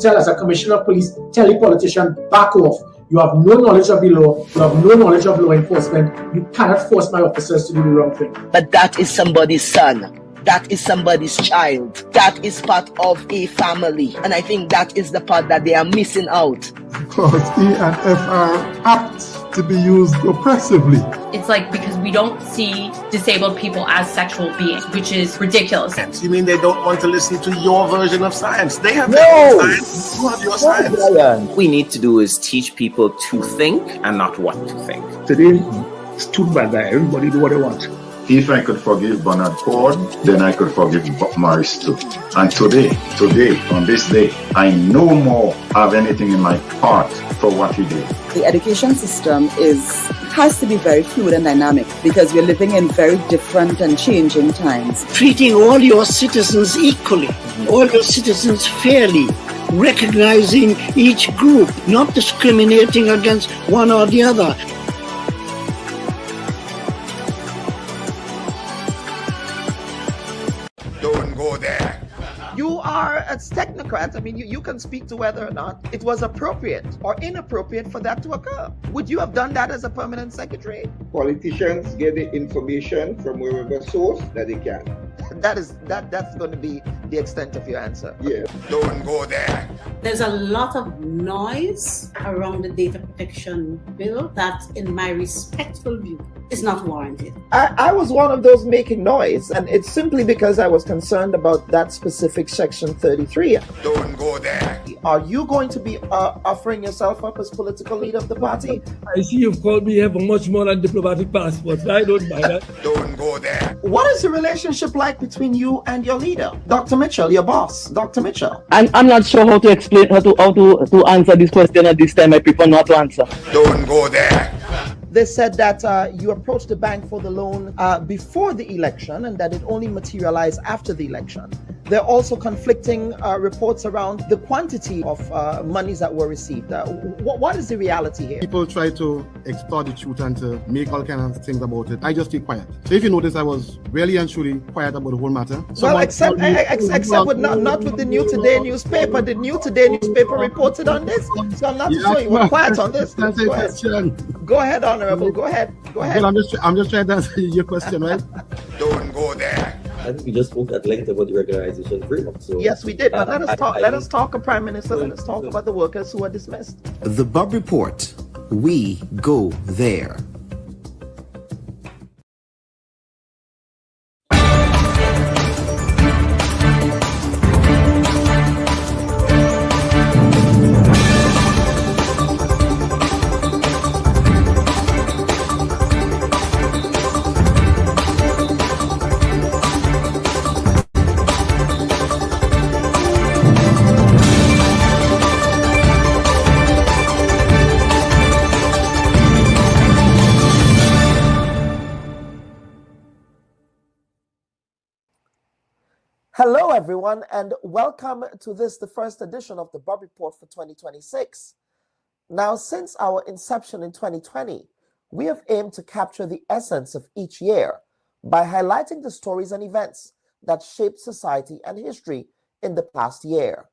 tell as a commissioner of police, tell the politician, back off. You have no knowledge of the law. You have no knowledge of law enforcement. You cannot force my officers to do the wrong thing. But that is somebody's son. That is somebody's child. That is part of a family. And I think that is the part that they are missing out. Because E and F are apt to be used oppressively. It's like because we don't see disabled people as sexual beings, which is ridiculous. You mean they don't want to listen to your version of science? They have their own science. You have your science. We need to do is teach people to think and not what to think. Today, it's too bad that everybody do what they want. If I could forgive Bernard Ford, then I could forgive Bob Morris too. And today, on this day, I no more have anything in my heart for what he did. The education system has to be very fluid and dynamic because we're living in very different and changing times. Treating all your citizens equally, all your citizens fairly, recognizing each group, not discriminating against one or the other. Don't go there. You are a technocrat. I mean, you can speak to whether or not it was appropriate or inappropriate for that to occur. Would you have done that as a permanent secretary? Politicians get the information from wherever source that they can. That's going to be the extent of your answer. Yeah. Don't go there. There's a lot of noise around the data protection bill that, in my respectful view, is not warranted. I was one of those making noise, and it's simply because I was concerned about that specific section 33. Don't go there. Are you going to be offering yourself up as political leader of the party? I see you've called me here for much more than diplomatic passports. I don't mind that. Don't go there. What is the relationship like between you and your leader, Dr. Mitchell, your boss, Dr. Mitchell? I'm not sure how to explain how to answer this question at this time. I prefer not to answer. Don't go there. They said that you approached the bank for the loan before the election and that it only materialized after the election. There are also conflicting reports around the quantity of monies that were received. What is the reality here? People try to extort the truth and to make all kinds of things about it. I just keep quiet. So if you notice, I was really and truly quiet about the whole matter. Well, except with not with the New Today newspaper. The New Today newspaper reported on this, so I'm not sure you were quiet on this. Go ahead, Honorable. Go ahead. Well, I'm just trying to answer your question, right? Don't go there. I think we just spoke at length about the regularization framework. So yes, we did. But let us talk, Prime Minister. Let us talk about the workers who are dismissed. The Bubb Report. We go there. Hello, everyone, and welcome to the first edition of the Bubb Report for 2026. Now, since our inception in 2020, we have aimed to capture the essence of each year by highlighting the stories and events that shaped society and history in the past year.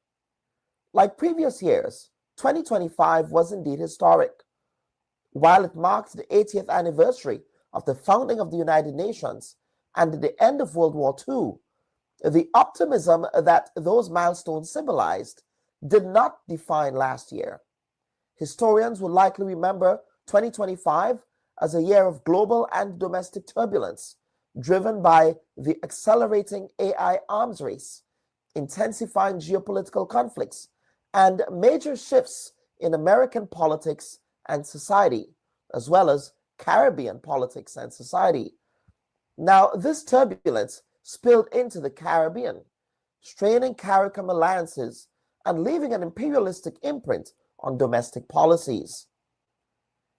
Like previous years, 2025 was indeed historic. While it marked the 80th anniversary of the founding of the United Nations and the end of World War II, the optimism that those milestones symbolized did not define last year. Historians will likely remember 2025 as a year of global and domestic turbulence, driven by the accelerating AI arms race, intensifying geopolitical conflicts, and major shifts in American politics and society, as well as Caribbean politics and society. Now, this turbulence spilled into the Caribbean, straining CARICOM alliances and leaving an imperialistic imprint on domestic policies.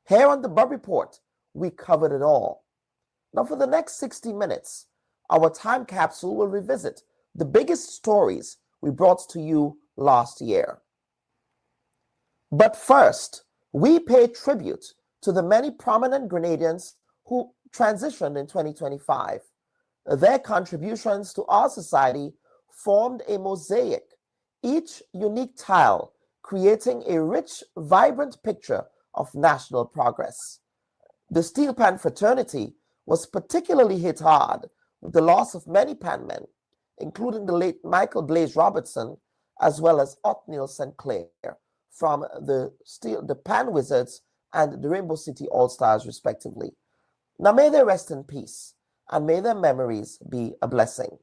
Here on the Bubb Report, we covered it all. Now, for the next 60 minutes, our time capsule will revisit the biggest stories we brought to you last year. But first, we pay tribute to the many prominent Grenadians who transitioned in 2025. Their contributions to our society formed a mosaic each unique tile creating a rich, vibrant picture of national progress. The steel pan fraternity was particularly hit hard with the loss of many panmen, including the late Michael Blaze Robertson, as well as Othniel St. Clair from the Pan Wizards and the Rainbow City All-Stars, respectively. Now may they rest in peace, and may their memories be a blessing.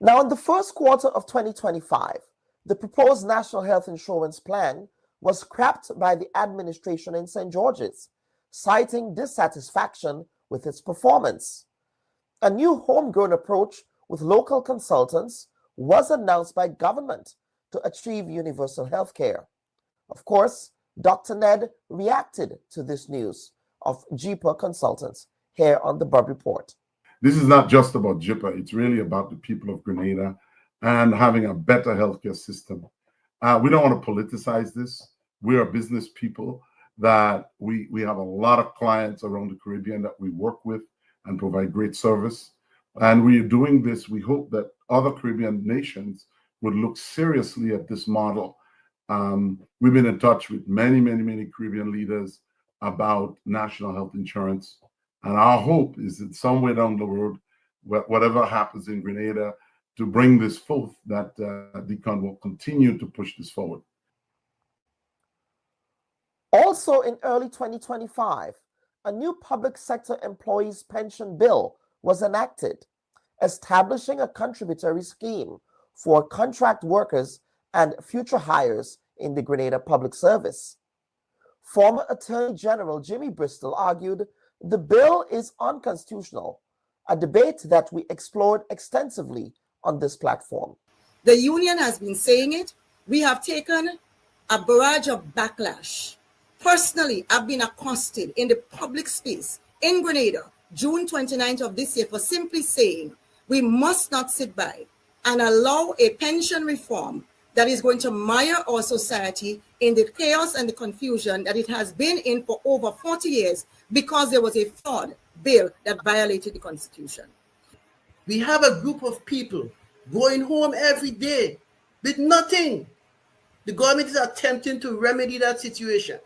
Now, in the first quarter of 2025, the proposed National Health Insurance Plan was scrapped by the administration in St. George's, citing dissatisfaction with its performance. A new homegrown approach with local consultants was announced by government to achieve universal health care. Of course, Dr. Ned reacted to this news of JIPA consultants here on the Bubb Report. This is not just about JIPA. It's really about the people of Grenada and having a better healthcare system. We don't want to politicize this. We are business people that we have a lot of clients around the Caribbean that we work with and provide great service. And we are doing this. We hope that other Caribbean nations would look seriously at this model. We've been in touch with many Caribbean leaders about national health insurance. And our hope is that somewhere down the road, whatever happens in Grenada, to bring this forth, that DECON will continue to push this forward. Also in early 2025, a new public sector employees pension bill was enacted, establishing a contributory scheme for contract workers and future hires in the Grenada Public Service. Former Attorney General Jimmy Bristol argued the bill is unconstitutional, a debate that we explored extensively on this platform. The union has been saying it. We have taken a barrage of backlash. Personally, I've been accosted in the public space in Grenada, June 29th of this year, for simply saying we must not sit by and allow a pension reform that is going to mire our society in the chaos and the confusion that it has been in for over 40 years because there was a flawed bill that violated the Constitution. We have a group of people going home every day with nothing. The government is attempting to remedy that situation.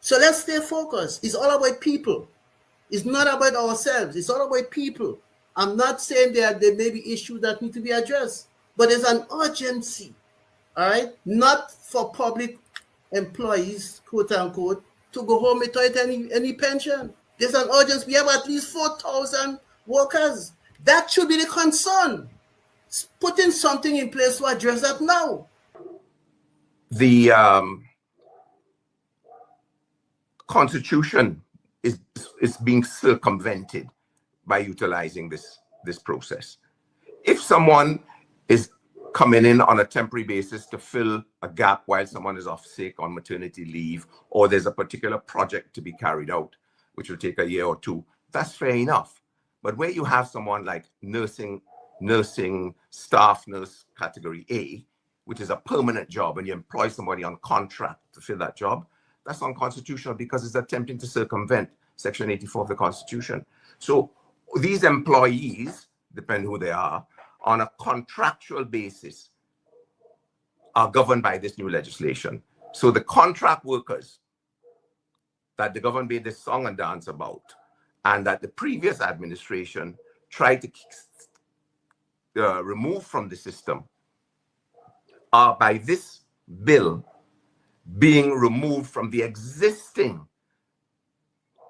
So let's stay focused. It's all about people. It's not about ourselves. It's all about people. I'm not saying that there may be issues that need to be addressed, but there's an urgency, all right? Not for public employees, quote unquote, to go home without any pension. There's an urgency. We have at least 4,000 workers. That should be the concern. Putting something in place to address that now. The Constitution is being circumvented by utilizing this process. If someone is coming in on a temporary basis to fill a gap while someone is off sick on maternity leave, or there's a particular project to be carried out, which will take a year or two, that's fair enough. But where you have someone like nursing staff nurse category A, which is a permanent job, and you employ somebody on contract to fill that job, that's unconstitutional because it's attempting to circumvent Section 84 of the Constitution. So these employees, depending who they are, on a contractual basis are governed by this new legislation. So the contract workers that the government made this song and dance about and that the previous administration tried to remove from the system are by this bill being removed from the existing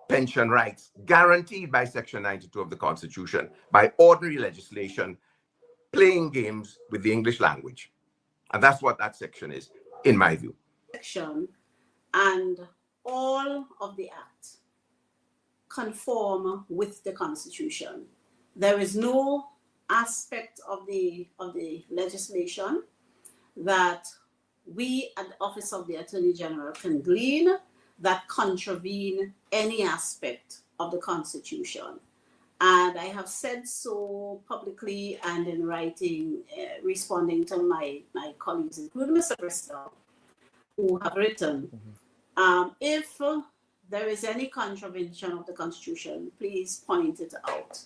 pension rights guaranteed by Section 92 of the Constitution by ordinary legislation, playing games with the English language. And that's what that section is, in my view. Section and all of the act conform with the Constitution. There is no aspect of the legislation that we at the Office of the Attorney General can glean that contravene any aspect of the Constitution. And I have said so publicly and in writing, responding to my colleagues, including Mr. Bristol, who have written. If there is any contravention of the Constitution, please point it out.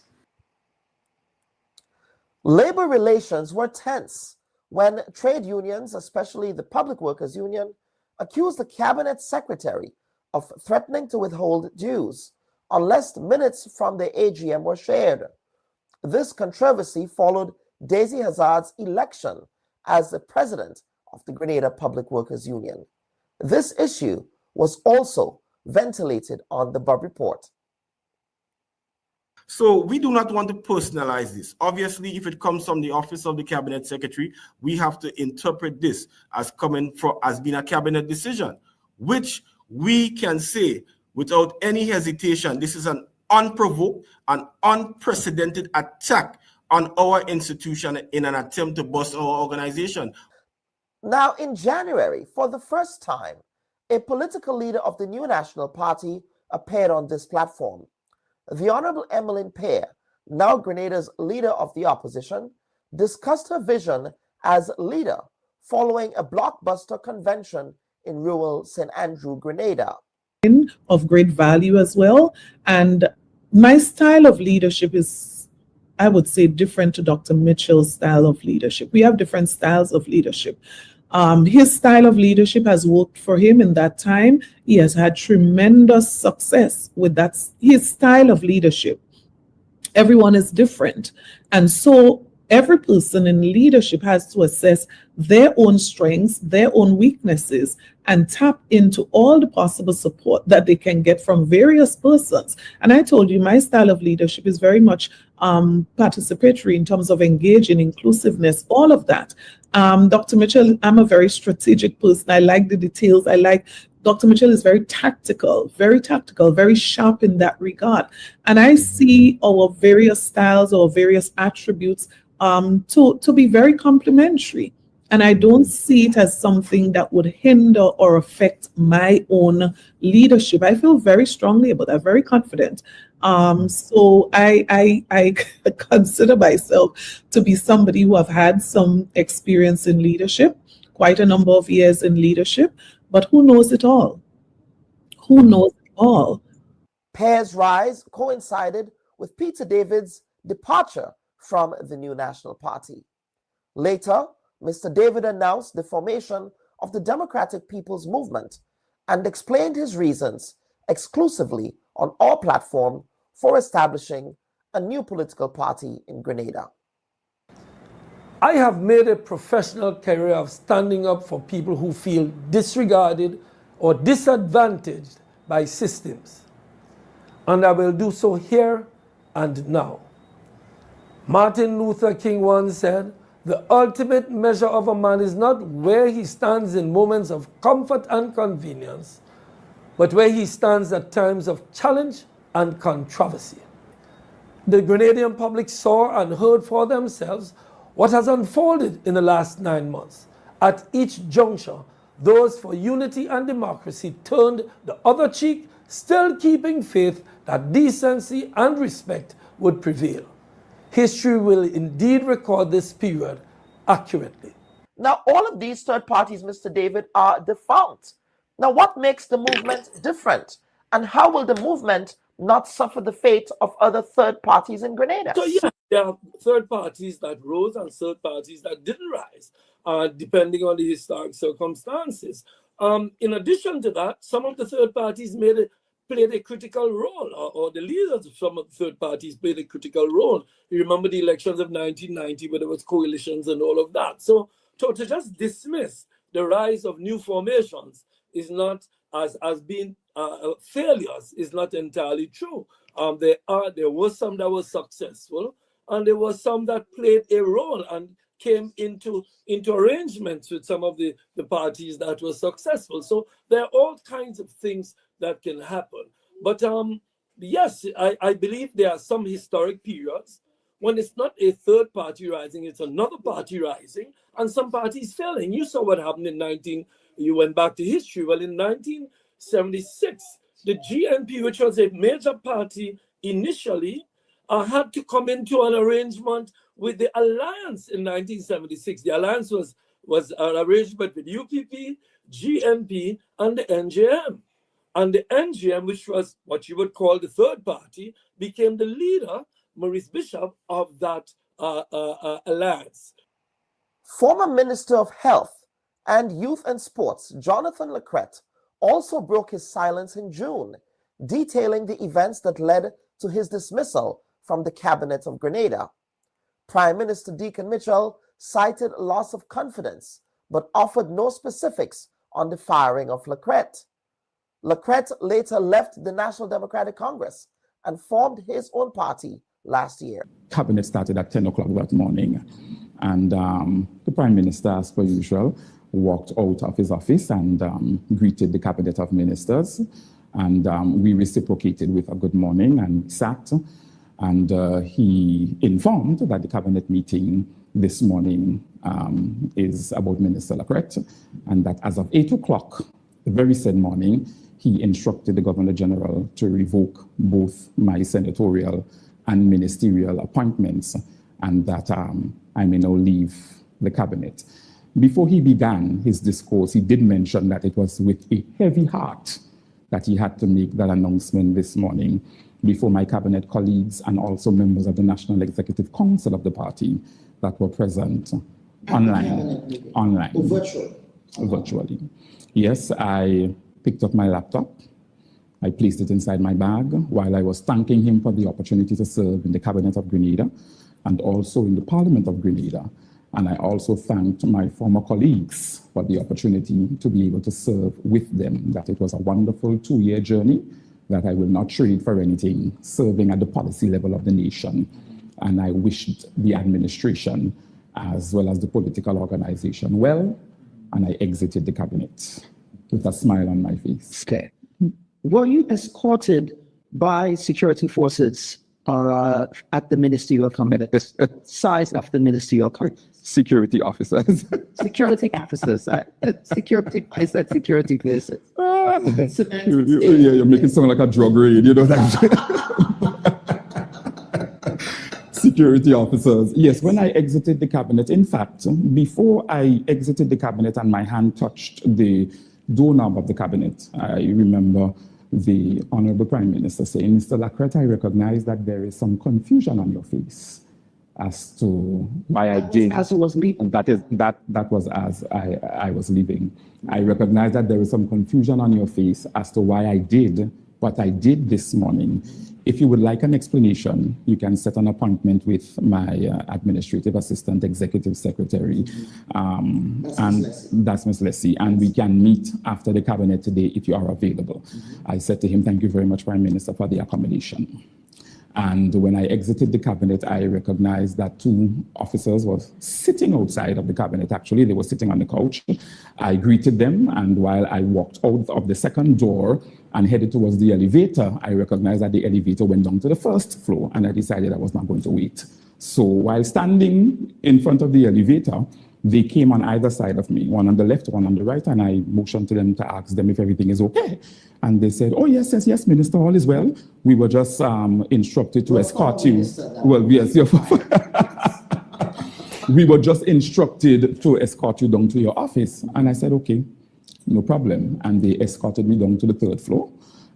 Labor relations were tense when trade unions, especially the Public Workers Union, accused the cabinet secretary of threatening to withhold dues unless minutes from the AGM were shared. This controversy followed Daisy Hazard's election as the president of the Grenada Public Workers Union. This issue was also ventilated on the Bubb report. So we do not want to personalize this. Obviously, if it comes from the office of the cabinet secretary, we have to interpret this as coming from as being a cabinet decision, which we can say without any hesitation, this is an unprovoked and unprecedented attack on our institution in an attempt to bust our organization. Now, in January, for the first time, a political leader of the New National Party appeared on this platform. The Honorable Emmeline Pear, now Grenada's leader of the opposition, discussed her vision as leader following a blockbuster convention in rural St. Andrew, Grenada. Of great value as well. And my style of leadership is, I would say, different to Dr. Mitchell's style of leadership. We have different styles of leadership. His style of leadership has worked for him in that time. He has had tremendous success with that, his style of leadership. Everyone is different. And so every person in leadership has to assess their own strengths, their own weaknesses, and tap into all the possible support that they can get from various persons. And I told you, my style of leadership is very much participatory in terms of engaging, inclusiveness, all of that. Dr. Mitchell, I'm a very strategic person. I like the details. Dr. Mitchell is very tactical, very sharp in that regard. And I see our various styles or various attributes to be very complementary. And I don't see it as something that would hinder or affect my own leadership. I feel very strongly about that, very confident. So I consider myself to be somebody who have had some experience in leadership, quite a number of years in leadership, but who knows it all? Who knows it all? Pear's rise coincided with Peter David's departure from the New National Party. Later, Mr. David announced the formation of the Democratic People's Movement and explained his reasons exclusively on our platform for establishing a new political party in Grenada. I have made a professional career of standing up for people who feel disregarded or disadvantaged by systems, and I will do so here and now. Martin Luther King once said, "The ultimate measure of a man is not where he stands in moments of comfort and convenience, but where he stands at times of challenge and controversy." The Grenadian public saw and heard for themselves what has unfolded in the last 9 months. At each juncture, those for unity and democracy turned the other cheek, still keeping faith that decency and respect would prevail. History will indeed record this period accurately. Now, all of these third parties, Mr. David, are defunct. Now, what makes the movement different? And how will the movement not suffer the fate of other third parties in Grenada? So, yeah, there are third parties that rose and third parties that didn't rise, depending on the historic circumstances. In addition to that, some of the third parties made a played a critical role, or the leaders of some of the third parties played a critical role. You remember the elections of 1990 where there was coalitions and all of that. So to just dismiss the rise of new formations is not as being failures is not entirely true. There were some that were successful, and there were some that played a role and came into arrangements with some of the parties that were successful. So there are all kinds of things that can happen. But yes, I believe there are some historic periods when it's not a third party rising, it's another party rising, and some parties failing. You saw what happened you went back to history. Well, in 1976, the GNP, which was a major party initially, had to come into an arrangement with the alliance in 1976. The alliance was an arrangement with UPP, GNP, and the NJM. And the NJM, which was what you would call the third party, became the leader, Maurice Bishop, of that alliance. Former Minister of Health and Youth and Sports, Jonathan Lacrette, also broke his silence in June, detailing the events that led to his dismissal from the cabinet of Grenada. Prime Minister Deacon Mitchell cited loss of confidence, but offered no specifics on the firing of Lacrette. Lacrette later left the National Democratic Congress and formed his own party last year. Cabinet started at 10 o'clock that morning, and the Prime Minister, as per usual, walked out of his office and greeted the Cabinet of Ministers, and we reciprocated with a good morning and sat, and he informed that the Cabinet meeting this morning is about Minister Lacrette, and that as of 8 o'clock, the very same morning, he instructed the Governor General to revoke both my senatorial and ministerial appointments, and that I may now leave the Cabinet. Before he began his discourse, he did mention that it was with a heavy heart that he had to make that announcement this morning before my cabinet colleagues and also members of the National Executive Council of the party that were present online. Virtually. Yes, I picked up my laptop. I placed it inside my bag while I was thanking him for the opportunity to serve in the Cabinet of Grenada and also in the Parliament of Grenada. And I also thanked my former colleagues for the opportunity to be able to serve with them, that it was a wonderful 2-year journey that I will not trade for anything, serving at the policy level of the nation. And I wished the administration as well as the political organization well, and I exited the cabinet with a smile on my face. Okay. Were you escorted by security forces at the ministerial cabinet? Size of the ministerial cabinet? Security officers. Security officers. Security. I said security places. Security. Oh, yeah, you're making it sound like a drug raid, you know that. Security officers. Yes, when I exited the cabinet, in fact, before I exited the cabinet and my hand touched the doorknob of the cabinet, I remember the Honorable Prime Minister saying, Mr. Lacrette, I recognize that there is some confusion on your face as to why I did. As I was leaving. That was as I was leaving. I recognize that there is some confusion on your face as to why I did what I did this morning. If you would like an explanation, you can set an appointment with my administrative assistant, executive secretary, and that's Ms. Leslie, and we can meet after the cabinet today if you are available. I said to him, thank you very much, Prime Minister, for the accommodation. And when I exited the cabinet, I recognized that 2 officers were sitting outside of the cabinet. Actually, they were sitting on the couch. I greeted them, and while I walked out of the second door and headed towards the elevator, I recognized that the elevator went down to the first floor, and I decided I was not going to wait. So while standing in front of the elevator, they came on either side of me, one on the left, one on the right, and I motioned to them to ask them if everything is okay. And they said, oh, yes, Minister, all is well. We were just instructed to escort you. Well, yes. We were just instructed to escort you down to your office. And I said, okay, no problem. And they escorted me down to the 3rd floor.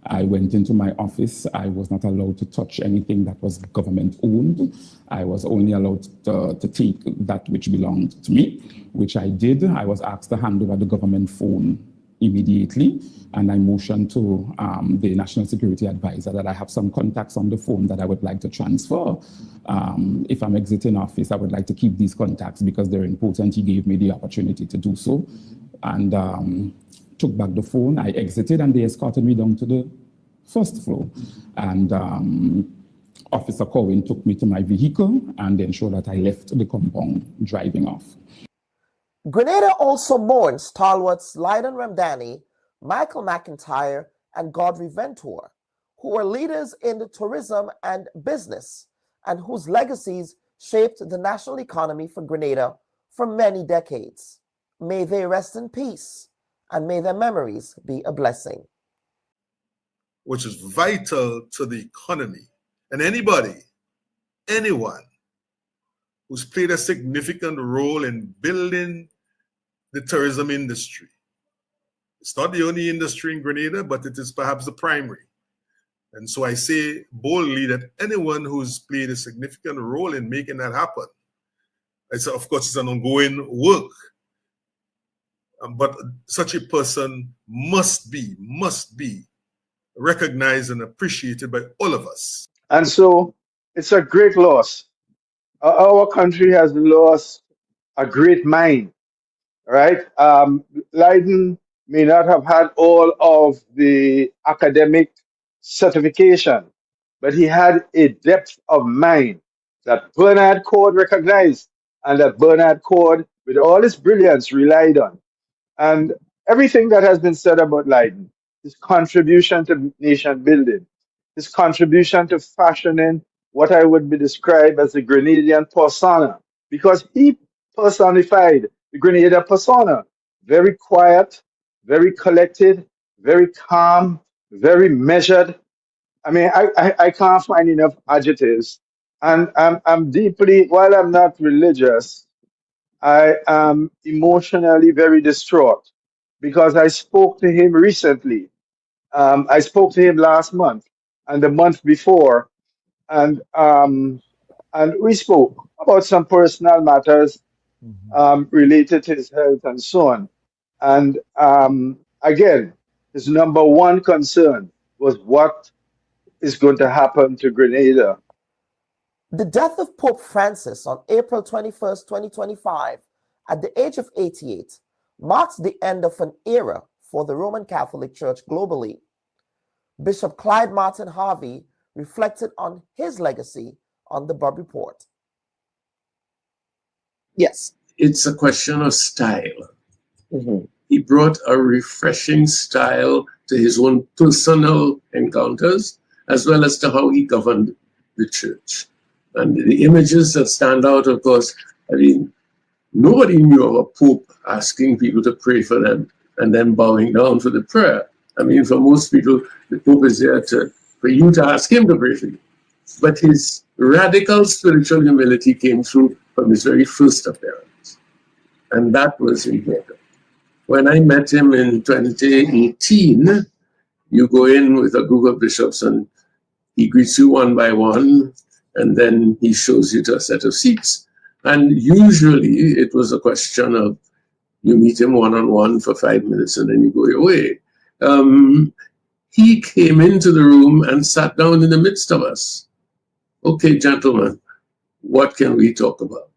I went into my office. I was not allowed to touch anything that was government owned. I was only allowed to take that which belonged to me, which I did. I was asked to hand over the government phone immediately, and I motioned to the National Security Advisor that I have some contacts on the phone that I would like to transfer. If I'm exiting office, I would like to keep these contacts because they're important. He gave me the opportunity to do so, and took back the phone. I exited, and they escorted me down to the first floor, and Officer Cohen took me to my vehicle and ensured that I left the compound driving off. Grenada also mourns stalwarts Lyden Ramdani, Michael McIntyre, and Godfrey Ventura, who were leaders in the tourism and business and whose legacies shaped the national economy for Grenada for many decades. May they rest in peace, and may their memories be a blessing. Which is vital to the economy. And anyone who's played a significant role in building the tourism industry. It's not the only industry in Grenada, but it is perhaps the primary. And so I say boldly that anyone who's played a significant role in making that happen, of course, it's an ongoing work. But such a person must be recognized and appreciated by all of us. And so it's a great loss. Our country has lost a great mind, right? Lyden may not have had all of the academic certification, but he had a depth of mind that Bernard Cord recognized and that Bernard Cord, with all his brilliance, relied on. And everything that has been said about Lyden, his contribution to nation building, his contribution to fashioning what I would be described as the Grenadian persona, because he personified the Grenada persona. Very quiet, very collected, very calm, very measured. I mean, I can't find enough adjectives. And I'm deeply, while I'm not religious, I am emotionally very distraught because I spoke to him recently. I spoke to him last month and the month before, and we spoke about some personal matters related to his health and so on. And again, his number one concern was what is going to happen to Grenada. The death of Pope Francis on April 21st, 2025, at the age of 88, marks the end of an era for the Roman Catholic Church globally. Bishop Clyde Martin Harvey reflected on his legacy on the Bubb Report. Yes. It's a question of style. He brought a refreshing style to his own personal encounters, as well as to how he governed the church. And the images that stand out, of course, I mean, nobody knew of a pope asking people to pray for them and then bowing down for the prayer. I mean, for most people, the pope is there for you to ask him to pray for you. But his radical spiritual humility came through from his very first appearance. And that was important. When I met him in 2018, you go in with a group of bishops and he greets you one by one, and then he shows you to a set of seats. And usually it was a question of you meet him one-on-one for 5 minutes and then you go your way. He came into the room and sat down in the midst of us. Okay, gentlemen, what can we talk about?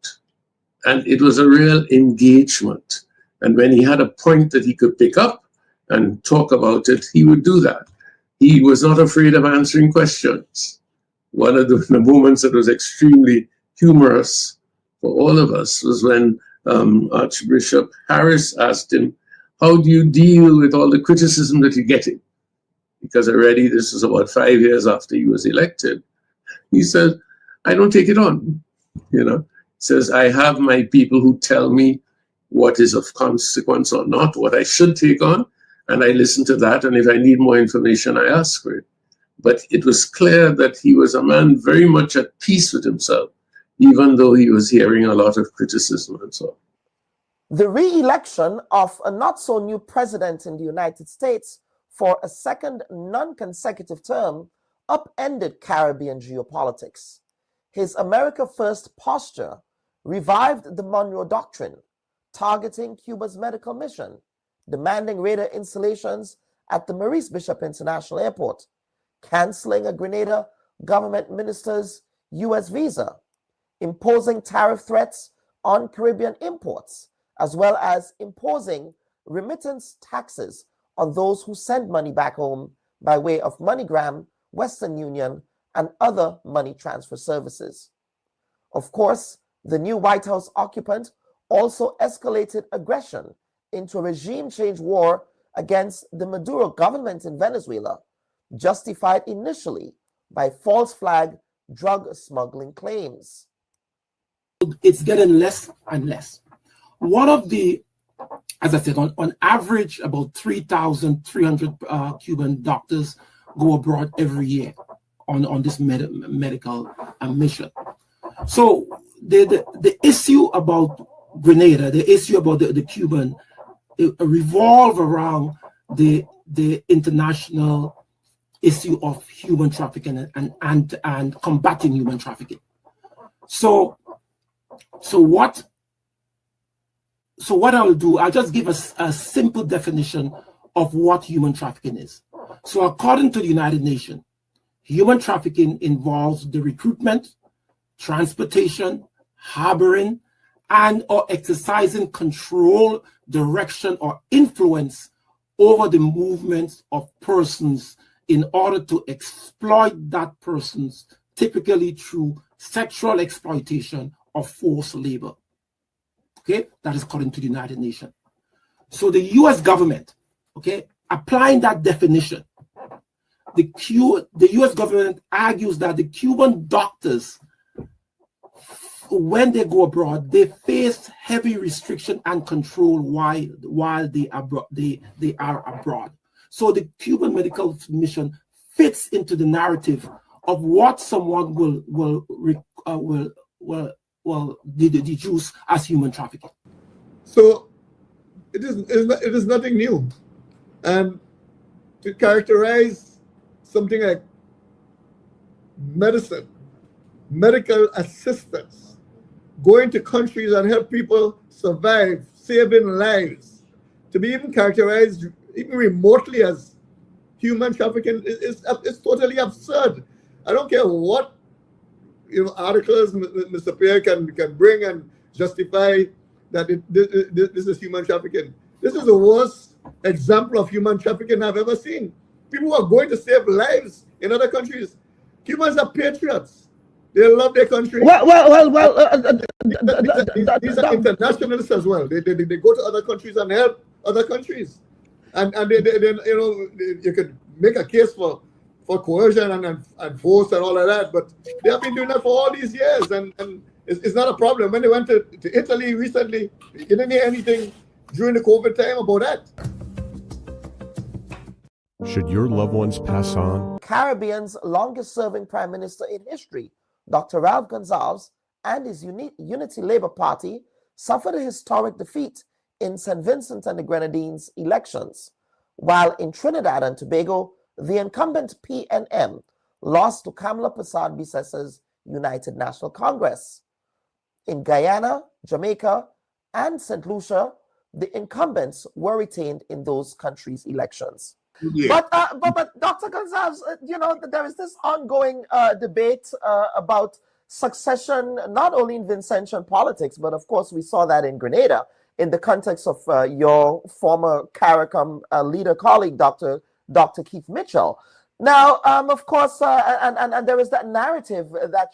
And it was a real engagement. And when he had a point that he could pick up and talk about it, he would do that. He was not afraid of answering questions. One of the moments that was extremely humorous for all of us was when Archbishop Harris asked him, how do you deal with all the criticism that you're getting? Because already this was about 5 years after he was elected. He said, I don't take it on. You know, he says, I have my people who tell me what is of consequence or not, what I should take on, and I listen to that, and if I need more information, I ask for it. But it was clear that he was a man very much at peace with himself, even though he was hearing a lot of criticism and so on. The re-election of a not-so-new president in the United States for a second non-consecutive term upended Caribbean geopolitics. His America First posture revived the Monroe Doctrine, targeting Cuba's medical mission, demanding radar installations at the Maurice Bishop International Airport, canceling a Grenada government minister's U.S. visa, imposing tariff threats on Caribbean imports, as well as imposing remittance taxes on those who send money back home by way of MoneyGram, Western Union, and other money transfer services. Of course, the new White House occupant also escalated aggression into a regime change war against the Maduro government in Venezuela, justified initially by false flag drug smuggling claims. It's getting less and less. One of the, as I said, on average, about 3,300 Cuban doctors go abroad every year on this medical mission. So the issue about Grenada, the issue about the Cuban, it revolve around the international issue of human trafficking and combating human trafficking. So what I'll do, I'll just give us a simple definition of what human trafficking is. So according to the United Nations, human trafficking involves the recruitment, transportation, harboring, and or exercising control, direction, or influence over the movements of persons in order to exploit that persons, typically through sexual exploitation or forced labor. Okay, that is according to the United Nations. So the U.S. government, okay, applying that definition, the U.S. government argues that the Cuban doctors, when they go abroad, they face heavy restriction and control while they are abroad. So the Cuban medical mission fits into the narrative of what someone will deduce as human trafficking. So it is nothing new, and to characterize something like medicine, medical assistance, going to countries and help people survive, saving lives, to be even characterized even remotely as human trafficking is totally absurd. I don't care what articles Mr. Pierre can bring and justify that this is human trafficking. This is the worst example of human trafficking I've ever seen. People who are going to save lives in other countries. Cubans are patriots. They love their country. These are internationalists as well. They go to other countries and help other countries, and they you could make a case for coercion and force and all of that, but they have been doing that for all these years, and it's not a problem. When they went to Italy recently, you didn't hear anything during the COVID time about that. Should your loved ones pass on? Caribbean's longest-serving prime minister in history, Dr. Ralph Gonsalves, and his Unity Labour Party suffered a historic defeat in St. Vincent and the Grenadines elections, while in Trinidad and Tobago, the incumbent PNM lost to Kamala Persad-Bissessa's United National Congress. In Guyana, Jamaica, and St. Lucia, the incumbents were retained in those countries' elections. Yeah. But Dr. Gonsalves, there is this ongoing debate about succession, not only in Vincentian politics, but of course we saw that in Grenada in the context of your former CARICOM leader colleague, Dr. Keith Mitchell. Now, of course, and there is that narrative that,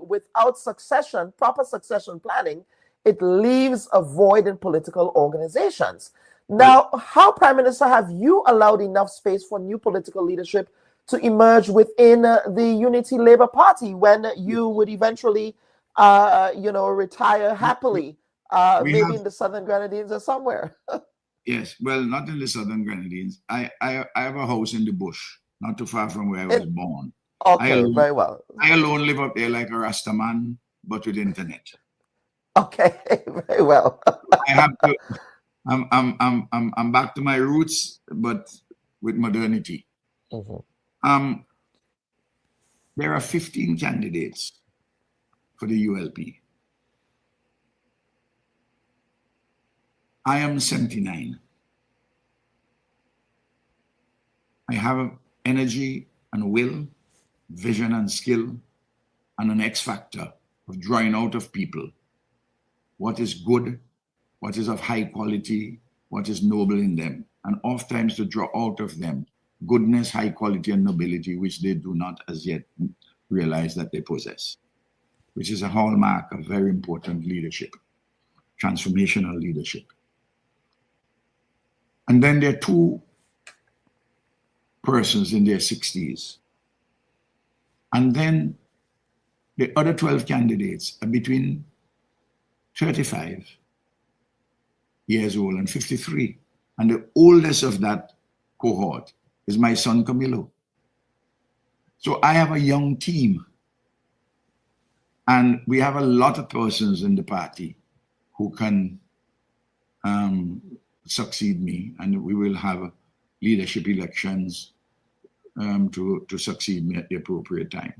without succession, proper succession planning, it leaves a void in political organizations. Now, how, Prime Minister, have you allowed enough space for new political leadership to emerge within the Unity Labour Party when you would eventually, retire happily, maybe in the Southern Grenadines or somewhere? Yes, well, not in the Southern Grenadines. I have a house in the bush, not too far from where I was born. Okay, very well. I alone live up there like a Rasta man, but with internet. Okay, very well. I have to. I'm back to my roots, but with modernity. Mm-hmm. There are 15 candidates for the ULP. I am 79. have energy and will, vision and skill, and an X factor of drawing out of people what is good, what is of high quality, what is noble in them, and oftentimes to draw out of them goodness, high quality, and nobility, which they do not as yet realize that they possess, which is a hallmark of very important leadership, transformational leadership. And then there are two persons in their 60s. And then the other 12 candidates are between 35 years old and 53. And the oldest of that cohort is my son Camilo. So I have a young team. And we have a lot of persons in the party who can succeed me, and we will have leadership elections to succeed me at the appropriate time.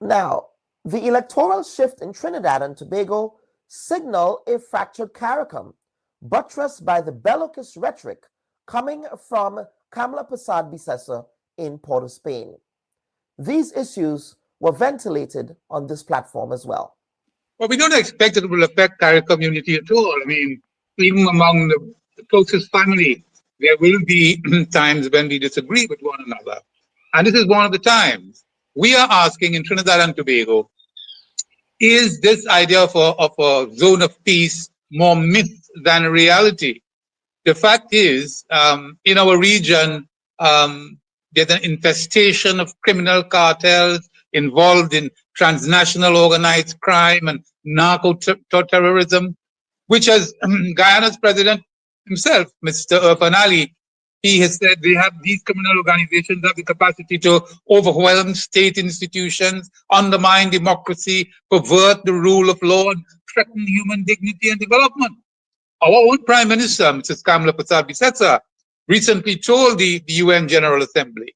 Now, the electoral shift in Trinidad and Tobago signal a fractured CARICOM, buttressed by the bellicose rhetoric coming from Kamala Persad-Bissessar in Port of Spain. These issues were ventilated on this platform as well. Well, we don't expect it will affect CARICOM unity at all. I mean, even among the closest family, there will be times when we disagree with one another. And this is one of the times. We are asking in Trinidad and Tobago, is this idea of a zone of peace more myth than reality? The fact is, in our region, there's an infestation of criminal cartels involved in transnational organized crime and narco-terrorism, which as Guyana's president himself, Mr. Irfan Ali, he has said these criminal organizations have the capacity to overwhelm state institutions, undermine democracy, pervert the rule of law, and threaten human dignity and development. Our own Prime Minister, Mrs. Kamala Persad-Bissessar, recently told the UN General Assembly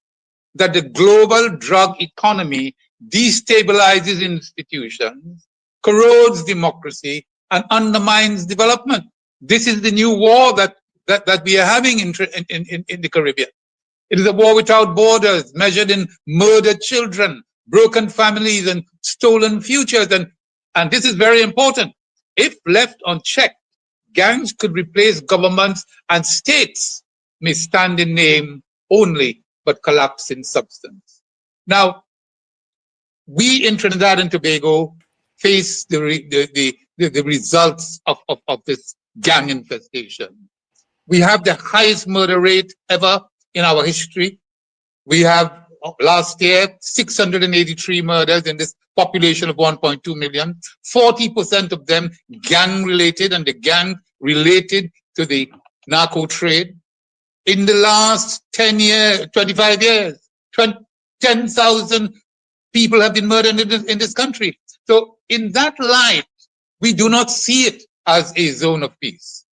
that the global drug economy destabilizes institutions, corrodes democracy, and undermines development. This is the new war that we are having in the Caribbean. It is a war without borders, measured in murdered children, broken families, and stolen futures. And this is very important. If left unchecked, gangs could replace governments, and states may stand in name only, but collapse in substance. Now, we in Trinidad and Tobago face the results of this gang infestation. We have the highest murder rate ever in our history. We have last year 683 murders in this population of 1.2 million. 40% of them gang related, and the gang related to the narco trade. In the last 25 years, 10,000 people have been murdered in this country. So in that light, we do not see it as a zone of peace.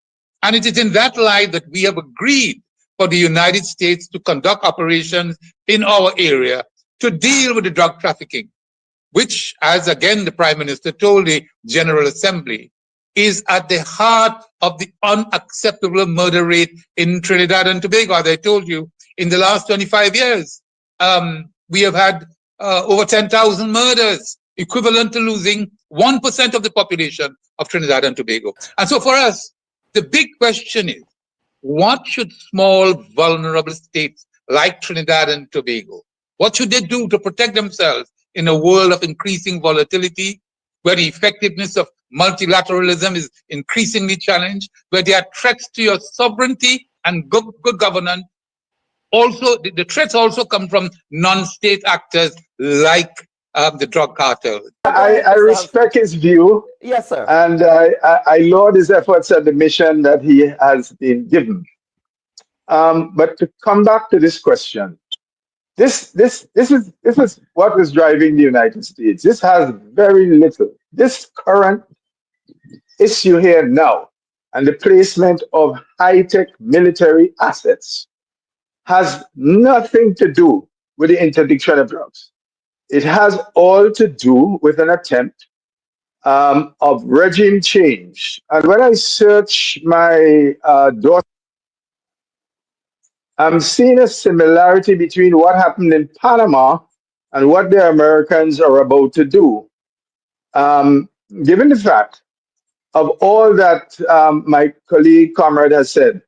And it is in that light that we have agreed for the United States to conduct operations in our area to deal with the drug trafficking, which, as again the Prime Minister told the General Assembly, is at the heart of the unacceptable murder rate in Trinidad and Tobago. As I told you, in the last 25 years, we have had over 10,000 murders, equivalent to losing 1% of the population of Trinidad and Tobago. And so for us, the big question is, what should small, vulnerable states like Trinidad and Tobago, what should they do to protect themselves in a world of increasing volatility, where the effectiveness of multilateralism is increasingly challenged, where there are threats to your sovereignty and good governance? Also, the threats also come from non-state actors like the drug cartel. I respect his view. Yes, sir. And I laud his efforts and the mission that he has been given. But to come back to this question, this is what is driving the United States. This has very little. This current issue here now and the placement of high-tech military assets has nothing to do with the interdiction of drugs. It has all to do with an attempt of regime change. And when I search my I'm seeing a similarity between what happened in Panama and what the Americans are about to do. Given the fact of all that my colleague, comrade has said,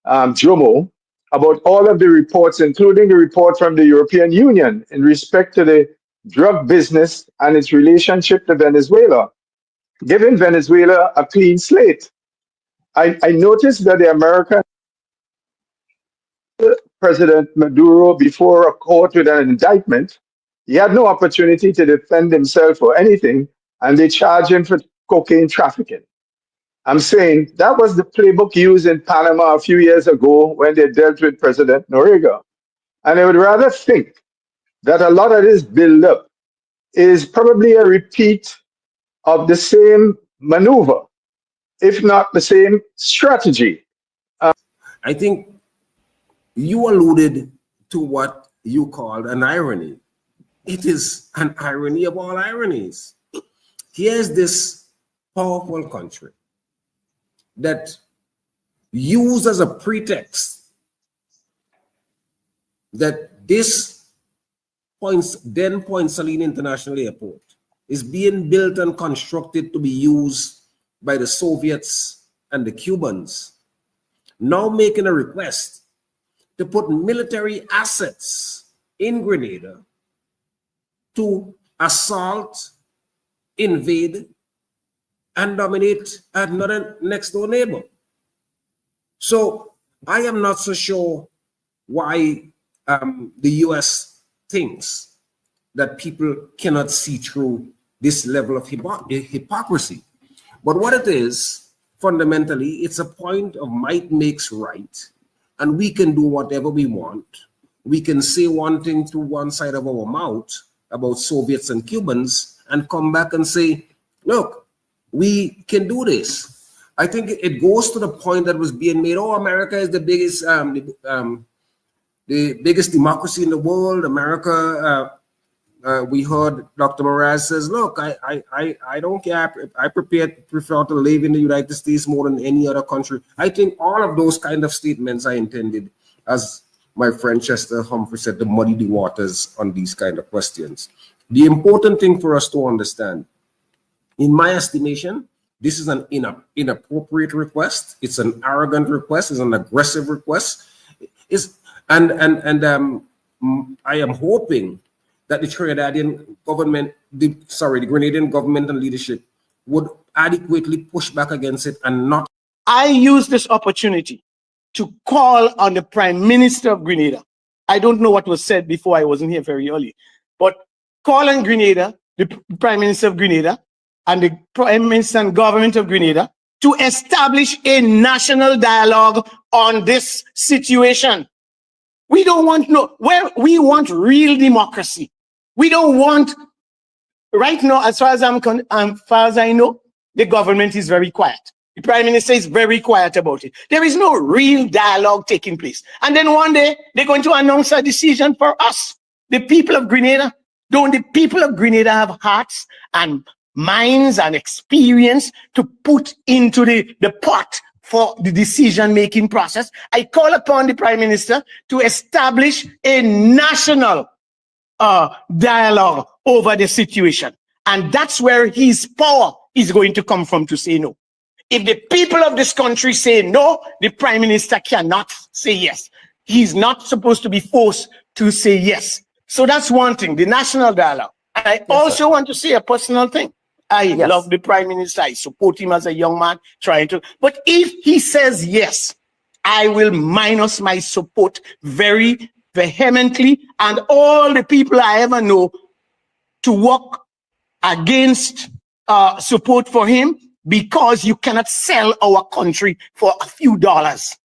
Jomo, about all of the reports, including the report from the European Union in respect to the drug business and its relationship to Venezuela, giving Venezuela a clean slate. I noticed that the American President Maduro, before a court with an indictment, he had no opportunity to defend himself or anything, and they charged him for cocaine trafficking. I'm saying that was the playbook used in Panama a few years ago when they dealt with President Noriega. And I would rather think that a lot of this buildup is probably a repeat of the same maneuver, if not the same strategy. I think you alluded to what you called an irony. It is an irony of all ironies. Here's this powerful country that used as a pretext that this Point Saline International Airport is being built and constructed to be used by the Soviets and the Cubans, now making a request to put military assets in Grenada to assault, invade, and dominate another next door neighbor. So I am not so sure why the US thinks that people cannot see through this level of hypocrisy. But what it is, fundamentally, it's a point of might makes right. And we can do whatever we want. We can say one thing through one side of our mouth about Soviets and Cubans and come back and say, look, we can do this. I think it goes to the point that was being made, oh, America is the biggest democracy in the world. America, we heard Dr. Mraz says, look, I don't care. I prefer to live in the United States more than any other country. I think all of those kind of statements are intended, as my friend Chester Humphrey said, to muddy the waters on these kind of questions. The important thing for us to understand, in my estimation, this is an inappropriate request. It's an arrogant request. It's an aggressive request. I am hoping that the Trinidadian government, the Grenadian government and leadership would adequately push back against it and not. I use this opportunity to call on the Prime Minister of Grenada. I don't know what was said before, I wasn't here very early, but call on Grenada, the Prime Minister of Grenada, and the Prime Minister and government of Grenada to establish a national dialogue on this situation. We don't want we want real democracy. We don't want, right now, as far as I know, the government is very quiet. The Prime Minister is very quiet about it. There is no real dialogue taking place. And then one day, they're going to announce a decision for us, the people of Grenada. Don't the people of Grenada have hearts and minds and experience to put into the pot for the decision-making process? I call upon the Prime Minister to establish a national dialogue over the situation. And that's where his power is going to come from to say no. If the people of this country say no, the Prime Minister cannot say yes. He's not supposed to be forced to say yes. So that's one thing, the national dialogue. And I also want to say a personal thing. I love the Prime Minister. I support him as a young man trying to. But if he says yes, I will minus my support very vehemently, and all the people I ever know to work against support for him, because you cannot sell our country for a few dollars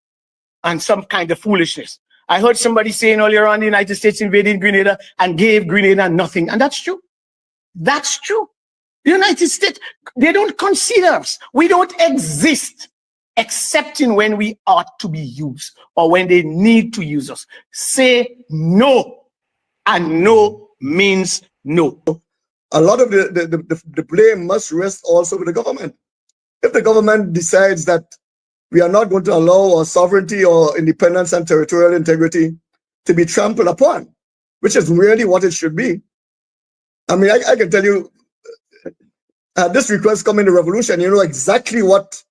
and some kind of foolishness. I heard somebody saying earlier on the United States invaded Grenada and gave Grenada nothing. And that's true. That's true. The United States, they don't consider us. We don't exist excepting when we ought to be used or when they need to use us. Say no, and no means no. A lot of the blame must rest also with the government. If the government decides that we are not going to allow our sovereignty or independence and territorial integrity to be trampled upon, which is really what it should be. I mean, I can tell you, this request come in the revolution, you know exactly what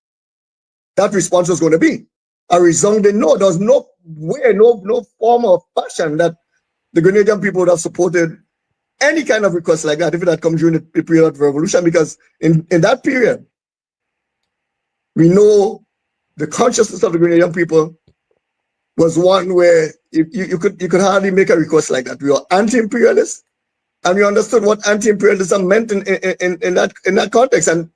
that response was going to be. A resounding no. There was no way, no form of fashion that the Grenadian people would have supported any kind of request like that if it had come during the period of revolution, because in that period, we know the consciousness of the Grenadian people was one where you could hardly make a request like that. We were anti-imperialist, and we understood what anti-imperialism meant in that context, and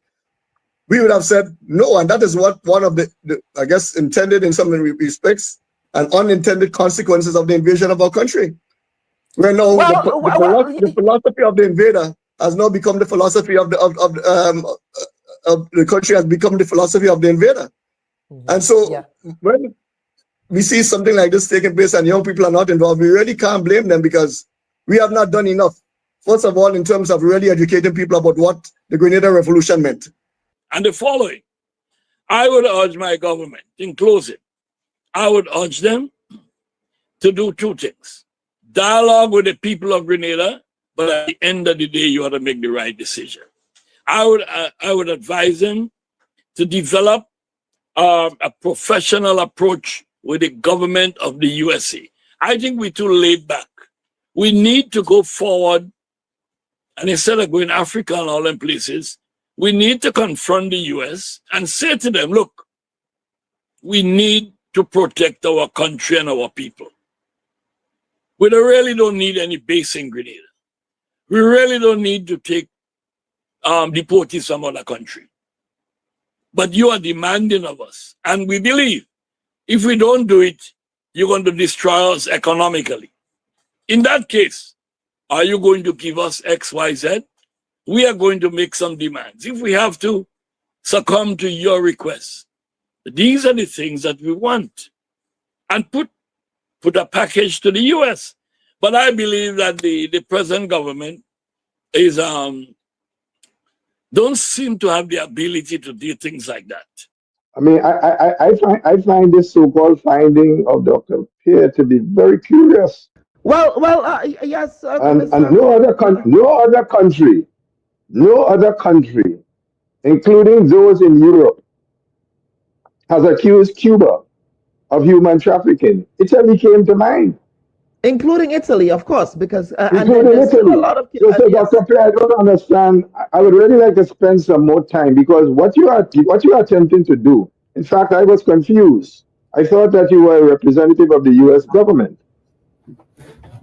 we would have said no. And that is what one of the I guess intended in some respects and unintended consequences of the invasion of our country. Where now the philosophy of the invader has now become the philosophy of the country has become the philosophy of the invader. And so when we see something like this taking place and young people are not involved, we really can't blame them, because we have not done enough. First of all, in terms of really educating people about what the Grenada Revolution meant. And the following, I would urge my government, in closing, I would urge them to do two things. Dialogue with the people of Grenada, but at the end of the day, you ought to make the right decision. I would advise them to develop a professional approach with the government of the USA. I think we're too laid back. We need to go forward, and instead of going Africa and all them places, we need to confront the US and say to them, look, we need to protect our country and our people. We really don't need any base in Grenada. We really don't need to take deportees from other country. But you are demanding of us. And we believe if we don't do it, you're going to destroy us economically. In that case, are you going to give us X, Y, Z? We are going to make some demands. If we have to succumb to your requests, these are the things that we want. And put a package to the US. But I believe that the present government is don't seem to have the ability to do things like that. I mean, I find this so-called finding of Dr. Pierre to be very curious. Well, yes. And no other country, including those in Europe, has accused Cuba of human trafficking. Italy came to mind. Including Italy, of course, because including Italy. A lot of so Dr. Pierre, I don't understand. I would really like to spend some more time, because what you are attempting to do. In fact, I was confused. I thought that you were a representative of the U.S. government,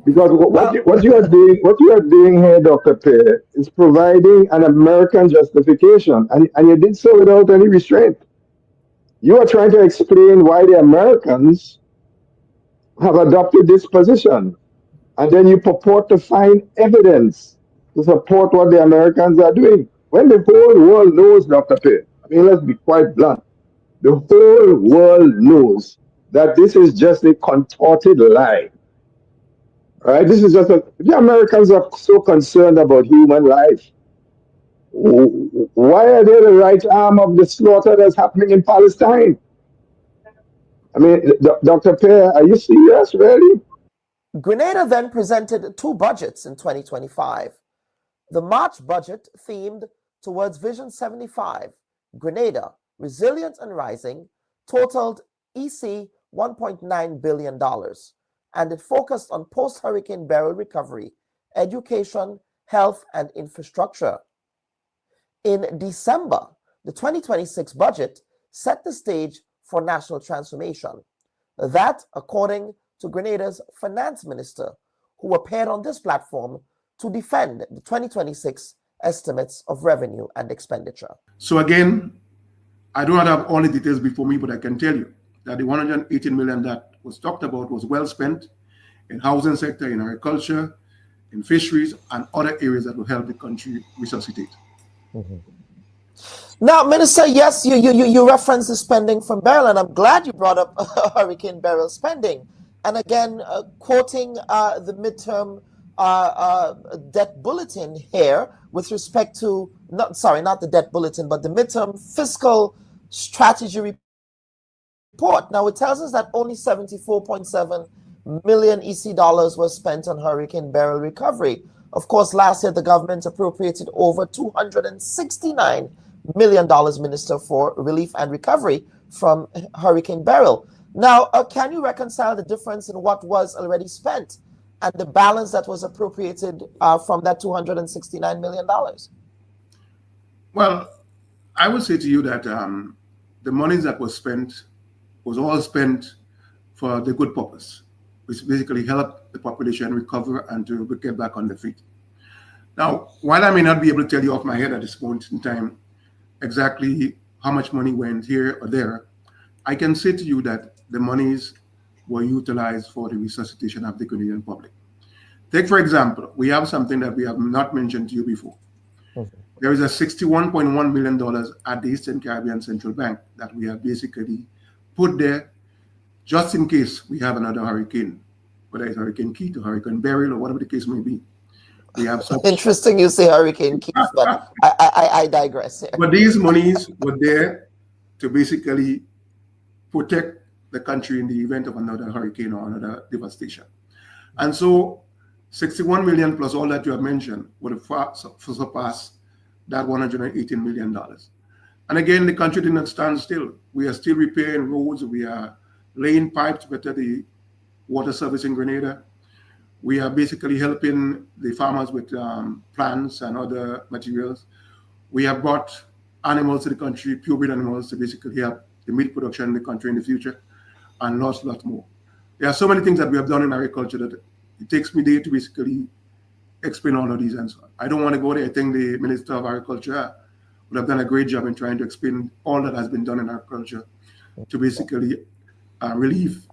because what you are doing here, Dr. Pierre, is providing an American justification, and you did so without any restraint. You are trying to explain why the Americans have adopted this position, and then you purport to find evidence to support what the Americans are doing, when the whole world knows, Dr. Pierre. I mean, let's be quite blunt. The whole world knows that this is just a contorted lie. All right, this is just the Americans are so concerned about human life. Why are they the right arm of the slaughter that's happening in Palestine? I mean, Dr. Pierre, are you serious, really? Grenada then presented two budgets in 2025. The March budget, themed towards Vision 75, Grenada, Resilient and Rising, totaled EC $1.9 billion, and it focused on post-Hurricane Beryl recovery, education, health, and infrastructure. In December, the 2026 budget set the stage for national transformation. That, according to Grenada's finance minister, who appeared on this platform to defend the 2026 estimates of revenue and expenditure. So again, I do not have all the details before me, but I can tell you that the 118 million that was talked about was well spent in housing sector, in agriculture, in fisheries, and other areas that will help the country resuscitate. Now, Minister, yes, you referenced the spending from Beryl, and I'm glad you brought up Hurricane Beryl spending. And again, quoting the midterm debt bulletin here with respect to, not the debt bulletin, but the midterm fiscal strategy report report. Now, it tells us that only 74.7 million EC dollars was spent on Hurricane Beryl recovery. Of course, last year, the government appropriated over $269 million, Minister, for relief and recovery from Hurricane Beryl. Now, can you reconcile the difference in what was already spent and the balance that was appropriated from that $269 million? Well, I would say to you that the monies that was spent was all spent for the good purpose, which basically help the population recover and to get back on their feet. Now, while I may not be able to tell you off my head at this point in time exactly how much money went here or there, I can say to you that the monies were utilized for the resuscitation of the Ghanaian public. Take, for example, we have something that we have not mentioned to you before. There is a $61.1 million at the Eastern Caribbean Central Bank that we have basically put there just in case we have another hurricane, whether it's Hurricane Keith or Hurricane Beryl or whatever the case may be. We have some. Interesting you say Hurricane Keith, but I digress here. But these monies were there to basically protect the country in the event of another hurricane or another devastation. And so 61 million plus all that you have mentioned would have surpassed that $118 million. And again, the country did not stand still. We are still repairing roads. We are laying pipes to better the water service in Grenada. We are basically helping the farmers with plants and other materials. We have brought animals to the country, purebred animals, to basically help the meat production in the country in the future, and lots more. There are so many things that we have done in agriculture that it takes me days to basically explain all of these and so on. I don't want to go there. I think the Minister of Agriculture would have done a great job in trying to explain all that has been done in agriculture to basically relieve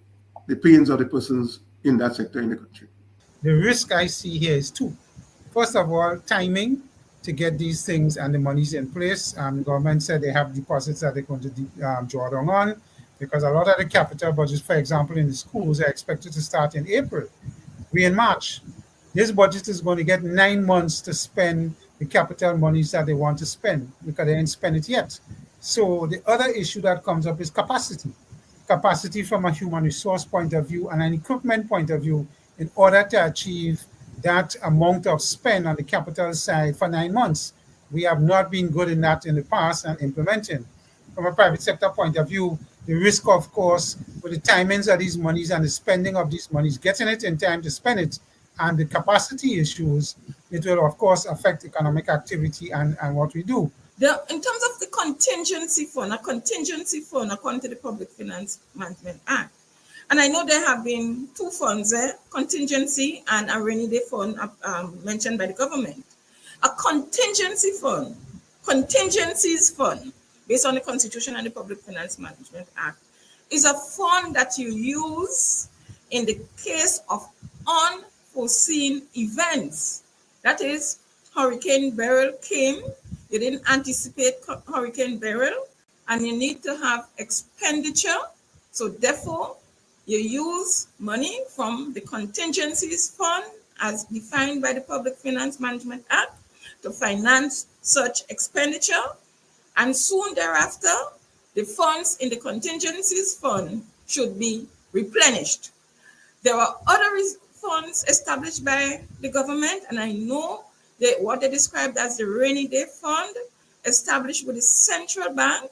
the pains of the persons in that sector in the country. The risk I see here is two. First of all, timing to get these things and the monies in place. The government said they have deposits that they're going to draw down on, because a lot of the capital budgets, for example, in the schools are expected to start in April. We're in March. This budget is going to get 9 months to spend the capital monies that they want to spend, because they didn't spend it yet. So the other issue that comes up is capacity. Capacity from a human resource point of view and an equipment point of view in order to achieve that amount of spend on the capital side for 9 months. We have not been good in that in the past and implementing. From a private sector point of view, the risk, of course, with the timings of these monies and the spending of these monies, getting it in time to spend it, and the capacity issues, it will, of course, affect economic activity and what we do. In terms of the contingency fund, a contingency fund according to the Public Finance Management Act, and I know there have been two funds there, contingency and a rainy day fund mentioned by the government. A contingency fund, contingencies fund, based on the Constitution and the Public Finance Management Act, is a fund that you use in the case of unforeseen events. That is, Hurricane Beryl came, you didn't anticipate Hurricane Beryl, and you need to have expenditure. So therefore, you use money from the contingencies fund as defined by the Public Finance Management Act to finance such expenditure. And soon thereafter, the funds in the contingencies fund should be replenished. There are other funds established by the government, and I know that what they described as the rainy day fund, established with the central bank,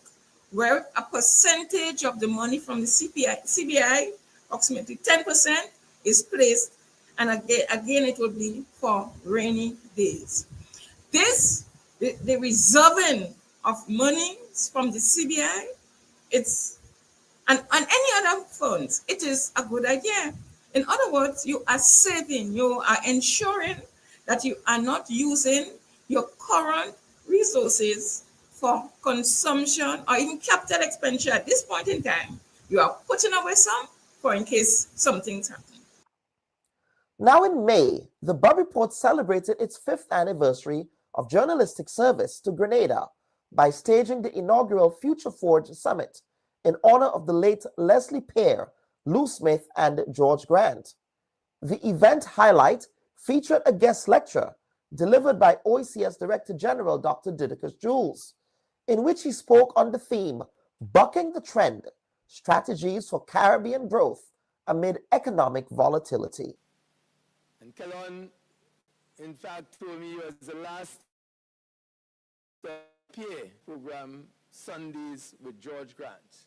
where a percentage of the money from the CBI, approximately 10%, is placed, and again it will be for rainy days. This, the reserving of money from the CBI, it's and any other funds, it is a good idea. In other words, you are saving, you are ensuring that you are not using your current resources for consumption or even capital expenditure at this point in time. You are putting away some for in case something's happening. Now in May, the Bubb Report celebrated its 5th anniversary of journalistic service to Grenada by staging the inaugural Future Forge Summit in honor of the late Leslie Pear, Lou Smith, and George Grant. The event highlight featured a guest lecture delivered by OECS Director General Dr. Didacus Jules, in which he spoke on the theme, Bucking the Trend, strategies for Caribbean growth amid economic volatility. And Kellon, in fact, told me it was the last PA program, Sundays with George Grant.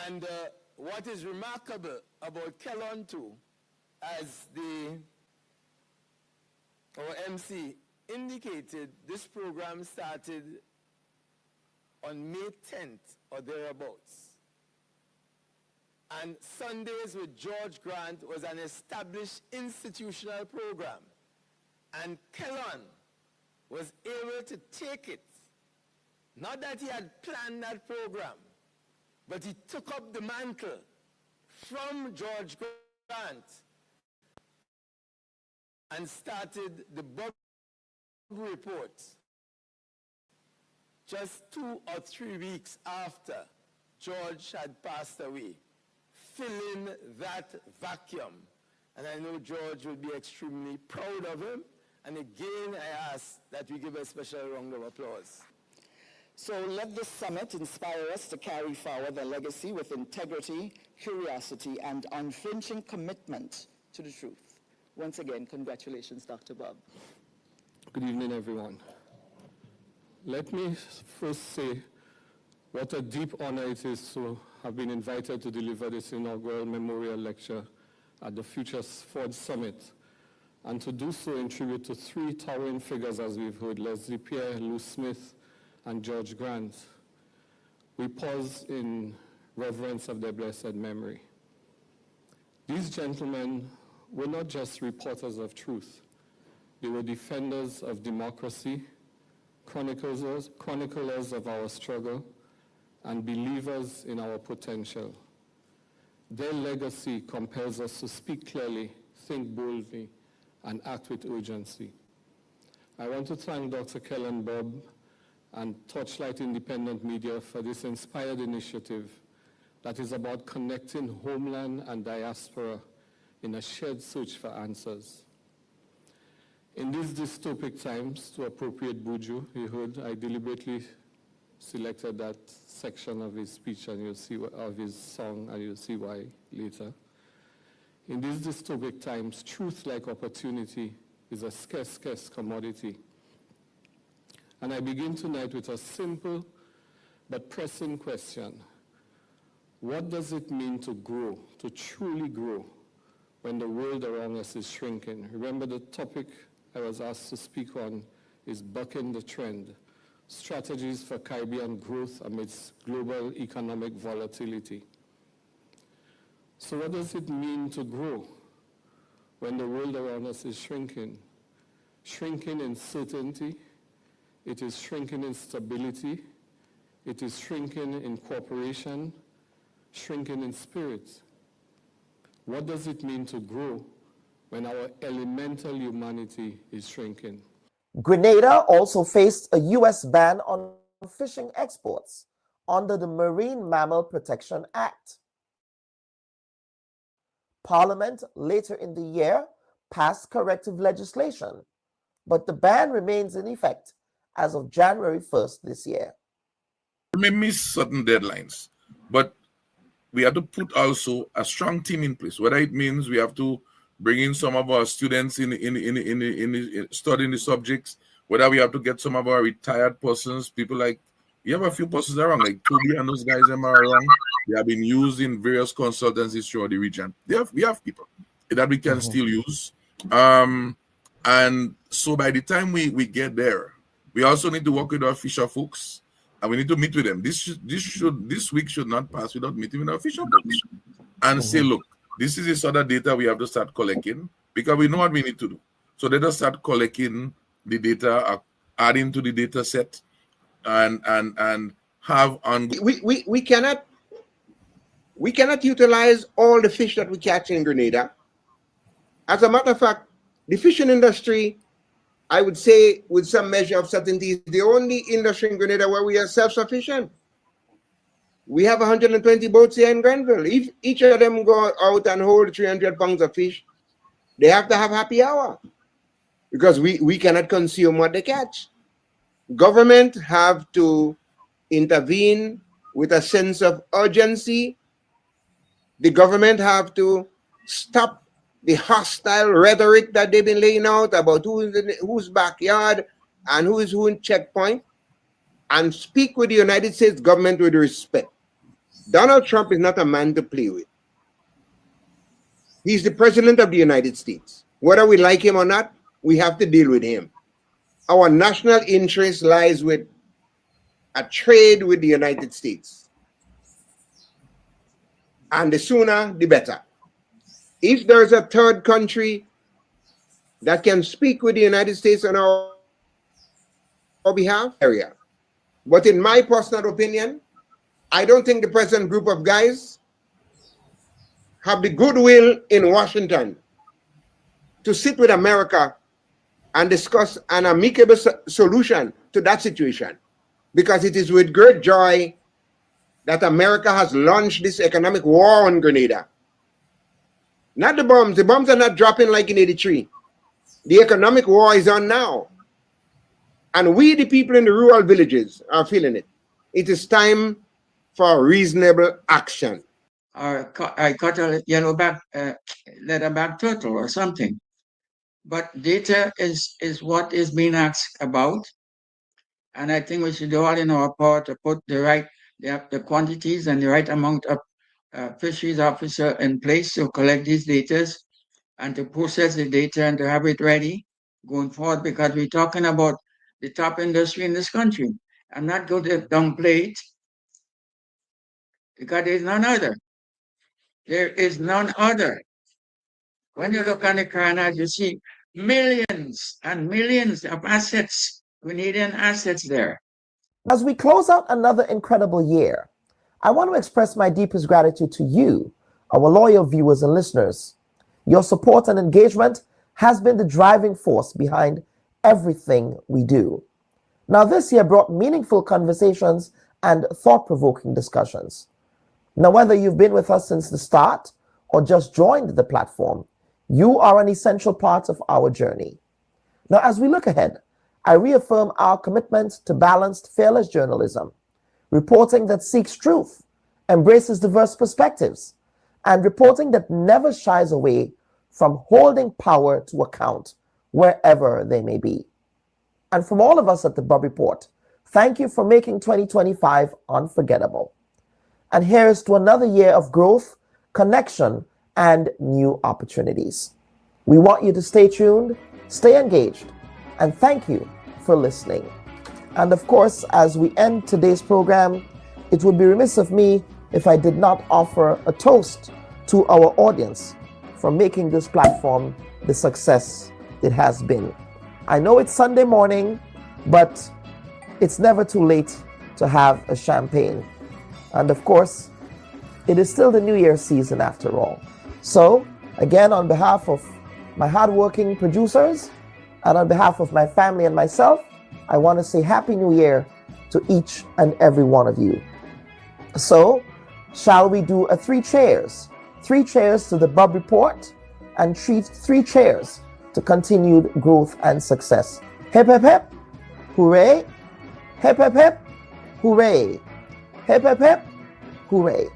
And what is remarkable about Kellon too, as our MC indicated, this program started on May 10th or thereabouts. And Sundays with George Grant was an established institutional program. And Kellon was able to take it. Not that he had planned that program, but he took up the mantle from George Grant and started the Bubb report just 2 or 3 weeks after George had passed away, filling that vacuum. And I know George will be extremely proud of him. And again, I ask that we give a special round of applause. So let this summit inspire us to carry forward the legacy with integrity, curiosity, and unflinching commitment to the truth. Once again, congratulations, Dr. Bubb. Good evening, everyone. Let me first say what a deep honor it is to have been invited to deliver this inaugural memorial lecture at the Future Ford Summit, and to do so in tribute to 3 towering figures, as we've heard, Leslie Pierre, Lou Smith, and George Grant. We pause in reverence of their blessed memory. These gentlemen were not just reporters of truth. They were defenders of democracy, chroniclers of our struggle, and believers in our potential. Their legacy compels us to speak clearly, think boldly, and act with urgency. I want to thank Dr. Kellon Bubb and Torchlight Independent Media for this inspired initiative that is about connecting homeland and diaspora in a shared search for answers. In these dystopic times, to appropriate Buju, you heard I deliberately selected that section of his speech and you'll see of his song, and you'll see why later. In these dystopic times, truth like opportunity is a scarce commodity. And I begin tonight with a simple but pressing question. What does it mean to grow, to truly grow, when the world around us is shrinking? Remember, the topic I was asked to speak on is bucking the trend, strategies for Caribbean growth amidst global economic volatility. So what does it mean to grow when the world around us is shrinking? Shrinking in certainty, it is shrinking in stability, it is shrinking in cooperation, shrinking in spirit. What does it mean to grow when our elemental humanity is shrinking? Grenada also faced a U.S. ban on fishing exports under the Marine Mammal Protection Act. Parliament later in the year passed corrective legislation, but the ban remains in effect as of January 1st this year. We may miss certain deadlines, but we have to put also a strong team in place, whether it means we have to bring in some of our students in studying the subjects, whether we have to get some of our retired persons, people like, you have a few persons around, like Toby and those guys them are around. They have been used in various consultancies throughout the region. We have people that we can still use. And so by the time we get there, we also need to work with our fisher folks, and we need to meet with them. This week should not pass without meeting with our fisher folks and say, look, this is the sort of data we have to start collecting, because we know what we need to do. So let us start collecting the data, adding to the data set, and have on. We cannot utilize all the fish that we catch in Grenada. As a matter of fact, the fishing industry, I would say with some measure of certainty, is the only industry in Grenada where we are self-sufficient. We have 120 boats here in Grenville. If each of them go out and hold 300 pounds of fish, they have to have happy hour, because we cannot consume what they catch. Government have to intervene with a sense of urgency. The government have to stop the hostile rhetoric that they've been laying out about whose backyard and who is who in checkpoint, and speak with the United States government with respect. Donald Trump is not a man to play with. He's the president of the United States. Whether we like him or not, we have to deal with him. Our national interest lies with a trade with the United States. And the sooner, the better. If there's a third country that can speak with the United States on our behalf, area. But in my personal opinion, I don't think the present group of guys have the goodwill in Washington to sit with America and discuss an amicable solution to that situation. Because it is with great joy that America has launched this economic war on Grenada. Not the bombs. The bombs are not dropping like in 83. The economic war is on now. And we, the people in the rural villages, are feeling it. It is time for reasonable action. Or I caught a yellowback, leatherback turtle or something. But data is what is being asked about. And I think we should do all in our power to put the quantities and the right amount of fisheries officer in place to collect these data and to process the data and to have it ready going forward, because we're talking about the top industry in this country. I'm not going to downplay it, because there's none other. There is none other. When you look on the carnage, you see millions and millions of assets, Grenadian assets there. As we close out another incredible year, I want to express my deepest gratitude to you, our loyal viewers and listeners. Your support and engagement has been the driving force behind everything we do. Now, this year brought meaningful conversations and thought-provoking discussions. Now, whether you've been with us since the start or just joined the platform, you are an essential part of our journey. Now, as we look ahead, I reaffirm our commitment to balanced, fearless journalism, reporting that seeks truth, embraces diverse perspectives, and reporting that never shies away from holding power to account wherever they may be. And from all of us at the Bubb Report, thank you for making 2025 unforgettable. And here's to another year of growth, connection, and new opportunities. We want you to stay tuned, stay engaged, and thank you for listening. And of course, as we end today's program, it would be remiss of me if I did not offer a toast to our audience for making this platform the success it has been. I know it's Sunday morning, but it's never too late to have a champagne. And of course, it is still the New Year season after all. So, again, on behalf of my hardworking producers and on behalf of my family and myself, I want to say Happy New Year to each and every one of you. So, shall we do a 3 cheers? 3 cheers to the Bubb Report and 3 cheers to continued growth and success. Hip, hip, hip. Hooray. Hip, hip, hip. Hooray. Hip, hip, hip. Hooray.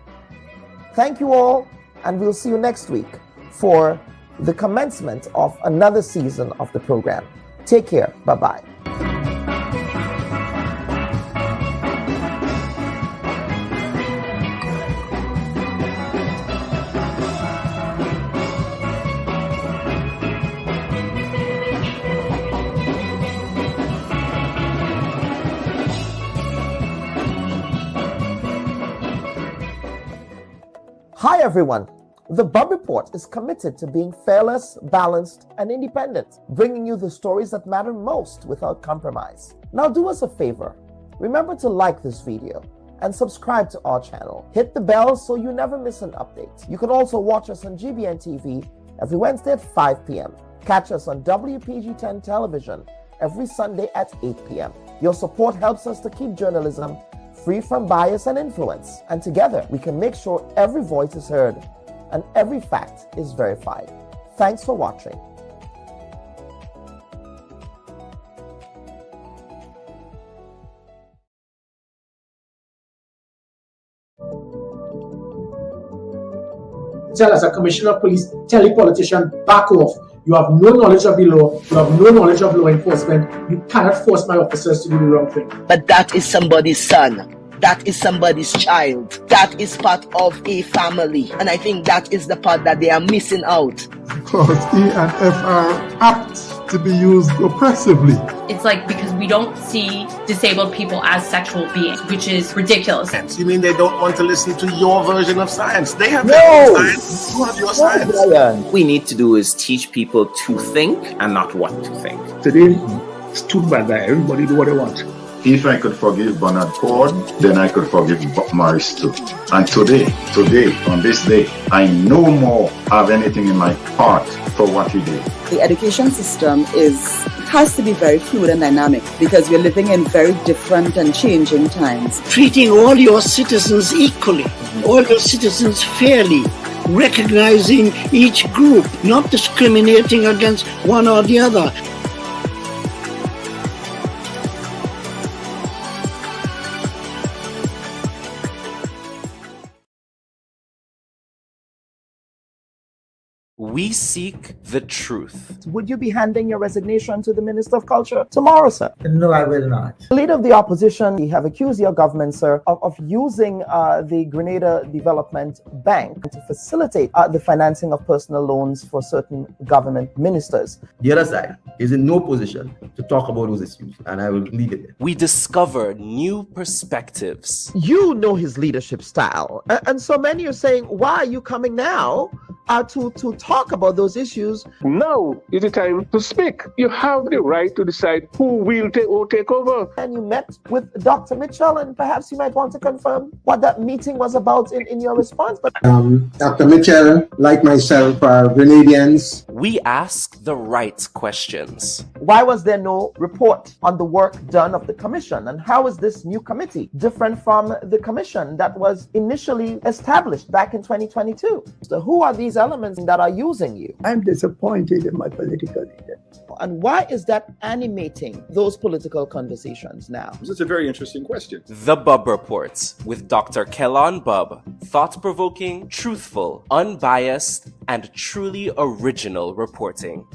Thank you all, and we'll see you next week for the commencement of another season of the program. Take care. Bye-bye. Hi everyone, the Bubb Report is committed to being fearless, balanced, and independent, bringing you the stories that matter most without compromise. Now do us a favor, remember to like this video and subscribe to our channel. Hit the bell so you never miss an update. You can also watch us on GBN TV every Wednesday at 5 p.m. Catch us on WPG10 television every Sunday at 8 p.m. Your support helps us to keep journalism free from bias and influence. And together, we can make sure every voice is heard and every fact is verified. Thanks for watching. tell as a commissioner of police, tell a politician, back off. You have no knowledge of the law. You have no knowledge of law enforcement. You cannot force my officers to do the wrong thing. But that is somebody's son. That is somebody's child. That is part of a family. And I think that is the part that they are missing out. Because E and F are apt to be used oppressively. It's like because we don't see disabled people as sexual beings, which is ridiculous. You mean they don't want to listen to your version of science? They have their own science. You have your science. What we need to do is teach people to think and not what to think. Today, it's too bad that everybody do what they want. If I could forgive Bernard Ford, then I could forgive Bob Morris too. And today, on this day, I no more have anything in my heart for what he did. The education system has to be very fluid and dynamic because we're living in very different and changing times. Treating all your citizens equally, all your citizens fairly, recognizing each group, not discriminating against one or the other. We seek the truth. Would you be handing your resignation to the Minister of Culture tomorrow, sir? No, I will not. The leader of the opposition, you have accused your government, sir, of using the Grenada Development Bank to facilitate the financing of personal loans for certain government ministers. The other side is in no position to talk about those issues, and I will leave it there. We discover new perspectives. You know his leadership style. And so many are saying, why are you coming now to talk about those issues? Now is the time to speak. You have the right to decide who will take over. And you met with Dr. Mitchell, and perhaps you might want to confirm what that meeting was about in your response. But Dr. Mitchell, like myself, are Grenadians. We ask the right questions. Why was there no report on the work done of the commission? And how is this new committee different from the commission that was initially established back in 2022? So who are these elements that are using you? I'm disappointed in my political leader. And why is that animating those political conversations now? This is a very interesting question. The Bubb Reports with Dr. Kellon Bubb. Thought-provoking, truthful, unbiased, and truly original reporting.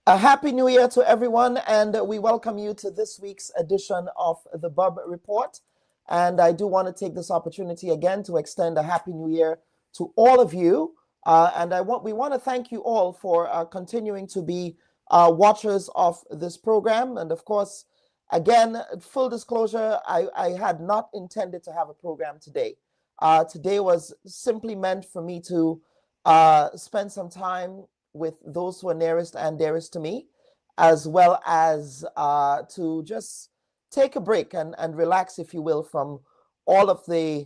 A happy new year to everyone, and we welcome you to this week's edition of the Bubb Report. And I do want to take this opportunity again to extend a happy new year to all of you. And we want to thank you all for continuing to be watchers of this program. And of course, again, full disclosure, I had not intended to have a program today. Today was simply meant for me to spend some time with those who are nearest and dearest to me, as well as to just take a break and relax, if you will, from all of the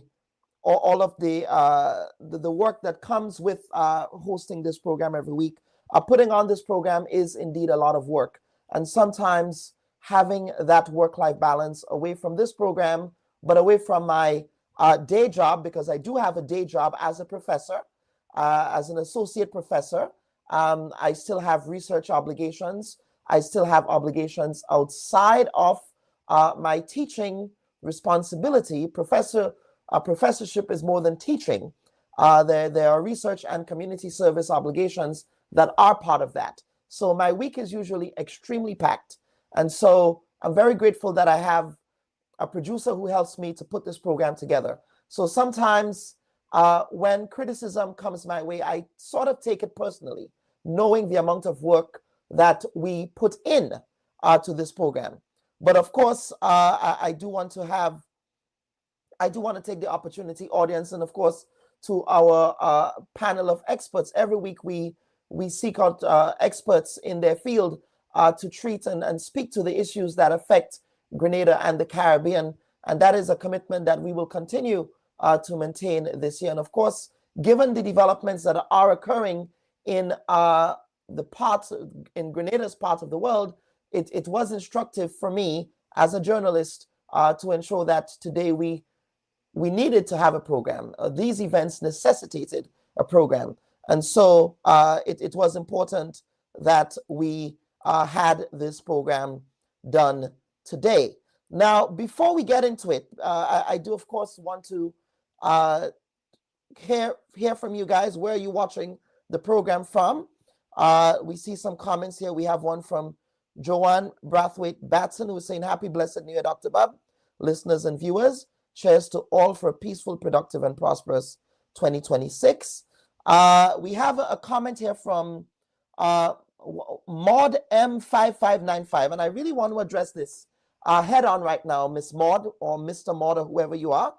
work that comes with hosting this program every week. Putting on this program is indeed a lot of work, and sometimes having that work-life balance away from this program, but away from my day job, because I do have a day job as a professor, as an associate professor. I still have research obligations. I still have obligations outside of my teaching responsibility. Professorship is more than teaching. There are research and community service obligations that are part of that. So my week is usually extremely packed. And so I'm very grateful that I have a producer who helps me to put this program together. So sometimes when criticism comes my way, I sort of take it personally, knowing the amount of work that we put in to this program. But of course, I do want to take the opportunity, audience, and of course, to our panel of experts. Every week we seek out experts in their field to treat and speak to the issues that affect Grenada and the Caribbean. And that is a commitment that we will continue to maintain this year. And of course, given the developments that are occurring in in Grenada's part of the world, it was instructive for me as a journalist to ensure that today we needed to have a program. These events necessitated a program. And so it was important that we had this program done today. Now, before we get into it, I do, of course, want to hear from you guys. Where are you watching the program from? We see some comments here. We have one from Joanne Brathwaite Batson, who is saying, happy blessed New Year, Dr. Bubb, listeners and viewers. Cheers to all for a peaceful, productive, and prosperous 2026. We have a comment here from Maud M5595, and I really want to address this head on right now, Miss Maud or Mr. Maud or whoever you are.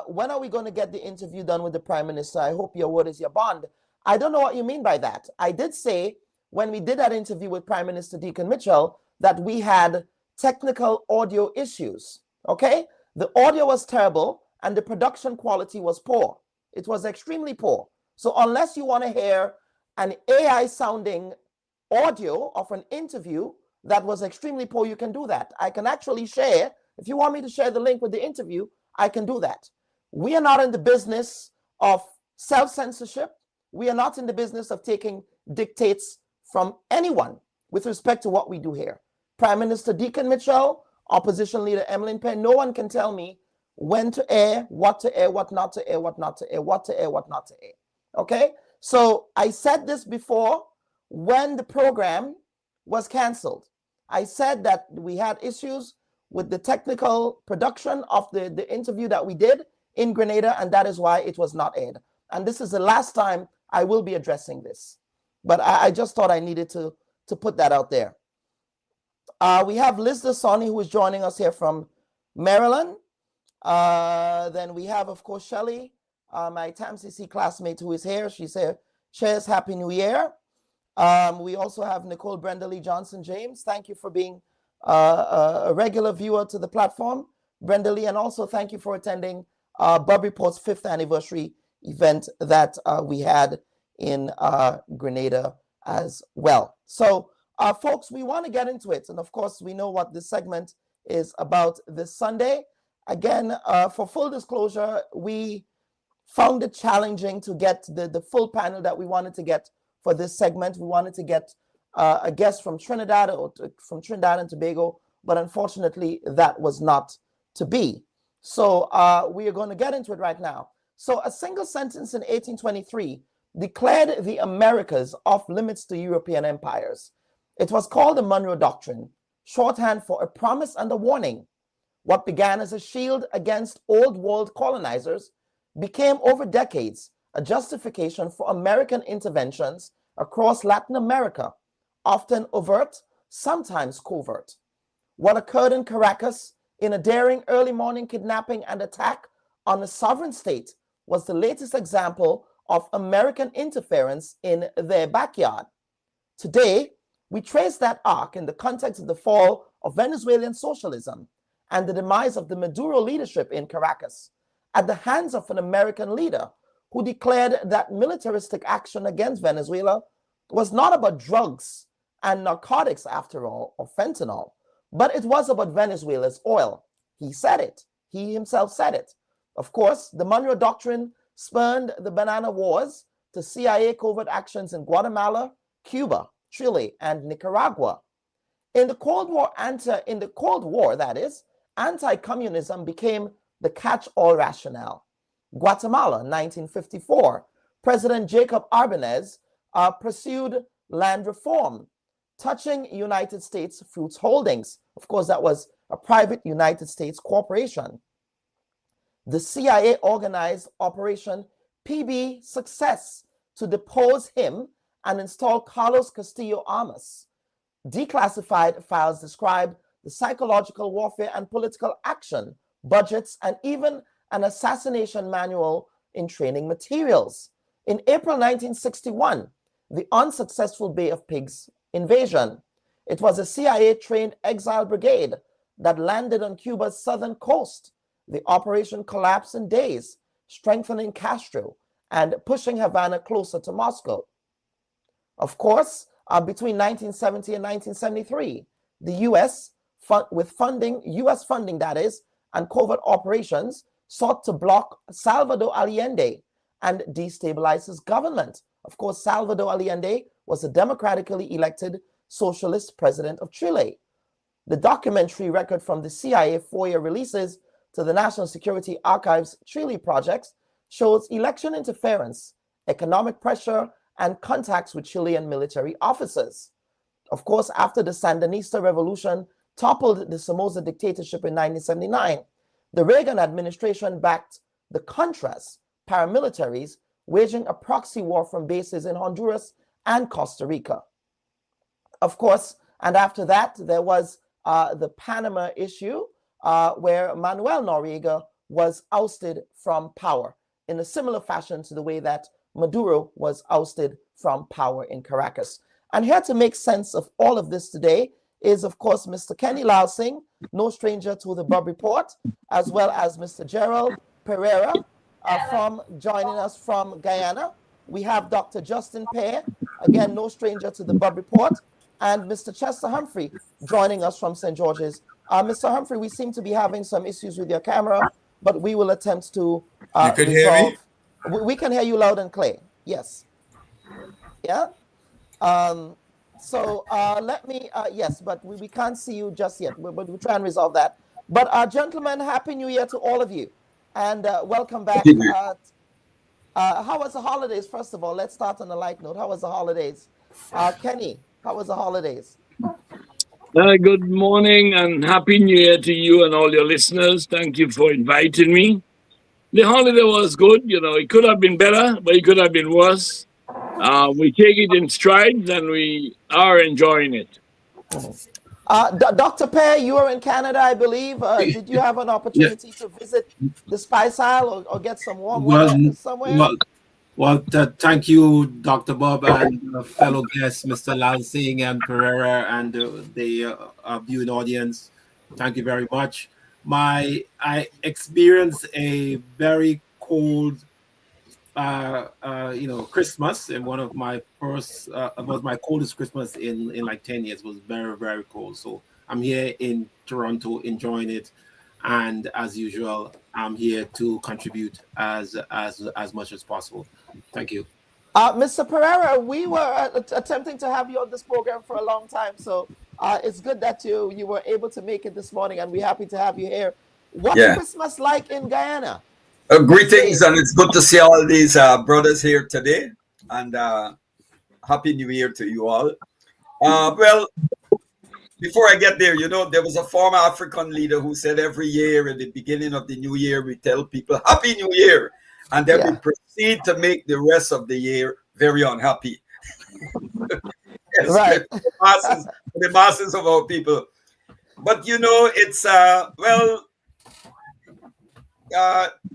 When are we going to get the interview done with the Prime Minister? I hope your word is your bond. I don't know what you mean by that. I did say when we did that interview with Prime Minister Deacon Mitchell that we had technical audio issues, okay? The audio was terrible and the production quality was poor. It was extremely poor. So unless you want to hear an AI sounding audio of an interview that was extremely poor, you can do that. I can actually share, if you want me to share the link with the interview, I can do that. We are not in the business of self-censorship. We are not in the business of taking dictates from anyone with respect to what we do here. Prime Minister Deacon Mitchell, Opposition Leader Emmeline Penn, no one can tell me when to air, what not to air, what not to air, what to air, what not to air. Okay? So I said this before when the program was canceled. I said that we had issues with the technical production of the interview that we did in Grenada, and that is why it was not aired. And this is the last time I will be addressing this. But I just thought I needed to put that out there. We have Liz Dasani, who is joining us here from Maryland. Then we have, of course, Shelley, my TAMCC classmate, who is here. She said, shares Happy New Year. We also have Nicole Brenda Lee Johnson James. Thank you for being a regular viewer to the platform, Brenda Lee, and also thank you for attending Bubb Report's 5th anniversary event that we had in Grenada as well. So, folks, we want to get into it. And of course, we know what this segment is about this Sunday. Again, for full disclosure, we found it challenging to get the full panel that we wanted to get for this segment. We wanted to get a guest from Trinidad from Trinidad and Tobago, but unfortunately that was not to be. So we are going to get into it right now. So a single sentence in 1823 declared the Americas off limits to European empires. It was called the Monroe Doctrine, shorthand for a promise and a warning. What began as a shield against old world colonizers became over decades a justification for American interventions across Latin America, often overt, sometimes covert. What occurred in Caracas in a daring early morning kidnapping and attack on a sovereign state was the latest example of American interference in their backyard. Today, we trace that arc in the context of the fall of Venezuelan socialism and the demise of the Maduro leadership in Caracas at the hands of an American leader who declared that militaristic action against Venezuela was not about drugs and narcotics, after all, or fentanyl, but it was about Venezuela's oil. He said it. He himself said it. Of course, the Monroe Doctrine spurned the Banana Wars to CIA covert actions in Guatemala, Cuba, Chile, and Nicaragua. In the Cold War, that is, anti-communism became the catch-all rationale. Guatemala, 1954, President Jacob Arbenez pursued land reform, touching United States Fruits Holdings. Of course, that was a private United States corporation. The CIA organized Operation PB Success to depose him and install Carlos Castillo Armas. Declassified files describe the psychological warfare and political action, budgets, and even an assassination manual in training materials. In April 1961, the unsuccessful Bay of Pigs invasion. It was a CIA-trained exile brigade that landed on Cuba's southern coast. The operation collapsed in days, strengthening Castro and pushing Havana closer to Moscow. Of course, between 1970 and 1973, the U.S., with U.S. funding, that is, and covert operations, sought to block Salvador Allende and destabilize his government. Of course, Salvador Allende was a democratically elected socialist president of Chile. The documentary record from the CIA 4-year releases to the National Security Archives Chile projects shows election interference, economic pressure, and contacts with Chilean military officers. Of course, after the Sandinista revolution toppled the Somoza dictatorship in 1979, the Reagan administration backed the Contras paramilitaries, waging a proxy war from bases in Honduras and Costa Rica. Of course, and after that, there was the Panama issue, where Manuel Noriega was ousted from power in a similar fashion to the way that Maduro was ousted from power in Caracas. And here to make sense of all of this today is, of course, Mr. Kenny Lausing, no stranger to the Bubb Report, as well as Mr. Gerald Pereira, joining us from Guyana. We have Dr. Justin Pear, again, no stranger to the Bubb Report, and Mr. Chester Humphrey joining us from St. George's. Mr. Humphrey, we seem to be having some issues with your camera, but we will attempt to you could resolve. Hear me? We can hear you loud and clear. Yes. Yeah. So let me, yes, but we can't see you just yet, but we'll try and resolve that. But gentlemen, Happy New Year to all of you, and welcome back. How was the holidays, first of all? Let's start on a light note. How was the holidays? Kenny, how was the holidays? Good morning and Happy New Year to you and all your listeners. Thank you for inviting me. The holiday was good. You know, it could have been better, but it could have been worse. We take it in strides and we are enjoying it. Dr. Pear, you are in Canada, I believe. Did you have an opportunity to visit the Spice Isle or get some warm water somewhere? Thank you, Dr. Bubb, and fellow guests, Mr. Lansing and Pereira, and the viewing audience. Thank you very much. I experienced a very cold, Christmas, and one of my first, was my coldest Christmas in like 10 years. It was very, very cold. So I'm here in Toronto enjoying it. And as usual, I'm here to contribute as much as possible. Thank you. Mr. Pereira, we were attempting to have you on this program for a long time. So it's good that you were able to make it this morning, and we're happy to have you here. What's Christmas like in Guyana? Greetings, and it's good to see all these brothers here today. And Happy New Year to you all. Well, before I get there, you know, there was a former African leader who said every year at the beginning of the new year, we tell people Happy New Year. And then we proceed to make the rest of the year very unhappy. Yes, right. the masses of our people. But, you know, it's,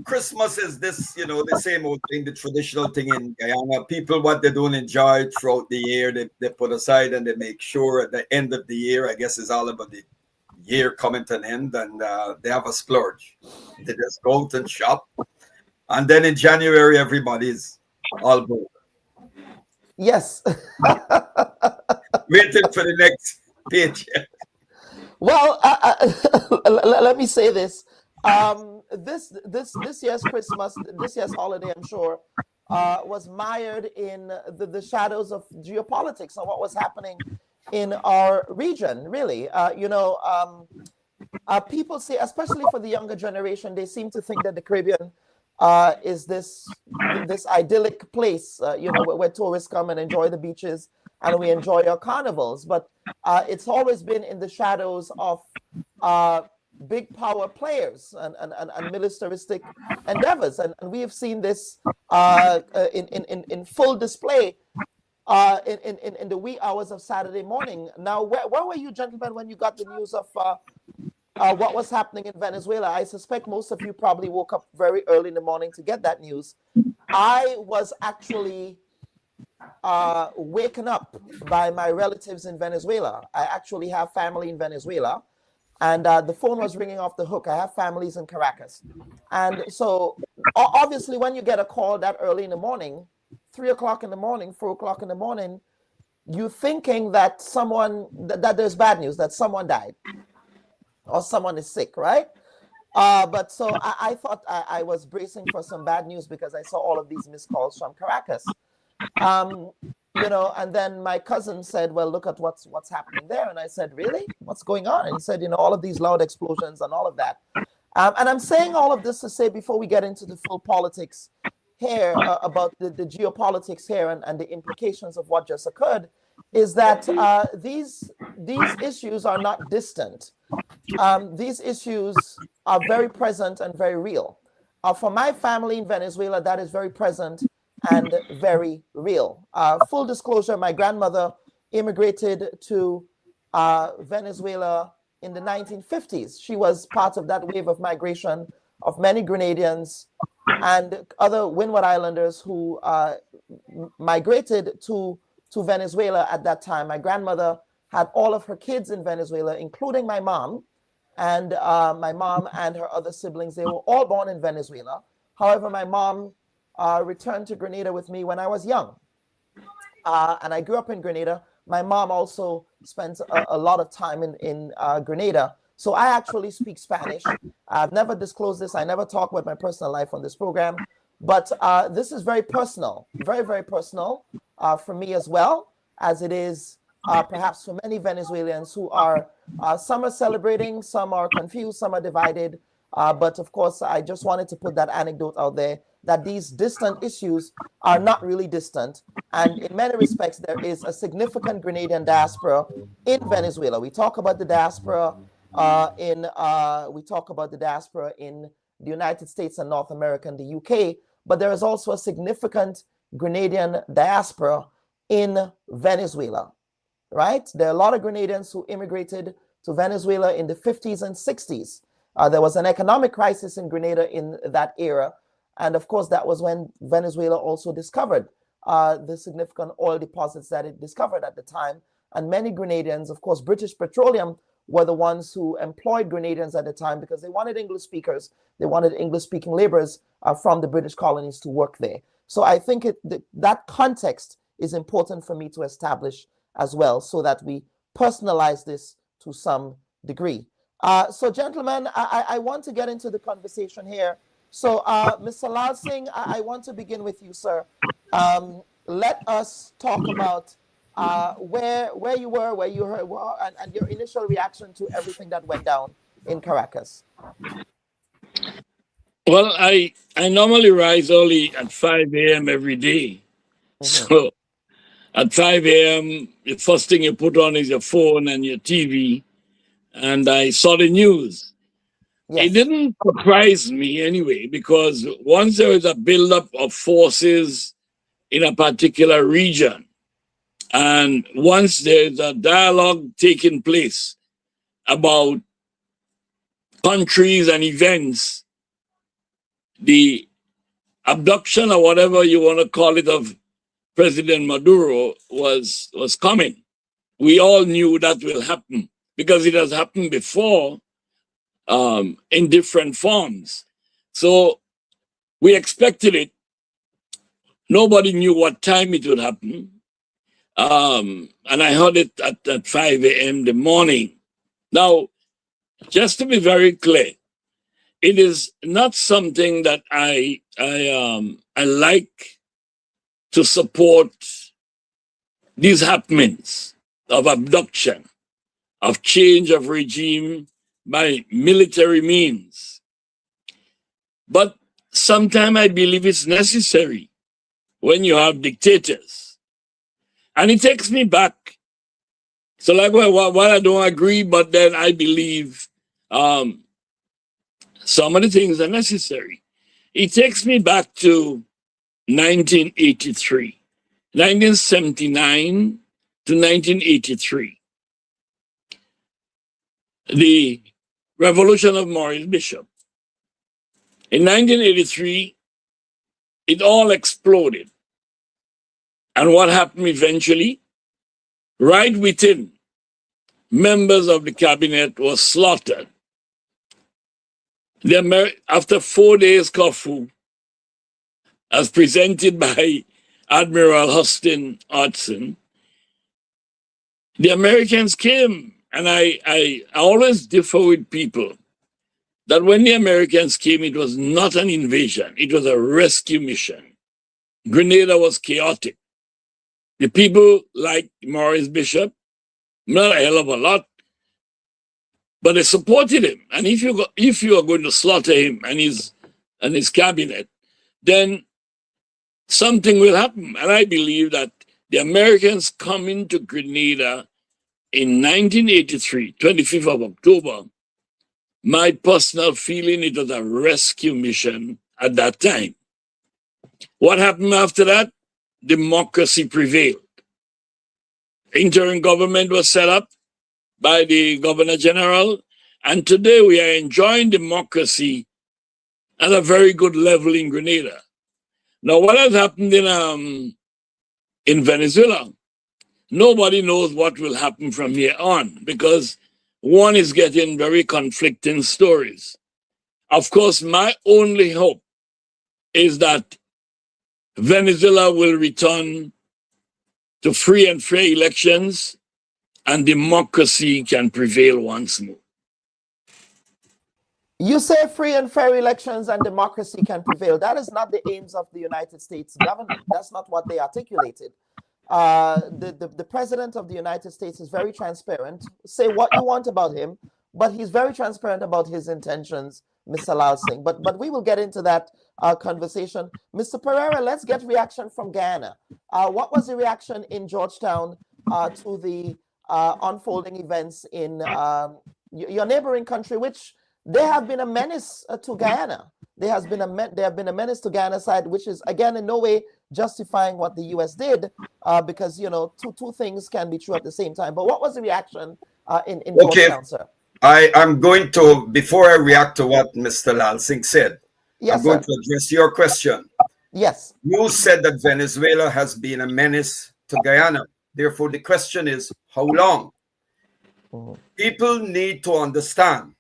Christmas is this, you know, the same old thing, the traditional thing in Guyana. People, what they don't enjoy throughout the year, they put aside and they make sure at the end of the year, I guess it's all about the year coming to an end, and they have a splurge. They just go out and shop. And then in January, everybody's all broke. Yes. Waiting for the next paycheck. Well, let me say this. This year's Christmas, this year's holiday, I'm sure, was mired in the shadows of geopolitics and what was happening in our region, really. People say, especially for the younger generation, they seem to think that the Caribbean is this idyllic place, where tourists come and enjoy the beaches and we enjoy our carnivals. But it's always been in the shadows of big power players and militaristic endeavors, and we have seen this in full display in the wee hours of Saturday morning. Now, where were you, gentlemen, when you got the news of what was happening in Venezuela? I suspect most of you probably woke up very early in the morning to get that news. I was actually waken up by my relatives in Venezuela. I actually have family in Venezuela. And the phone was ringing off the hook. I have families in Caracas. And so obviously when you get a call that early in the morning, 3 o'clock in the morning, 4 o'clock in the morning, you're thinking that that there's bad news, that someone died or someone is sick, right? But so I thought I was bracing for some bad news because I saw all of these missed calls from Caracas. you know, and then my cousin said, well, look at what's happening there. And I said, really? What's going on? And he said, you know, all of these loud explosions and all of that. And I'm saying all of this to say, before we get into the full politics here, about the geopolitics here and the implications of what just occurred, is that these issues are not distant. These issues are very present and very real. For my family in Venezuela, that is very present and very real. Full disclosure, my grandmother immigrated to Venezuela in the 1950s. She was part of that wave of migration of many Grenadians and other Windward Islanders who migrated to Venezuela at that time. My grandmother had all of her kids in Venezuela, including my mom. And my mom and her other siblings, they were all born in Venezuela. However, my mom returned to Grenada with me when I was young. And I grew up in Grenada. My mom also spent a lot of time in Grenada. So I actually speak Spanish. I've never disclosed this. I never talk about my personal life on this program. But this is very personal, very, very personal for me as well, as it is perhaps for many Venezuelans who are, some are celebrating, some are confused, some are divided. But of course, I just wanted to put that anecdote out there that these distant issues are not really distant. And in many respects, there is a significant Grenadian diaspora in Venezuela. We talk about the diaspora in the United States and North America and the UK, but there is also a significant Grenadian diaspora in Venezuela. Right? There are a lot of Grenadians who immigrated to Venezuela in the 50s and 60s. There was an economic crisis in Grenada in that era. And of course, that was when Venezuela also discovered the significant oil deposits that it discovered at the time. And many Grenadians, of course, British Petroleum were the ones who employed Grenadians at the time because they wanted English speakers. They wanted English-speaking laborers from the British colonies to work there. So I think that context is important for me to establish as well, so that we personalize this to some degree. So gentlemen, I want to get into the conversation here. So Mr. Lal Singh, I want to begin with you, sir. Let us talk about where you were, where you heard, and your initial reaction to everything that went down in Caracas. Well, I normally rise early at 5 a.m. every day. So at 5 a.m., the first thing you put on is your phone and your TV. And I saw the news. Yes. It didn't surprise me anyway, because once there is a buildup of forces in a particular region, and once there's a dialogue taking place about countries and events, the abduction or whatever you want to call it of President Maduro was coming. We all knew that will happen because it has happened before in different forms. So we expected it. Nobody knew what time it would happen. And I heard it at 5 a.m. the morning. Now, just to be very clear, it is not something that I like to support these happenings of abduction, of change of regime by military means. But sometimes I believe it's necessary when you have dictators. And it takes me back. So like, well, I don't agree, but then I believe some of the things are necessary. It takes me back to 1983, 1979 to 1983. The revolution of Maurice Bishop. In 1983, it all exploded. And what happened eventually? Right within, members of the cabinet were slaughtered. After 4 days curfew, as presented by Admiral Huston Hudson, the Americans came, and I always differ with people that when the Americans came, it was not an invasion, it was a rescue mission. Grenada was chaotic. The people like Maurice Bishop, not a hell of a lot, but they supported him. And if you are going to slaughter him and his cabinet, then something will happen. And I believe that the Americans coming to Grenada in 1983, 25th of October, my personal feeling, it was a rescue mission at that time. What happened after that? Democracy prevailed. Interim government was set up by the Governor General, and today we are enjoying democracy at a very good level in Grenada. Now, what has happened in Venezuela? Nobody knows what will happen from here on, because one is getting very conflicting stories. Of course, my only hope is that Venezuela will return to free and fair elections and democracy can prevail once more. You say free and fair elections and democracy can prevail. That is not the aims of the United States government. That's not what they articulated. The president of the United States is very transparent. Say what you want about him, but he's very transparent about his intentions, Mr. Lal Singh. But we will get into that conversation. Mr. Pereira, let's get reaction from Guyana. What was the reaction in Georgetown to the unfolding events in your neighboring country, which they have been a menace to Guyana? They have been a menace to Guyana side, which is again in no way justifying what the U.S. did, because two things can be true at the same time. But what was the reaction in Georgetown, sir? I'm going to, before I react to what Mr. Lal Singh said, yes, I'm going to address your question. Yes. You said that Venezuela has been a menace to Guyana. Therefore, the question is, how long? People need to understand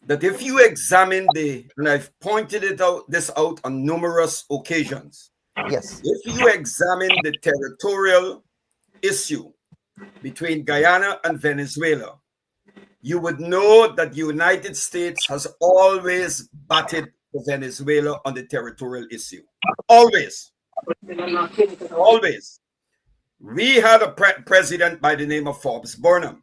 that if you examine and I've pointed this out on numerous occasions. Yes. If you examine the territorial issue between Guyana and Venezuela, you would know that the United States has always batted Venezuela on the territorial issue. Always. Always. We had a president by the name of Forbes Burnham.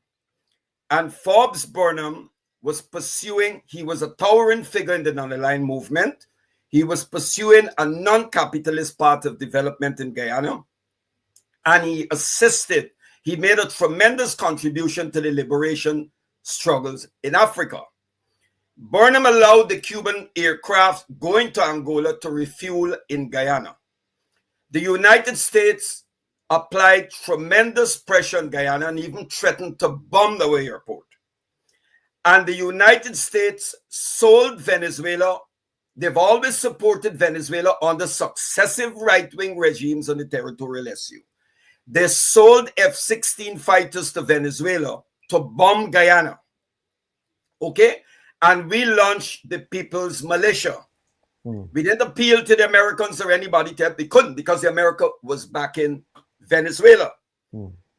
And Forbes Burnham was pursuing, he was a towering figure in the non-aligned movement. He was pursuing a non-capitalist path of development in Guyana. And he made a tremendous contribution to the liberation struggles in Africa. Burnham allowed the Cuban aircraft going to Angola to refuel in Guyana. The United States applied tremendous pressure on Guyana and even threatened to bomb the airport. And the United States sold Venezuela. They've always supported Venezuela under successive right-wing regimes on the territorial issue. They sold F-16 fighters to Venezuela to bomb Guyana. Okay? And we launched the People's Militia. We didn't appeal to the Americans or anybody. We couldn't, because the America was back in Venezuela.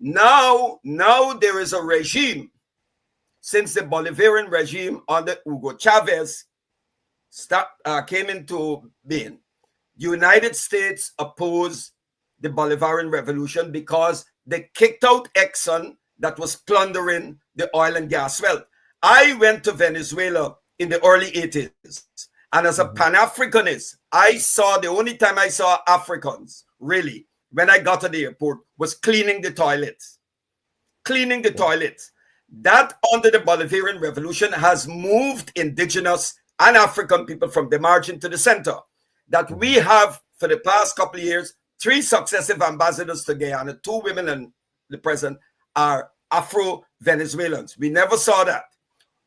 Now there is a regime, since the Bolivarian regime under Hugo Chavez came into being. The United States opposed the Bolivarian Revolution because they kicked out Exxon that was plundering the oil and gas wealth. I went to Venezuela in the early 80s. And as a Pan-Africanist, the only time I saw Africans, really, when I got to the airport, was cleaning the toilets. Cleaning the toilets. That under the Bolivarian Revolution has moved indigenous and African people from the margin to the center. That we have, for the past couple of years, 3 successive ambassadors to Guyana, 2 women and the president, are Afro-Venezuelans. We never saw that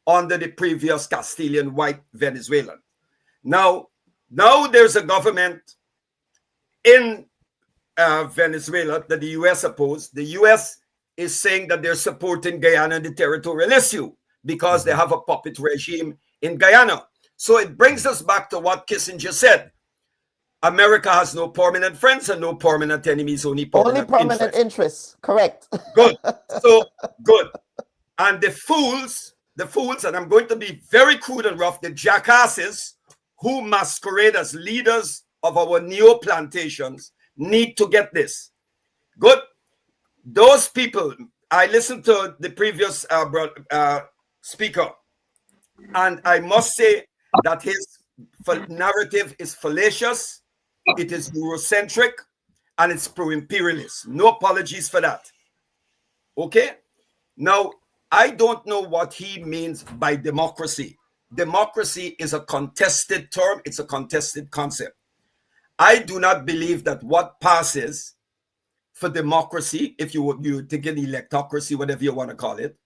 under the previous Castilian white Venezuelan. Now there's a government in Venezuela that the U.S. opposed. The U.S. is saying that they're supporting Guyana and the territorial issue because they have a puppet regime in Guyana. So it brings us back to what Kissinger said. America has no permanent friends and no permanent enemies, only permanent interests. Correct. Good. So good. And the fools, and I'm going to be very crude and rough, the jackasses who masquerade as leaders of our neo-plantations need to get this. Good. Those people, I listened to the previous speaker, and I must say that his narrative is fallacious, it is Eurocentric, and it's pro-imperialist. No apologies for that. Okay? Now, I don't know what he means by democracy. Democracy is a contested term. It's a contested concept. I do not believe that what passes for democracy, if you take an electocracy, whatever you want to call it,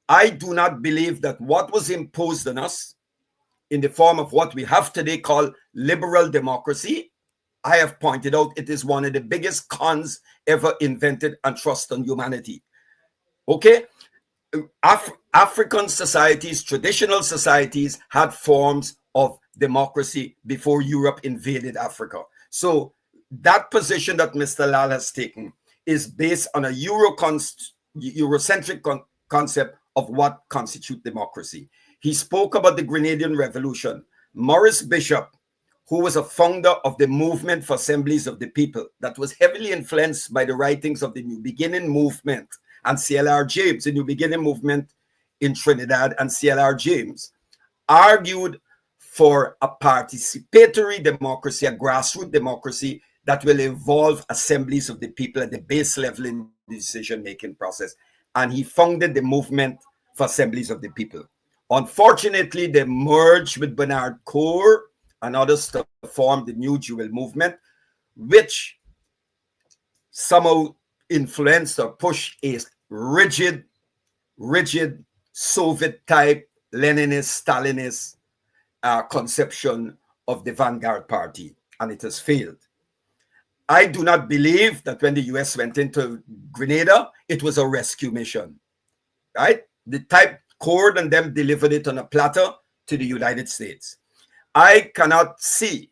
I do not believe that what was imposed on us in the form of what we have today called liberal democracy, I have pointed out it is one of the biggest cons ever invented and thrust on humanity. Okay? African societies, traditional societies, had forms of democracy before Europe invaded Africa. So that position that Mr. Lal has taken is based on a Eurocentric concept of what constitutes democracy. He spoke about the Grenadian Revolution. Maurice Bishop, who was a founder of the Movement for Assemblies of the People, that was heavily influenced by the writings of the New Beginning movement and C.L.R. James, the New Beginning movement in Trinidad, and C.L.R. James argued for a participatory democracy, a grassroots democracy that will involve assemblies of the people at the base level in the decision-making process. And he founded the Movement for Assemblies of the People. Unfortunately, they merged with Bernard Coeur and others to form the New Jewel movement, which somehow influenced or pushed a rigid Soviet type Leninist, Stalinist conception of the vanguard party, and it has failed. I do not believe that when the US went into Grenada, it was a rescue mission, right? The type Cord and them delivered it on a platter to the United States. I cannot see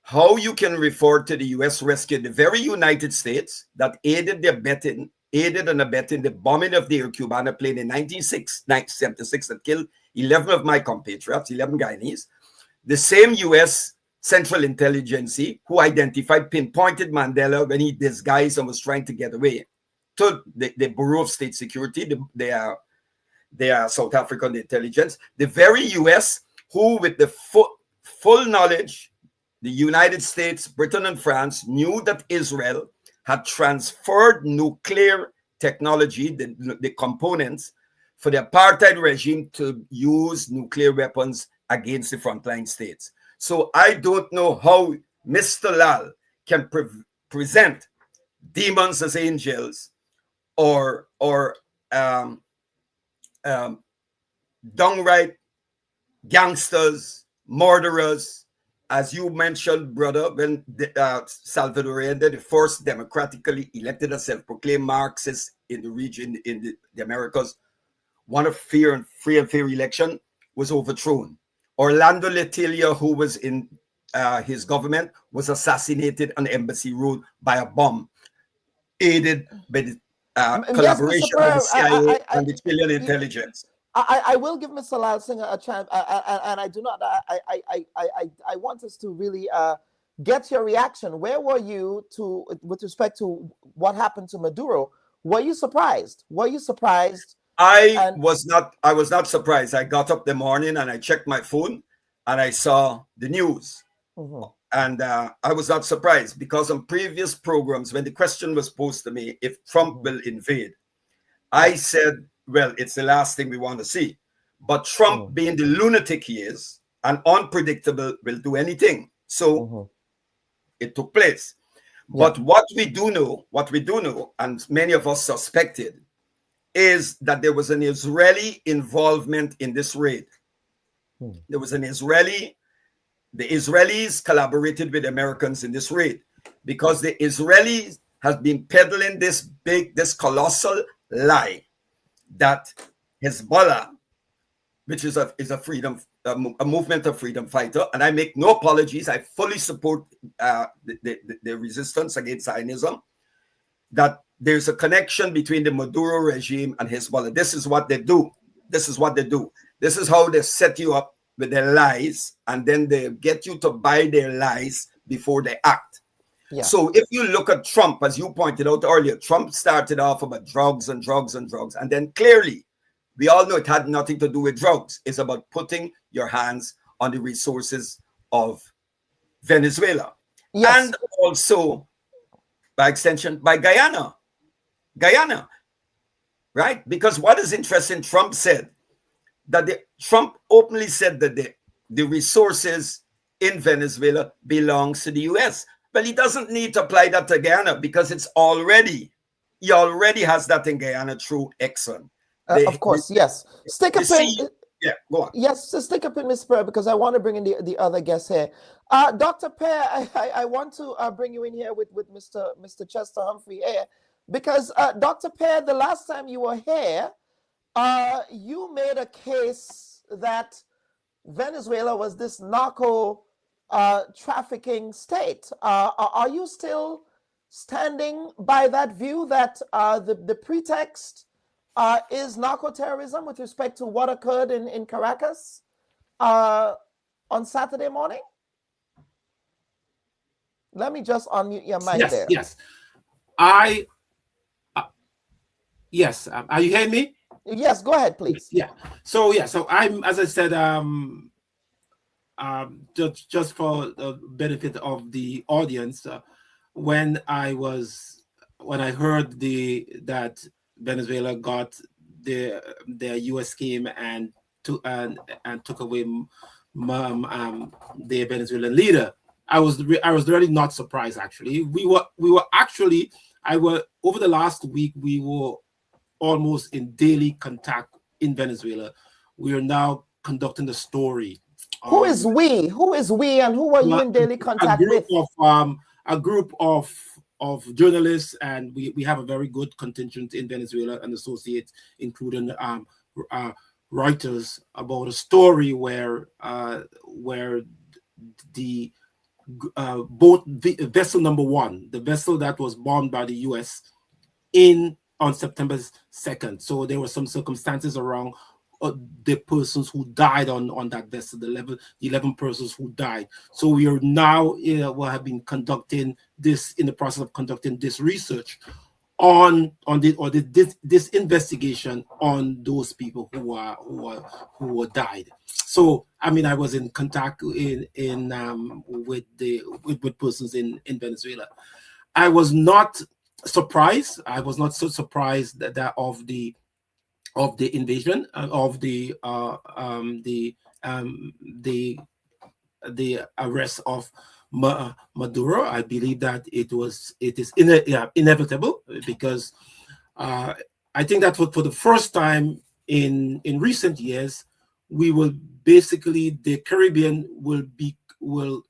how you can refer to the US rescue the very United States that aided and abetting the bombing of the Air Cubana plane in 1976 that killed 11 of my compatriots, 11 Guyanese. The same US Central Intelligence who identified, pinpointed Mandela when he disguised and was trying to get away to the Bureau of State Security, they are South African intelligence. The very US who, with the full knowledge, the United States, Britain, and France knew that Israel had transferred nuclear technology, the components, for the apartheid regime to use nuclear weapons against the frontline states. So I don't know how Mr. Lal can present demons as angels or downright gangsters, murderers, as you mentioned, brother, when Salvador Allende, the first democratically elected and self-proclaimed Marxist in the region, in the Americas, won a free and fair election, was overthrown. Orlando Letelier, who was in his government, was assassinated on Embassy Road by a bomb, aided by the collaboration of the CIA and the Chilean intelligence. I will give Mr. Lal Singh a chance, and I do not. I want us to really get your reaction. Where were you with respect to what happened to Maduro? Were you surprised? Were you surprised? I was not surprised. I got up the morning and I checked my phone and I saw the news. Mm-hmm. And I was not surprised because on previous programs, when the question was posed to me, if Trump will invade, I said, well, it's the last thing we want to see. But Trump, being the lunatic he is and unpredictable, will do anything. So it took place. Yeah. But what we do know, and many of us suspected, is that there was an Israeli involvement in this raid. There was the Israelis collaborated with Americans in this raid because the Israelis have been peddling this colossal lie that Hezbollah, which is a movement of freedom fighter, and I make no apologies, I fully support the resistance against Zionism, that there's a connection between the Maduro regime and Hezbollah. This is what they do. This is how they set you up with their lies, and then they get you to buy their lies before they act. Yeah. So if you look at Trump, as you pointed out earlier, Trump started off about drugs and drugs and drugs. And then clearly, we all know it had nothing to do with drugs. It's about putting your hands on the resources of Venezuela. Yes. And also, by extension, by Guyana. Right? Because what is interesting, Trump said that Trump openly said that the resources in Venezuela belongs to the U.S. But he doesn't need to apply that to Guyana because he already has that in Guyana through Exxon. Of course, yes. Stick a pin. Yeah, go on. Yes, so stick a pin, Ms. Pear, because I want to bring in the other guests here. Dr. Pear, I want to bring you in here with Mr. Chester Humphrey here, because Dr. Pear, the last time you were here, you made a case that Venezuela was this narco trafficking state. Are you still standing by that view that the pretext is narco-terrorism with respect to what occurred in Caracas on Saturday morning? Let me just unmute your mic there. Yes. Yes. Are you hearing me? Yes, go ahead, please. Yeah. So I'm, as I said, just for the benefit of the audience, when I heard that Venezuela got their U.S. scheme and took away the Venezuelan leader, I was really not surprised. Actually, we were actually over the last week we were almost in daily contact in Venezuela. We are now conducting the story. Who is we? Who is we, and who are you in daily contact with? A group of journalists, and we have a very good contingent in Venezuela and associates, including writers, about a story where the boat vessel number one, the vessel that was bombed by the U.S. on September 2nd. So there were some circumstances around the persons who died on that vessel, the 11 persons who died. So we are now we have been conducting this, in the process of conducting this research on this investigation on those people who died. So I mean, I was in contact with persons in Venezuela. I was not surprised. I was not so surprised that of the invasion, of the arrest of Maduro. I believe that it is inevitable, because I think that for the first time in recent years, we will basically, the Caribbean will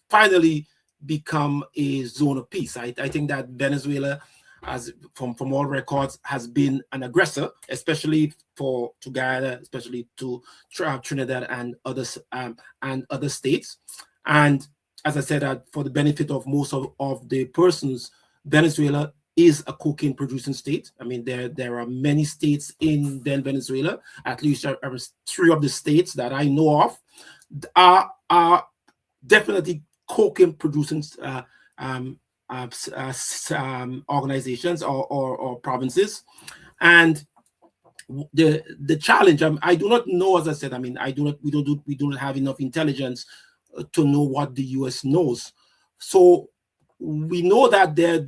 finally become a zone of peace. I think that Venezuela, as from all records, has been an aggressor, especially to Guyana, especially to Trinidad and others and other states. And as I said, for the benefit of most of the persons, Venezuela is a cocaine producing state. I mean, there are many states in Venezuela. At least 3 of the states that I know of are definitely cocaine producing organizations or provinces. And the challenge, I do not know, as I said, I mean, we don't have enough intelligence to know what the US knows. So we know that there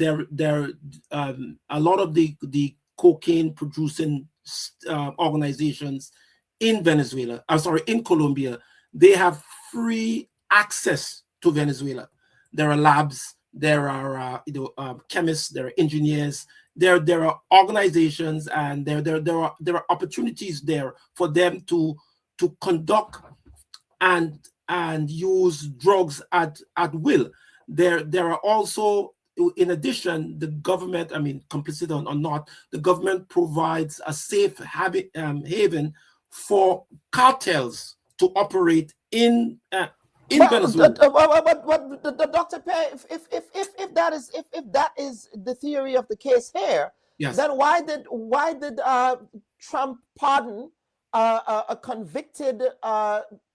a lot of the cocaine producing organizations in Venezuela, in Colombia, they have free access to Venezuela. There are labs, there are chemists, there are engineers, there are organizations, and there are opportunities there for them to conduct and use drugs at will. There are also, in addition, the government, I mean, complicit or not, the government provides a safe haven for cartels to operate in Venezuela. Dr. Pear, if that is the theory of the case here, yes, then why did Trump pardon a convicted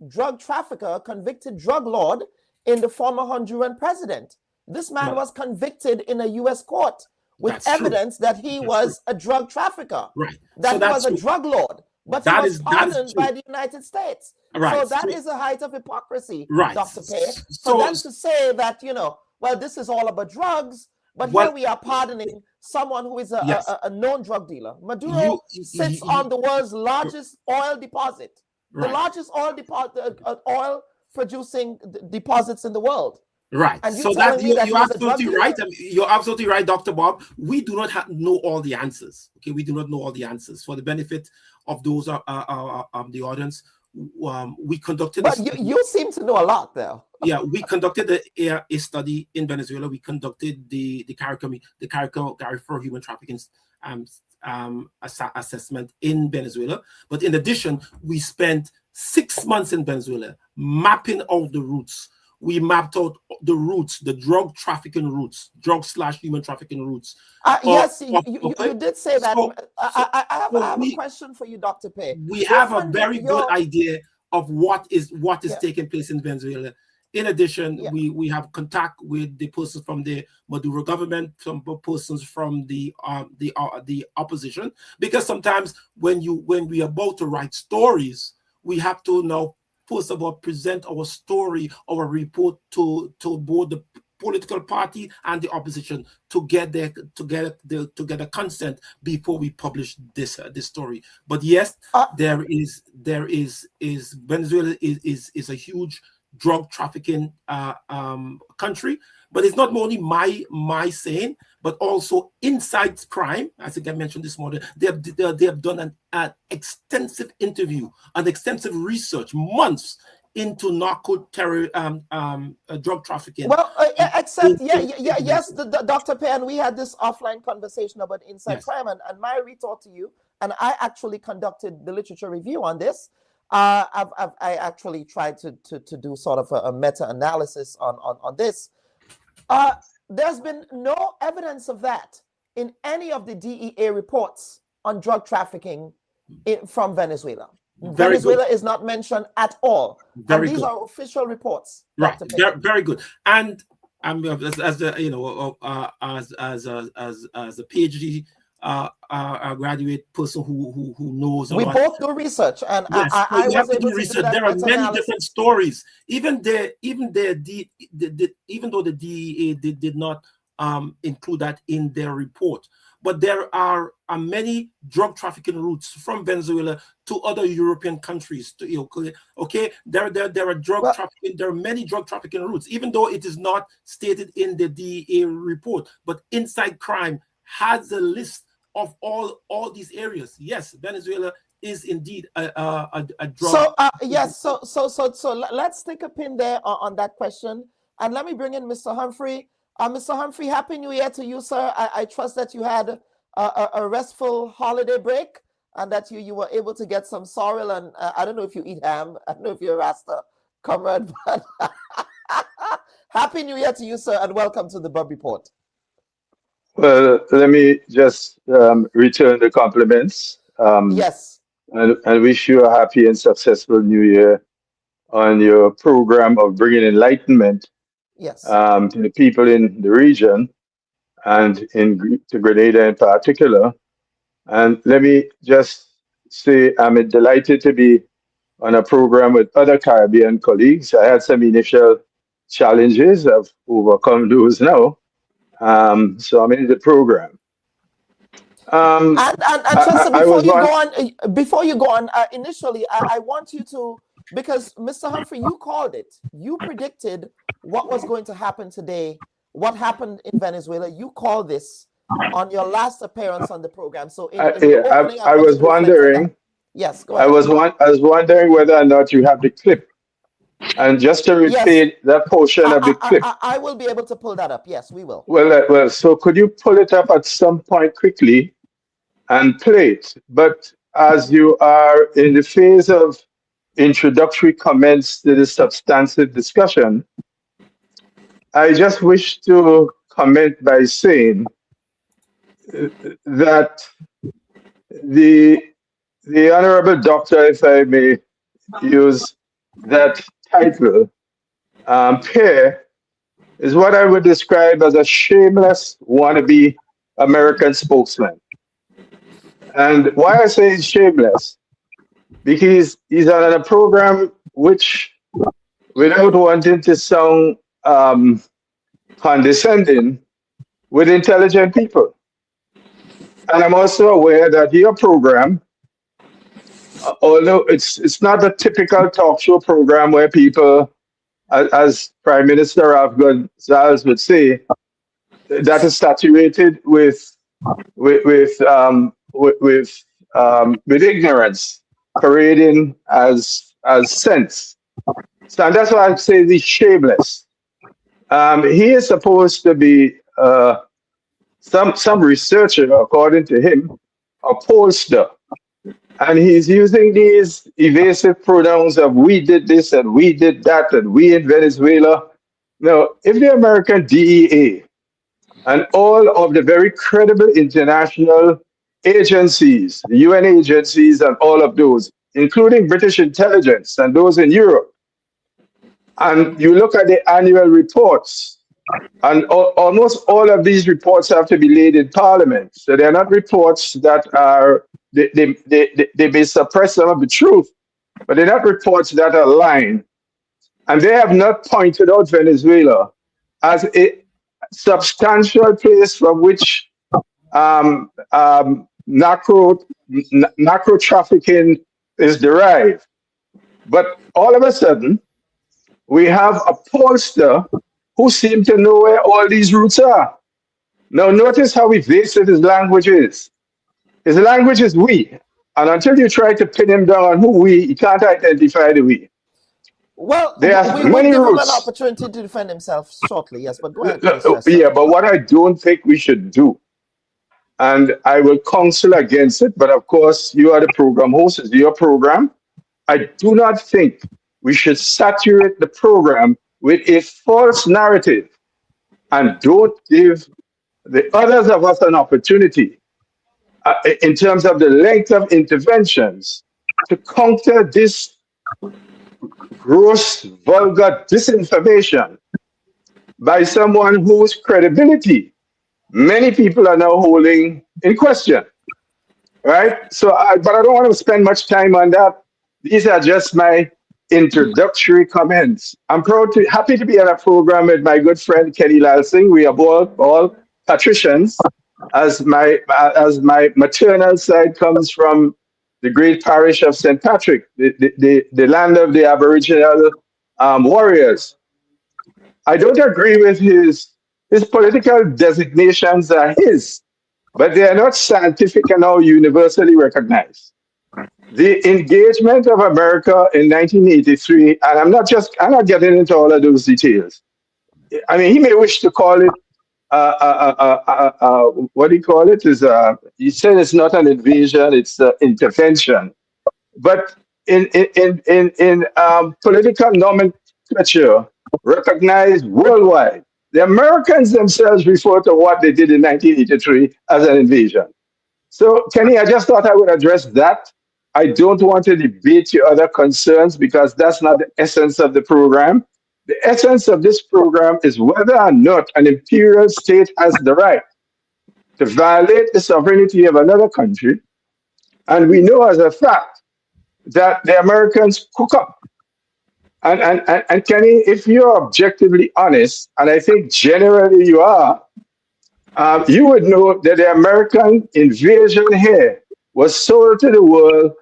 drug trafficker, a convicted drug lord in the former Honduran president? This man was convicted in a U.S. court with That's true. evidence that he That's was a drug trafficker, Right. that So he was that's a true. drug lord, but That he was is pardoned true. by the United States. Right. So that is a height of hypocrisy, Right. Dr. Pei, for So them to say that, you know, well, this is all about drugs, but here we are pardoning someone who is a known drug dealer. Maduro sits on the world's largest oil deposit, the largest oil producing deposits in the world. Right. And so telling me that you're absolutely right. dealer? You're absolutely right, Dr. Bob. We do not know all the answers. Okay, we do not know all the answers. For the benefit of those the audience, we conducted. But you seem to know a lot, though. Yeah, we conducted a study in Venezuela. We conducted the CARICOM for human trafficking assessment in Venezuela. But in addition, we spent 6 months in Venezuela mapping out the routes. We mapped out the routes, the drug trafficking routes, drug/human trafficking routes. Yes, you did say that. I have a question for you, Dr. Pei. We have a very good idea of what is taking place in Venezuela. In addition, we have contact with the persons from the Maduro government, some persons from the opposition, because sometimes when we are about to write stories, we have to now first of all present our story, our report to both the political party and the opposition to get a consent before we publish this story. But yes, there is Venezuela is a huge drug trafficking country, but it's not only my saying, but also inside crime. I think I mentioned this morning. They have done an extensive interview, an extensive research, months into narco terror, drug trafficking. Well, yes, Dr. Pei, and we had this offline conversation about inside crime, and my retort to you, and I actually conducted the literature review on this. I actually tried to do sort of a meta-analysis on this. There's been no evidence of that in any of the DEA reports on drug trafficking from Venezuela. Venezuela is not mentioned at all. These are official reports. Right. Very good. And as a PhD graduate person who knows. We both do research, and I was able to do that. There are many different stories. Even though the DEA did not include that in their report, but there are many drug trafficking routes from Venezuela to other European countries. There are drug trafficking. There are many drug trafficking routes, even though it is not stated in the DEA report. But Inside Crime has a list of all these areas. Yes, Venezuela is indeed a drug. So let's stick a pin there on that question, and let me bring in Mr. Humphrey. Mr. Humphrey, Happy New Year to you, sir. I trust that you had a restful holiday break and that you were able to get some sorrel, and I don't know if you eat ham. I don't know if you're a Rasta comrade, but Happy New Year to you, sir, and welcome to the Bubb Report. Well, let me just return the compliments. Yes. And wish you a happy and successful New Year on your program of bringing enlightenment to the people in the region and to Grenada in particular. And let me just say I'm delighted to be on a program with other Caribbean colleagues. I had some initial challenges. I've overcome those now. So I'm in the program. Before you go on, initially, I want you to, because Mr. Humphrey, you called it. You predicted what was going to happen today, what happened in Venezuela. You called this on your last appearance on the program. So I was wondering. Yes, go ahead. I was wondering whether or not you have the clip. And just to repeat that portion of the clip. I will be able to pull that up. Yes, we will. Well, so could you pull it up at some point quickly and play it? But as you are in the phase of introductory comments to the substantive discussion, I just wish to comment by saying that the Honorable Doctor, if I may use that title, Pei is what I would describe as a shameless wannabe American spokesman. And why I say he's shameless, because he's on a program which, without wanting to sound condescending, with intelligent people. And I'm also aware that your program, although it's not a typical talk show program where people, as Prime Minister Ralph Gonsalves would say, that is saturated with ignorance, parading as sense. So and that's why I say he's shameless. He is supposed to be some researcher, according to him, a pollster. And he's using these evasive pronouns of we did this and we did that and we in Venezuela. Now, if the American DEA and all of the very credible international agencies, the UN agencies and all of those, including British intelligence and those in Europe, and you look at the annual reports, and almost all of these reports have to be laid in Parliament. So they're not reports that are, they may suppress some of the truth, but they're not reports that are lying. And they have not pointed out Venezuela as a substantial place from which narco trafficking is derived. But all of a sudden, we have a pollster who seem to know where all these roots are. Now, notice how evasive his language is. His language is we. And until you try to pin him down on who we, he can't identify the we. Well, there are we many will give roots. him an opportunity to defend himself shortly, yes, but go ahead. Yeah, but what I don't think we should do, and I will counsel against it, but of course, you are the program host, it's your program. I do not think we should saturate the program with a false narrative and don't give the others of us an opportunity in terms of the length of interventions to counter this gross, vulgar disinformation by someone whose credibility many people are now holding in question, right? So, but I don't want to spend much time on that. These are just my introductory comments. I'm happy to be on a program with my good friend Kenny Lalsing. We are all patricians, as my maternal side comes from the great parish of St. Patrick, the land of the Aboriginal warriors. I don't agree with his political designations are his, but they are not scientific and now universally recognized. The engagement of America in 1983, and I'm not getting into all of those details. I mean, he may wish to call it, what do you call it? He said it's not an invasion, it's an intervention. But in political nomenclature, recognized worldwide, the Americans themselves refer to what they did in 1983 as an invasion. So, Kenny, I just thought I would address that. I don't want to debate your other concerns because that's not the essence of the program. The essence of this program is whether or not an imperial state has the right to violate the sovereignty of another country. And we know as a fact that the Americans cook up. And Kenny, if you're objectively honest, and I think generally you are, you would know that the American invasion here was sold to the world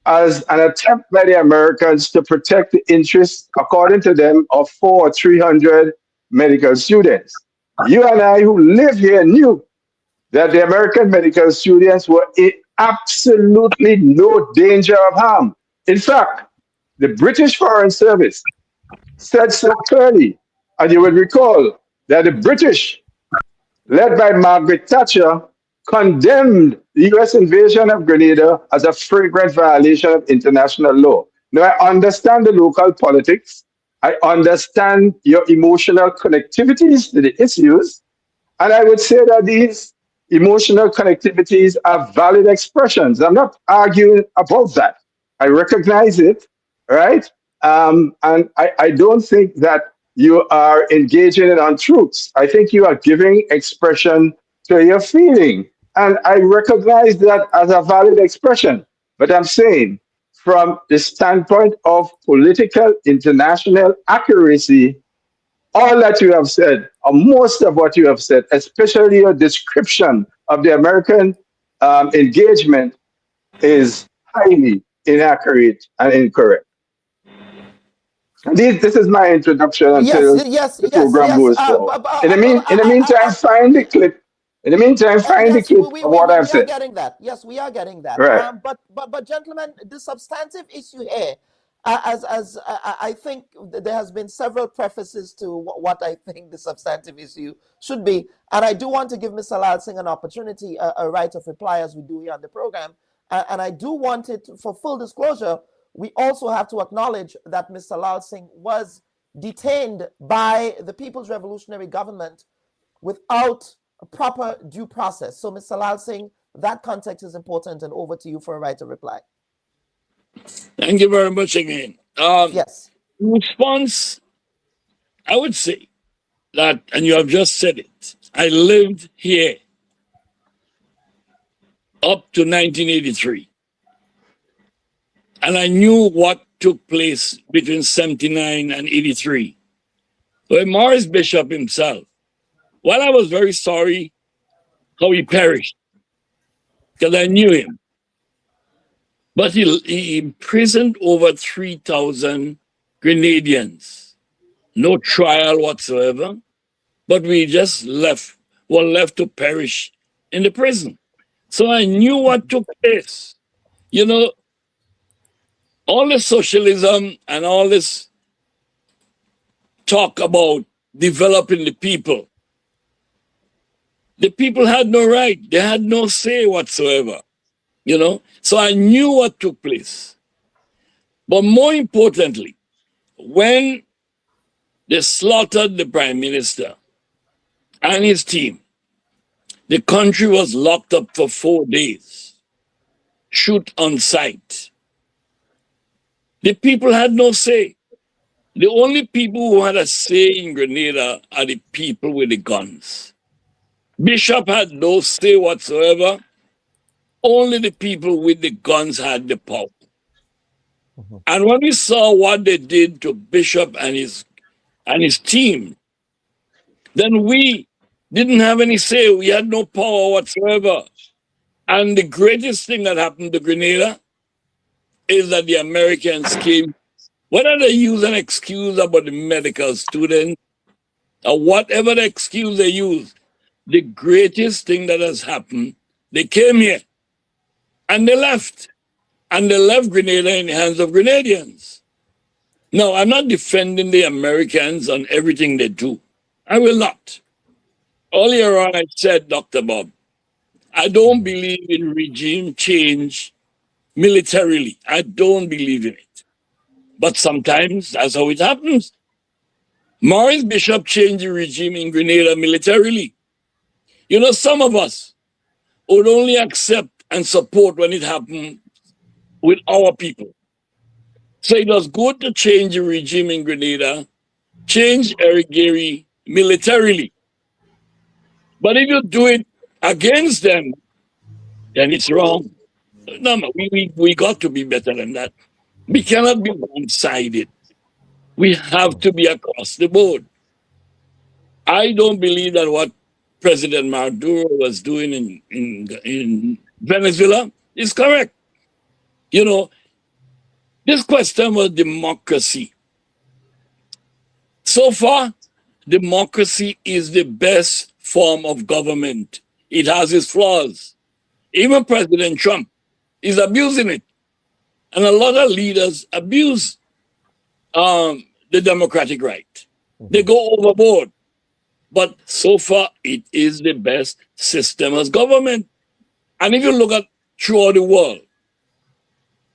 as an attempt by the Americans to protect the interests, according to them, of 400 or 300 medical students. You and I who live here knew that the American medical students were in absolutely no danger of harm. In fact, the British Foreign Service said so clearly, and you would recall that the British, led by Margaret Thatcher, condemned the U.S. invasion of Grenada as a flagrant violation of international law. Now, I understand the local politics. I understand your emotional connectivities to the issues. And I would say that these emotional connectivities are valid expressions. I'm not arguing about that. I recognize it, right? And I don't think that you are engaging in untruths. I think you are giving expression to your feeling. And I recognize that as a valid expression. But I'm saying, from the standpoint of political international accuracy, all that you have said, or most of what you have said, especially your description of the American engagement, is highly inaccurate and incorrect. This is my introduction until the program goes forward. In the meantime, find the clip. In the meantime, find the clip of what I've said. We are getting that. Yes, we are getting that. Right. But gentlemen, the substantive issue here, I think there has been several prefaces to what I think the substantive issue should be, and I do want to give Mr. Lal Singh an opportunity, a right of reply, as we do here on the program, and I do want it, for full disclosure, we also have to acknowledge that Mr. Lal Singh was detained by the People's Revolutionary Government without a proper due process. So, Mr. Lal Singh, that context is important, and over to you for a right of reply. Thank you very much again. Yes. In response, I would say that, and you have just said it, I lived here up to 1983. And I knew what took place between 79 and 83. When Morris Bishop himself, while I was very sorry how he perished, because I knew him, but he imprisoned over 3,000 Grenadians. No trial whatsoever, but we just were left to perish in the prison. So I knew what took place. You know, all this socialism and all this talk about developing the people had no right. They had no say whatsoever, you know. So I knew what took place. But more importantly, when they slaughtered the prime minister and his team, the country was locked up for 4 days, shoot on sight. The people had no say. The only people who had a say in Grenada are the people with the guns. Bishop had no say whatsoever. Only the people with the guns had the power. And when we saw what they did to Bishop and his team, then we didn't have any say. We had no power whatsoever. And the greatest thing that happened to Grenada is that the Americans came, whether they use an excuse about the medical students or whatever the excuse they use, the greatest thing that has happened, they came here and they left. And they left Grenada in the hands of Grenadians. Now, I'm not defending the Americans on everything they do. I will not. Earlier on, I said, Dr. Bubb, I don't believe in regime change militarily. I don't believe in it. But sometimes that's how it happens. Morris Bishop changed the regime in Grenada militarily. You know, some of us would only accept and support when it happened with our people. So it was good to change the regime in Grenada, change Eric Gary militarily. But if you do it against them, then it's wrong. No, we got to be better than that. We cannot be one-sided. We have to be across the board. I don't believe that what President Maduro was doing in Venezuela is correct. You know, this question was democracy. So far, democracy is the best form of government. It has its flaws. Even President Trump is abusing it. And a lot of leaders abuse the democratic right. They go overboard. But so far, it is the best system as government. And if you look at throughout the world,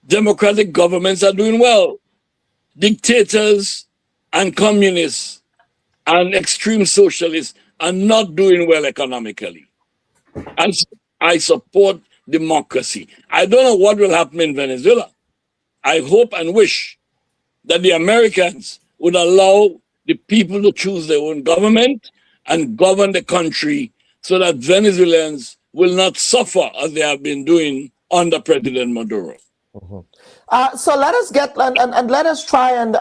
democratic governments are doing well. Dictators and communists and extreme socialists are not doing well economically. And I support democracy. I don't know what will happen in Venezuela. I hope and wish that the Americans would allow the people to choose their own government and govern the country so that Venezuelans will not suffer as they have been doing under President Maduro. So let us get and let us try and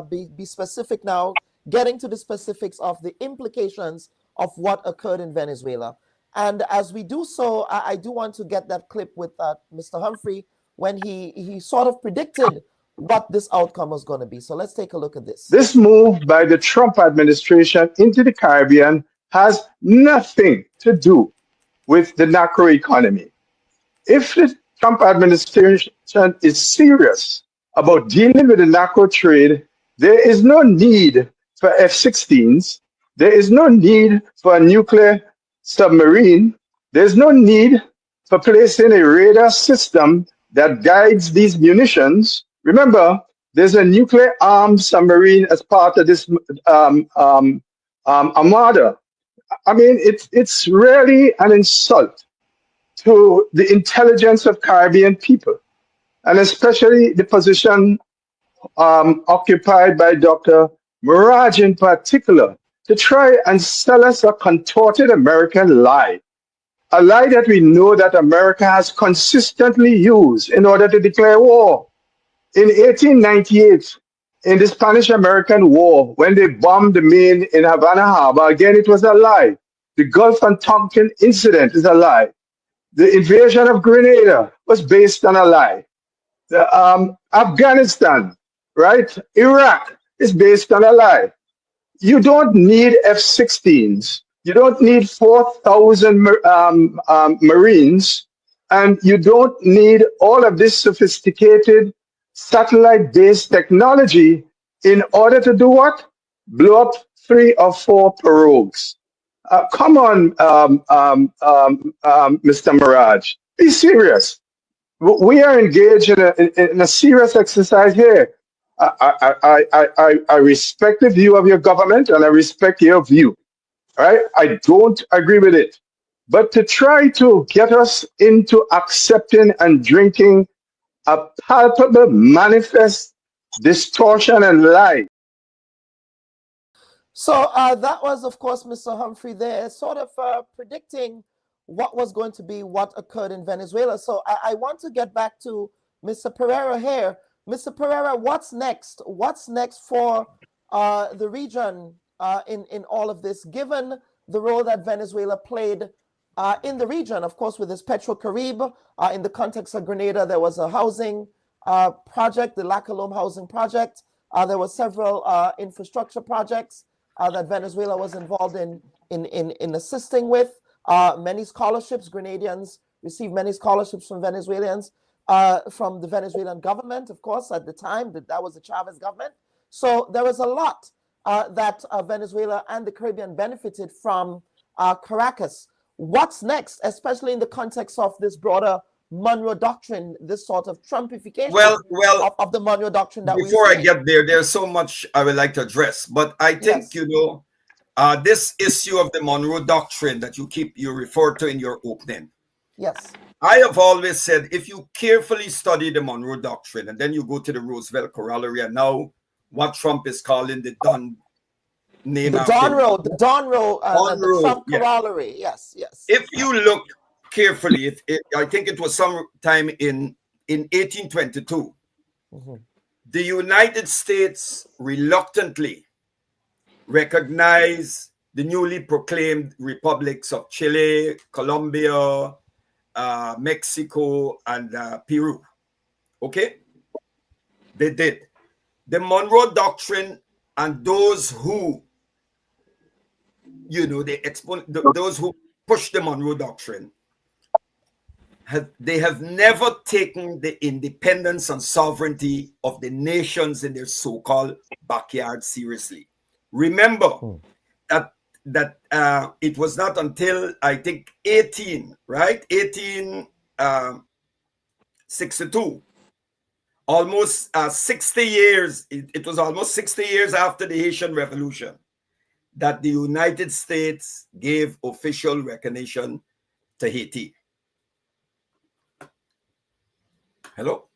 be specific now, getting to the specifics of the implications of what occurred in Venezuela. And as we do so, I do want to get that clip with Mr. Humphrey when he sort of predicted what this outcome was going to be. So let's take a look at this. This move by the Trump administration into the Caribbean has nothing to do with the narco economy. If the Trump administration is serious about dealing with the narco trade, there is no need for F-16s. There is no need for a nuclear submarine. There's no need for placing a radar system that guides these munitions. Remember, there's a nuclear armed submarine as part of this armada. I mean, it's really an insult to the intelligence of Caribbean people, and especially the position occupied by Dr. Mirage in particular, to try and sell us a contorted American lie, a lie that we know that America has consistently used in order to declare war. In 1898, in the Spanish-American War, when they bombed the main in Havana Harbor, again, it was a lie. The Gulf and Tonkin incident is a lie. The invasion of Grenada was based on a lie. Afghanistan, right? Iraq is based on a lie. You don't need F-16s. You don't need 4,000 Marines. And you don't need all of this sophisticated satellite-based technology in order to do what? Blow up 3 or 4 pirogues. Come on, Mr. Mirage, be serious. We are engaged in a serious exercise here. I respect the view of your government and I respect your view. Right? I don't agree with it. But to try to get us into accepting and drinking a palpable, manifest distortion and lie. So that was, of course, Mr. Humphrey there, sort of predicting what was going to be what occurred in Venezuela. So I want to get back to Mr. Pereira here. Mr. Pereira, what's next? What's next for the region in all of this, given the role that Venezuela played in the region? Of course, with this Petrocaribe, in the context of Grenada, there was a housing project, the La Colombe housing project. There were several infrastructure projects that Venezuela was involved in assisting with. Many scholarships, Grenadians received many scholarships from Venezuelans, from the Venezuelan government, of course, at the time. That was the Chavez government. So there was a lot that Venezuela and the Caribbean benefited from Caracas. What's next, especially in the context of this broader Monroe Doctrine, this sort of Trumpification of the Monroe Doctrine that before I get there, there's so much I would like to address. But I think, you know, this issue of the Monroe Doctrine that you refer to in your opening. Yes. I have always said, if you carefully study the Monroe Doctrine and then you go to the Roosevelt Corollary and now what Trump is calling the Don name the Don Road, the Trump Corollary. Yes, yes. If you look carefully, I think it was sometime in 1822, the United States reluctantly recognized the newly proclaimed republics of Chile, Colombia, Mexico, and Peru. Okay? They did. The Monroe Doctrine and those who, you know, those who push the Monroe Doctrine, they have never taken the independence and sovereignty of the nations in their so-called backyard seriously. Remember that it was not until I think 1862, almost 60 years. It was almost 60 years after the Haitian Revolution that the United States gave official recognition to Haiti. Hello?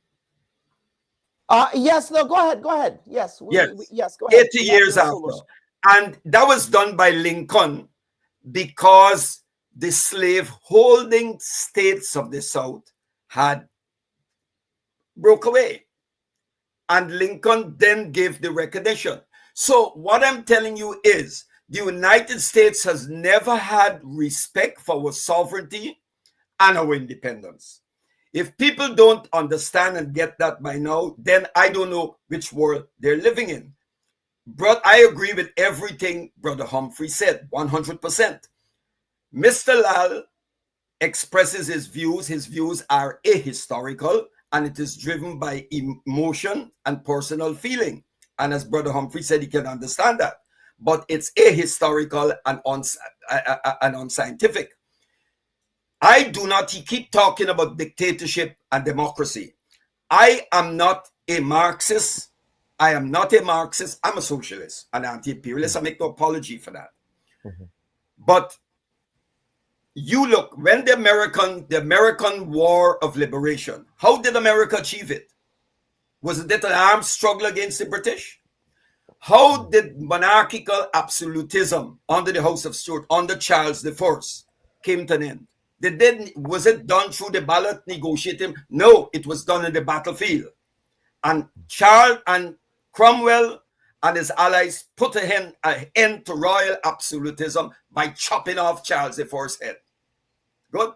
Yes, no, go ahead. Yes, yes, go ahead. 80 years after. And that was done by Lincoln because the slave-holding states of the South had broke away. And Lincoln then gave the recognition. So what I'm telling you is the United States has never had respect for our sovereignty and our independence. If people don't understand and get that by now, then I don't know which world they're living in. But I agree with everything Brother Humphrey said, 100%. Mr. Lal expresses his views. His views are ahistorical, and it is driven by emotion and personal feeling. And as Brother Humphrey said, he can understand that. But it's ahistorical and unscientific. I do not, he keep talking about dictatorship and democracy. I am not a Marxist. I am not a Marxist. I'm a socialist and anti-imperialist. I make no apology for that. But you look, when the American War of Liberation, how did America achieve it? Was it an armed struggle against the British? How did monarchical absolutism under the House of Stuart, under Charles I, came to an end? Was it done through the ballot negotiating? No, it was done in the battlefield. And Charles and Cromwell and his allies put an end to royal absolutism by chopping off Charles I's head. Good.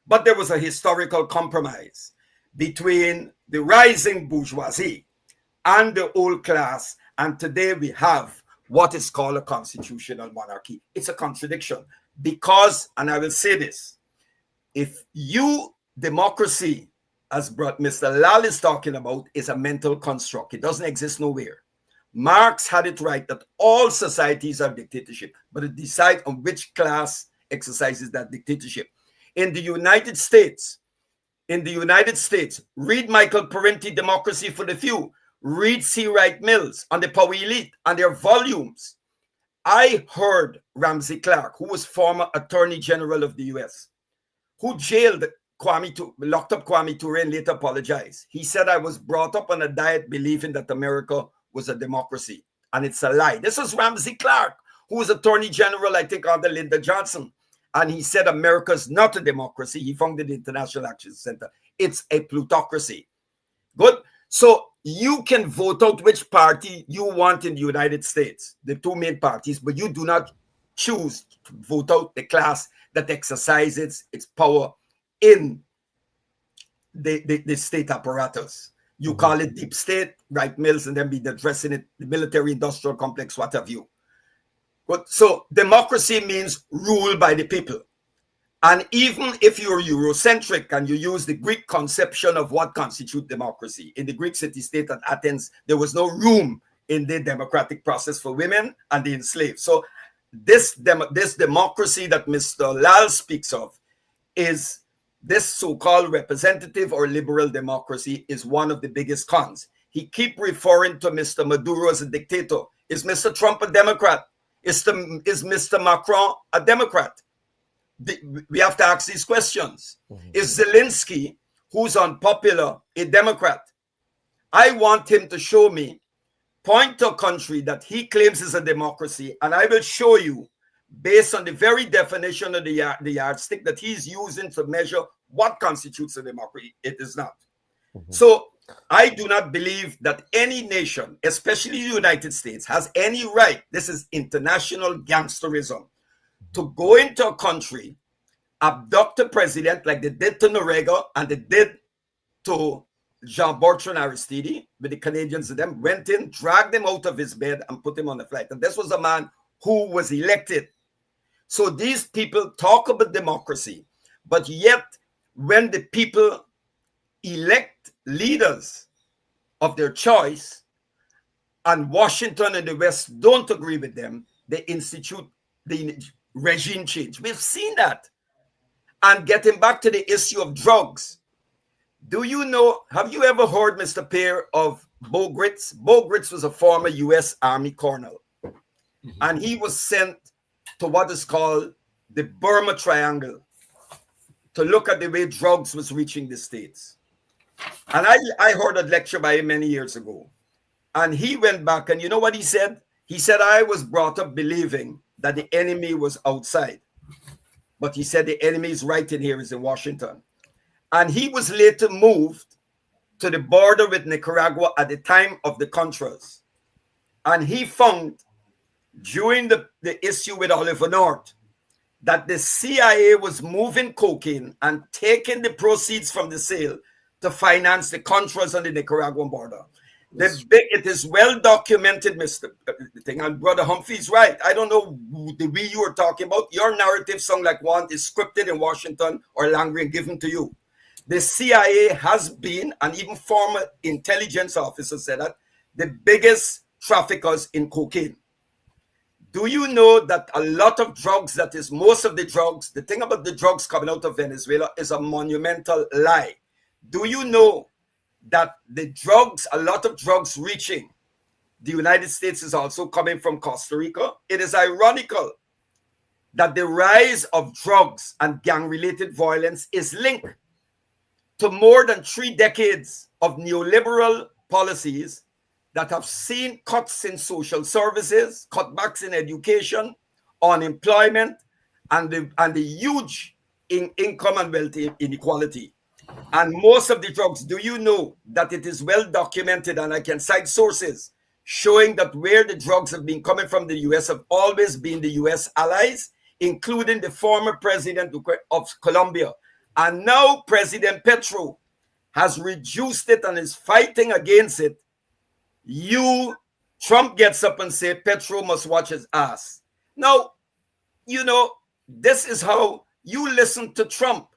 But there was a historical compromise between the rising bourgeoisie and the old class. And today we have what is called a constitutional monarchy. It's a contradiction because, and I will say this, if democracy, as Mr. Lal is talking about, is a mental construct. It doesn't exist nowhere. Marx had it right that all societies are dictatorship, but it decides on which class exercises that dictatorship. In the United States, read Michael Parenti, Democracy for the Few. Read C. Wright Mills on the power elite and their volumes. I heard Ramsey Clark, who was former Attorney General of the U.S., who locked up Kwame Ture and later apologized. He said, I was brought up on a diet believing that America was a democracy. And it's a lie. This is Ramsey Clark, who was Attorney General, I think, under Lyndon Johnson. And he said America's not a democracy. He founded the International Action Center. It's a plutocracy. Good. So you can vote out which party you want in the United States, the two main parties, but you do not choose to vote out the class that exercises its power in the state apparatus. You call it deep state, Wright Mills, and then be addressing it, the military-industrial complex, what have you. But so democracy means rule by the people. And even if you're Eurocentric and you use the Greek conception of what constitutes democracy, in the Greek city-state at Athens, there was no room in the democratic process for women and the enslaved. So this democracy that Mr. Lal speaks of is this so-called representative or liberal democracy is one of the biggest cons. He keep referring to Mr. Maduro as a dictator. Is Mr. Trump a Democrat? Is Mr. Macron a Democrat? We have to ask these questions. Is Zelensky, who's unpopular, a Democrat? I want him to show me, point to a country that he claims is a democracy, and I will show you, based on the very definition of the yardstick that he's using to measure what constitutes a democracy, it is not. So I do not believe that any nation, especially the United States, has any right, this is international gangsterism, to go into a country, abduct a president like they did to Noriega and they did to Jean-Bertrand Aristide, with the Canadians and them, went in, dragged him out of his bed and put him on the flight. And this was a man who was elected. So these people talk about democracy, but yet when the people elect leaders of their choice and Washington and the West don't agree with them, they institute the regime change. We've seen that. And getting back to the issue of drugs, do you know, have you ever heard, Mr. Peer, of Bo Gritz? Bo Gritz was a former U.S. Army colonel, and he was sent to what is called the Burma Triangle to look at the way drugs was reaching the States. And I heard a lecture by him many years ago. And he went back, and you know what he said? He said, I was brought up believing that the enemy was outside. But he said the enemy is right in here, is in Washington. And he was later moved to the border with Nicaragua at the time of the Contras. And he found, during the issue with Oliver North, that the CIA was moving cocaine and taking the proceeds from the sale to finance the Contras on the Nicaraguan border. It is well documented, Mr. Thing, and Brother Humphrey's right. I don't know the way you were talking about. Your narrative sound like one is scripted in Washington or language given to you. The CIA has been, and even former intelligence officers said that, the biggest traffickers in cocaine. Do you know that a lot of drugs, that is most of the drugs, the thing about the drugs coming out of Venezuela is a monumental lie. Do you know that the drugs, a lot of drugs reaching the United States is also coming from Costa Rica? It is ironical that the rise of drugs and gang-related violence is linked to more than 3 decades of neoliberal policies that have seen cuts in social services, cutbacks in education, unemployment, and the huge income and wealth inequality. And most of the drugs, do you know that it is well documented, and I can cite sources showing that where the drugs have been coming from the U.S. have always been the U.S. allies, including the former president of Colombia. And now President Petro has reduced it and is fighting against it. Trump gets up and say Petro must watch his ass. Now, you know, this is how you listen to Trump.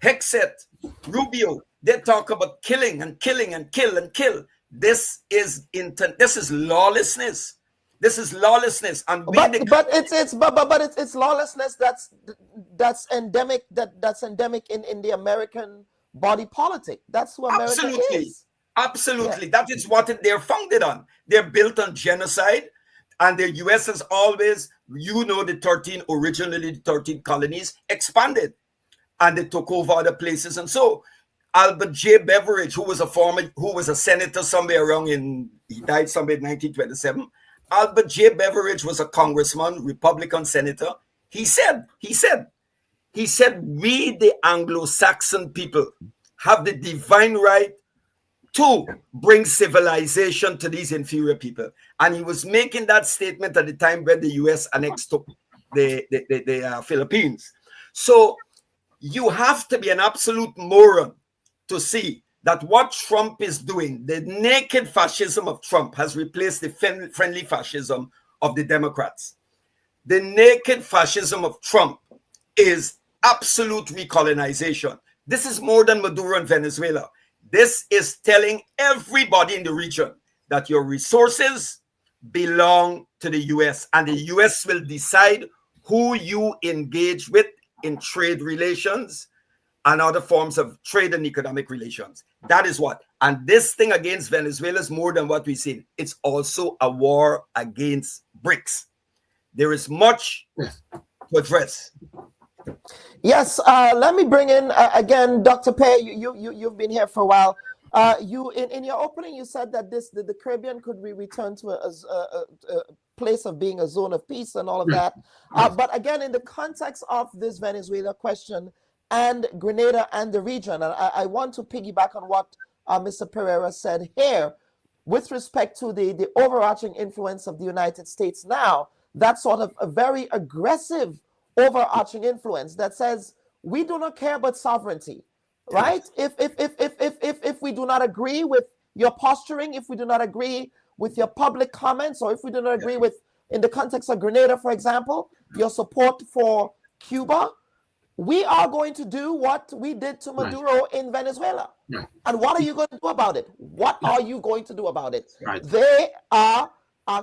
Hexet, Rubio, they talk about killing and killing and kill and kill. This is lawlessness. This is lawlessness, and it's lawlessness that's endemic in the American body politic. That's who America is. Absolutely. Yeah. That is what they're founded on. They're built on genocide, and the U.S. has always, originally the 13 colonies expanded, and they took over other places. And so Albert J. Beveridge, who was a senator somewhere around he died somewhere in 1927. Albert J. Beveridge was a congressman, Republican senator. He said, we, the Anglo-Saxon people, have the divine right to bring civilization to these inferior people. And he was making that statement at the time when the U.S. annexed the Philippines. So you have to be an absolute moron to see that what Trump is doing, the naked fascism of Trump has replaced the friendly fascism of the Democrats. The naked fascism of Trump is absolute recolonization. This is more than Maduro in Venezuela. This is telling everybody in the region that your resources belong to the U.S. and the U.S. will decide who you engage with in trade relations and other forms of trade and economic relations. That is what. And this thing against Venezuela is more than what we've seen. It's also a war against BRICS. There is much to address. Yes, let me bring in again, Dr. Pei. You've been here for a while. You in your opening, you said that the Caribbean could be returned to a place of being a zone of peace and all of that. But again, in the context of this Venezuela question and Grenada and the region, and I want to piggyback on what Mr. Pereira said here with respect to the overarching influence of the United States now. That's sort of a very aggressive overarching influence that says we do not care about sovereignty, right? If we do not agree with your posturing, if we do not agree with your public comments, or if we do not agree with, in the context of Grenada, for example, your support for Cuba, we are going to do what we did to Maduro in Venezuela. And what are you going to do about it? What are you going to do about it? They are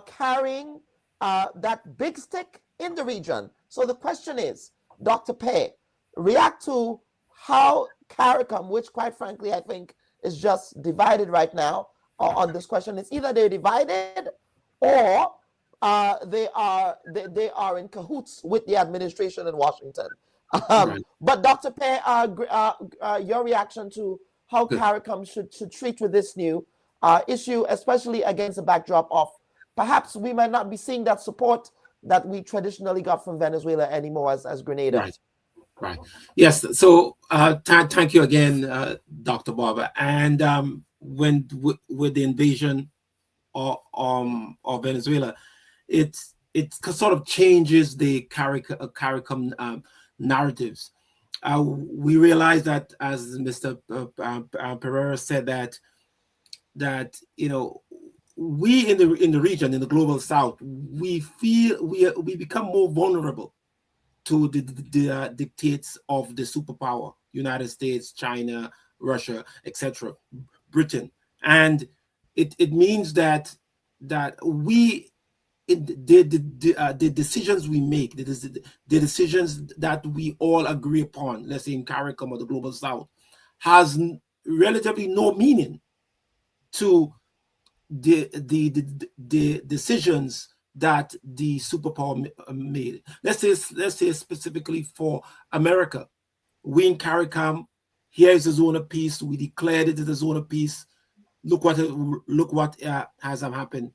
carrying that big stick in the region. So the question is, Dr. Pei, react to how CARICOM, which quite frankly I think is just divided right now on this question. It's either they're divided or they are in cahoots with the administration in Washington. But Dr. Pei, your reaction to how CARICOM should treat with this new issue, especially against the backdrop of perhaps we might not be seeing that support that we traditionally got from Venezuela anymore as Grenada. Right. Right. Yes. So thank you again, Dr. Barber. And with the invasion of Venezuela, it sort of changes the CARICOM narratives. We realize that, as Mr. Pereira said, that we in the region, in the global South, we feel we become more vulnerable to the dictates of the superpower, United States, China, Russia, etc., Britain. And it means that we, the decisions we make, the decisions that we all agree upon, let's say in CARICOM or the Global South, has relatively no meaning to the decisions that the superpower made. Let's say specifically for America, we in CARICOM, here is a zone of peace. We declared it as a zone of peace. Look what has happened.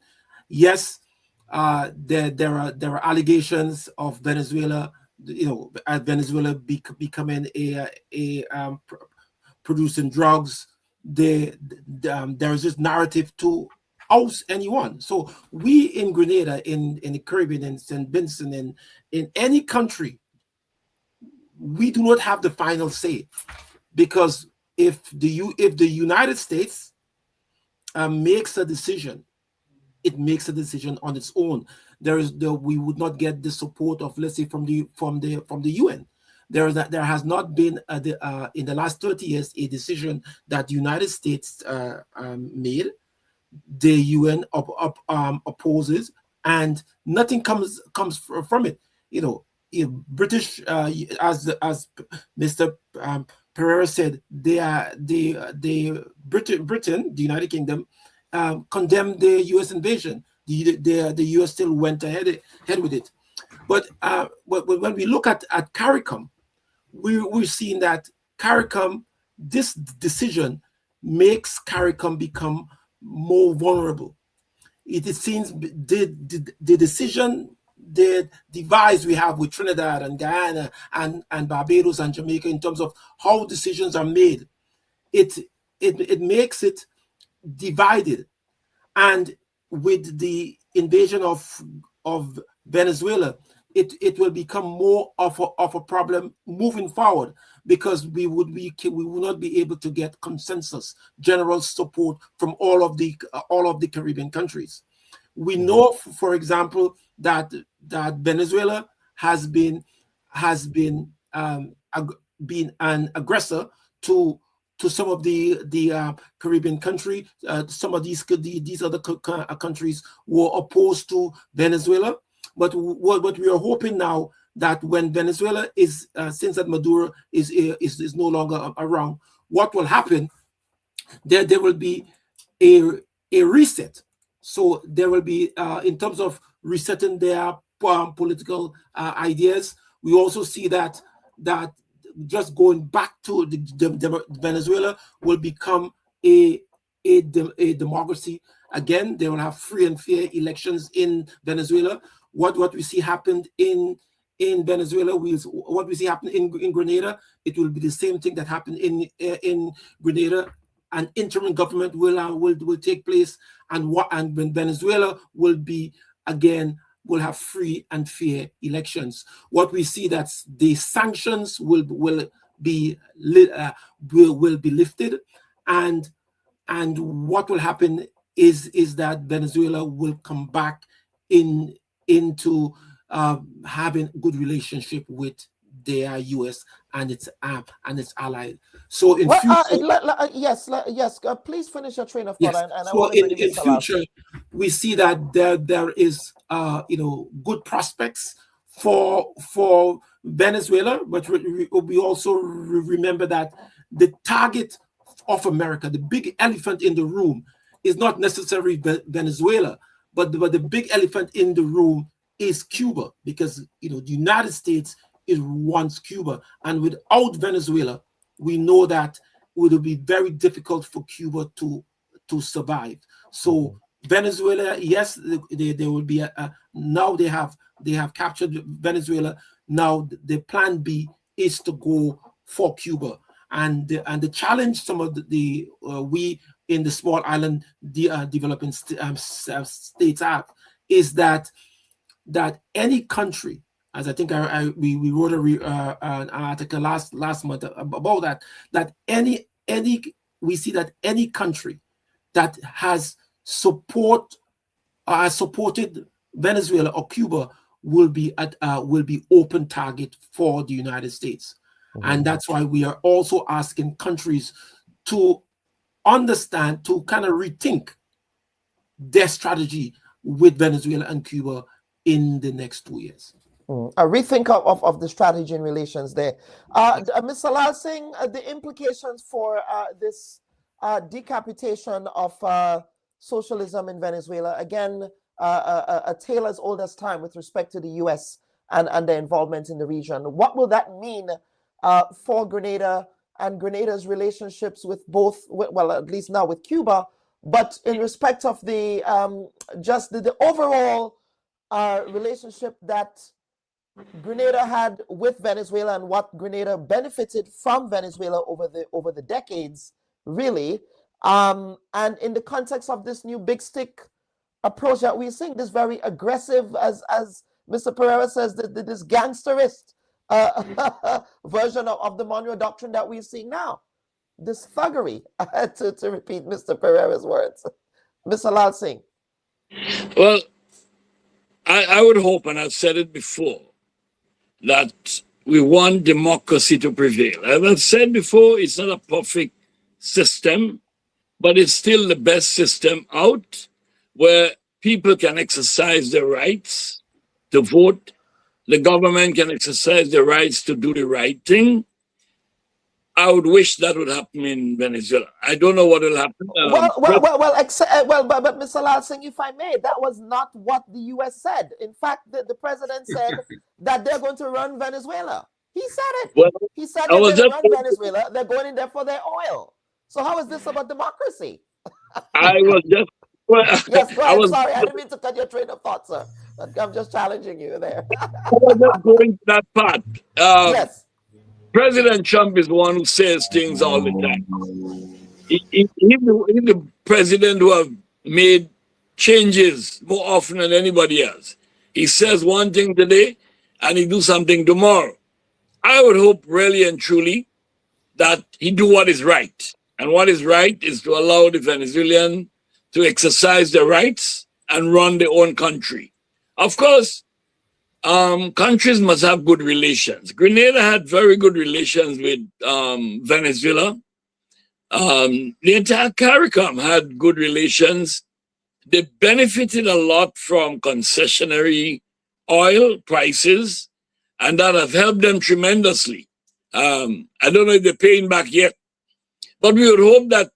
Yes, there are allegations of Venezuela, Venezuela becoming producing drugs. There is this narrative to oust anyone. So we in Grenada, in the Caribbean, in St. Vincent, in any country, we do not have the final say, because if the United States makes a decision, it makes a decision on its own. We would not get the support of, let's say, from the UN. There has not been in the last 30 years a decision that the United States made. The UN opposes, and nothing comes from it. British, as Mr. Pereira said, Britain, the United Kingdom, condemned the U.S. invasion. The U.S. still went ahead with it. But when we look at CARICOM, we're seeing that CARICOM, this decision makes CARICOM become more vulnerable. It seems the decision, the device we have with Trinidad and Guyana and Barbados and Jamaica in terms of how decisions are made, it makes it divided. And with the invasion of Venezuela, it will become more of a problem moving forward, because we will not be able to get consensus, general support from all of the Caribbean countries. We know, for example, that Venezuela has been an aggressor to some of the Caribbean country. Some of these other countries were opposed to Venezuela. But what we are hoping now, that when Venezuela is, since that Maduro is no longer around, what will happen? There will be a reset. So there will be, in terms of resetting their political ideas. We also see that just going back to the Venezuela will become a democracy again. They will have free and fair elections in Venezuela. What we see happened in Venezuela, what we see happen in Grenada, it will be the same thing that happened in Grenada. An interim government will take place, and when Venezuela will have free and fair elections. What we see, that the sanctions will be lifted, and what will happen is that Venezuela will come back into having good relationship with their U.S. and its allies. So in future, yes. Please finish your train of thought. Yes. And So I want to bring in future, we see that there is good prospects for Venezuela, but we also remember that the target of America, the big elephant in the room, is not necessarily Venezuela, but the big elephant in the room is Cuba, because the United States wants Cuba, and without Venezuela, we know that would be very difficult for Cuba to survive. So Venezuela, yes, there will be now they have captured Venezuela. Now the plan B is to go for Cuba, and the challenge some of we in the small island developing states have is that any country, as I think we wrote an article last month about that any we see that any country that has supported Venezuela or Cuba will be open target for the United States. And that's why we are also asking countries to understand, to kind of rethink their strategy with Venezuela and Cuba in the next 2 years. A rethink of the strategy and relations there. Mr. Lal Singh, the implications for this decapitation of socialism in Venezuela, again, a tale as old as time with respect to the U.S. and their involvement in the region. What will that mean for Grenada and Grenada's relationships with both, well, at least now with Cuba, but in respect of the just the overall relationship that Grenada had with Venezuela and what Grenada benefited from Venezuela over the decades, really, and in the context of this new big stick approach that we're seeing, this very aggressive, as Mr. Pereira says, this gangsterist version of the Monroe Doctrine that we're seeing now, this thuggery, to repeat Mr. Pereira's words. Mr. Lal Singh. Well, I would hope, and I've said it before, that we want democracy to prevail. As I've said before, it's not a perfect system, but it's still the best system out, where people can exercise their rights to vote, the government can exercise their rights to do the right thing. I would wish that would happen in Venezuela. I don't know what will happen. But Mr. Lal Singh, if I may, that was not what the U.S. said. In fact, the president said that they're going to run Venezuela. He said it. Well, he said they're going to run Venezuela. They're going in there for their oil. So how is this about democracy? I was just... Well, yes, go ahead. Sorry, I didn't mean to cut your train of thought, sir. I'm just challenging you there. I was just going to that part. Yes. President Trump is the one who says things all the time. He's the president who have made changes more often than anybody else. He says one thing today and he do something tomorrow. I would hope really and truly that he do what is right. And what is right is to allow the Venezuelan to exercise their rights and run their own country. Of course, countries must have good relations. Grenada had very good relations with Venezuela. The entire CARICOM had good relations. They benefited a lot from concessionary oil prices, and that have helped them tremendously. I don't know if they're paying back yet, but we would hope that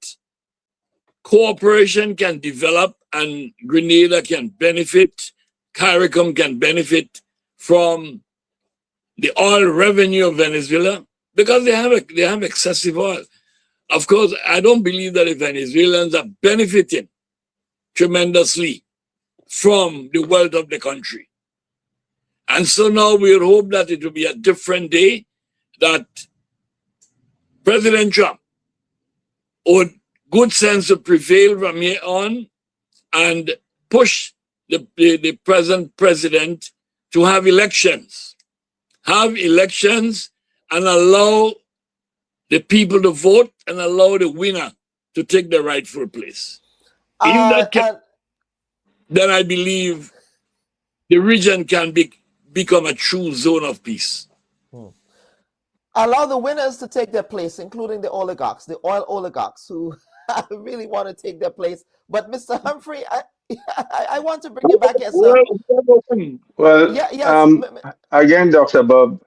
cooperation can develop and Grenada can benefit, CARICOM can benefit from the oil revenue of Venezuela because they have excessive oil. Of course, I don't believe that the Venezuelans are benefiting tremendously from the wealth of the country. And so now we hope that it will be a different day, that President Trump would good sense to prevail from here on and push the present president to have elections and allow the people to vote and allow the winner to take the rightful place. In that case, then I believe the region can become a true zone of peace. Allow the winners to take their place, including the oligarchs, the oil oligarchs who really want to take their place. But Mr. Humphrey, I want to bring you back here, sir. Again, Dr. Bubb,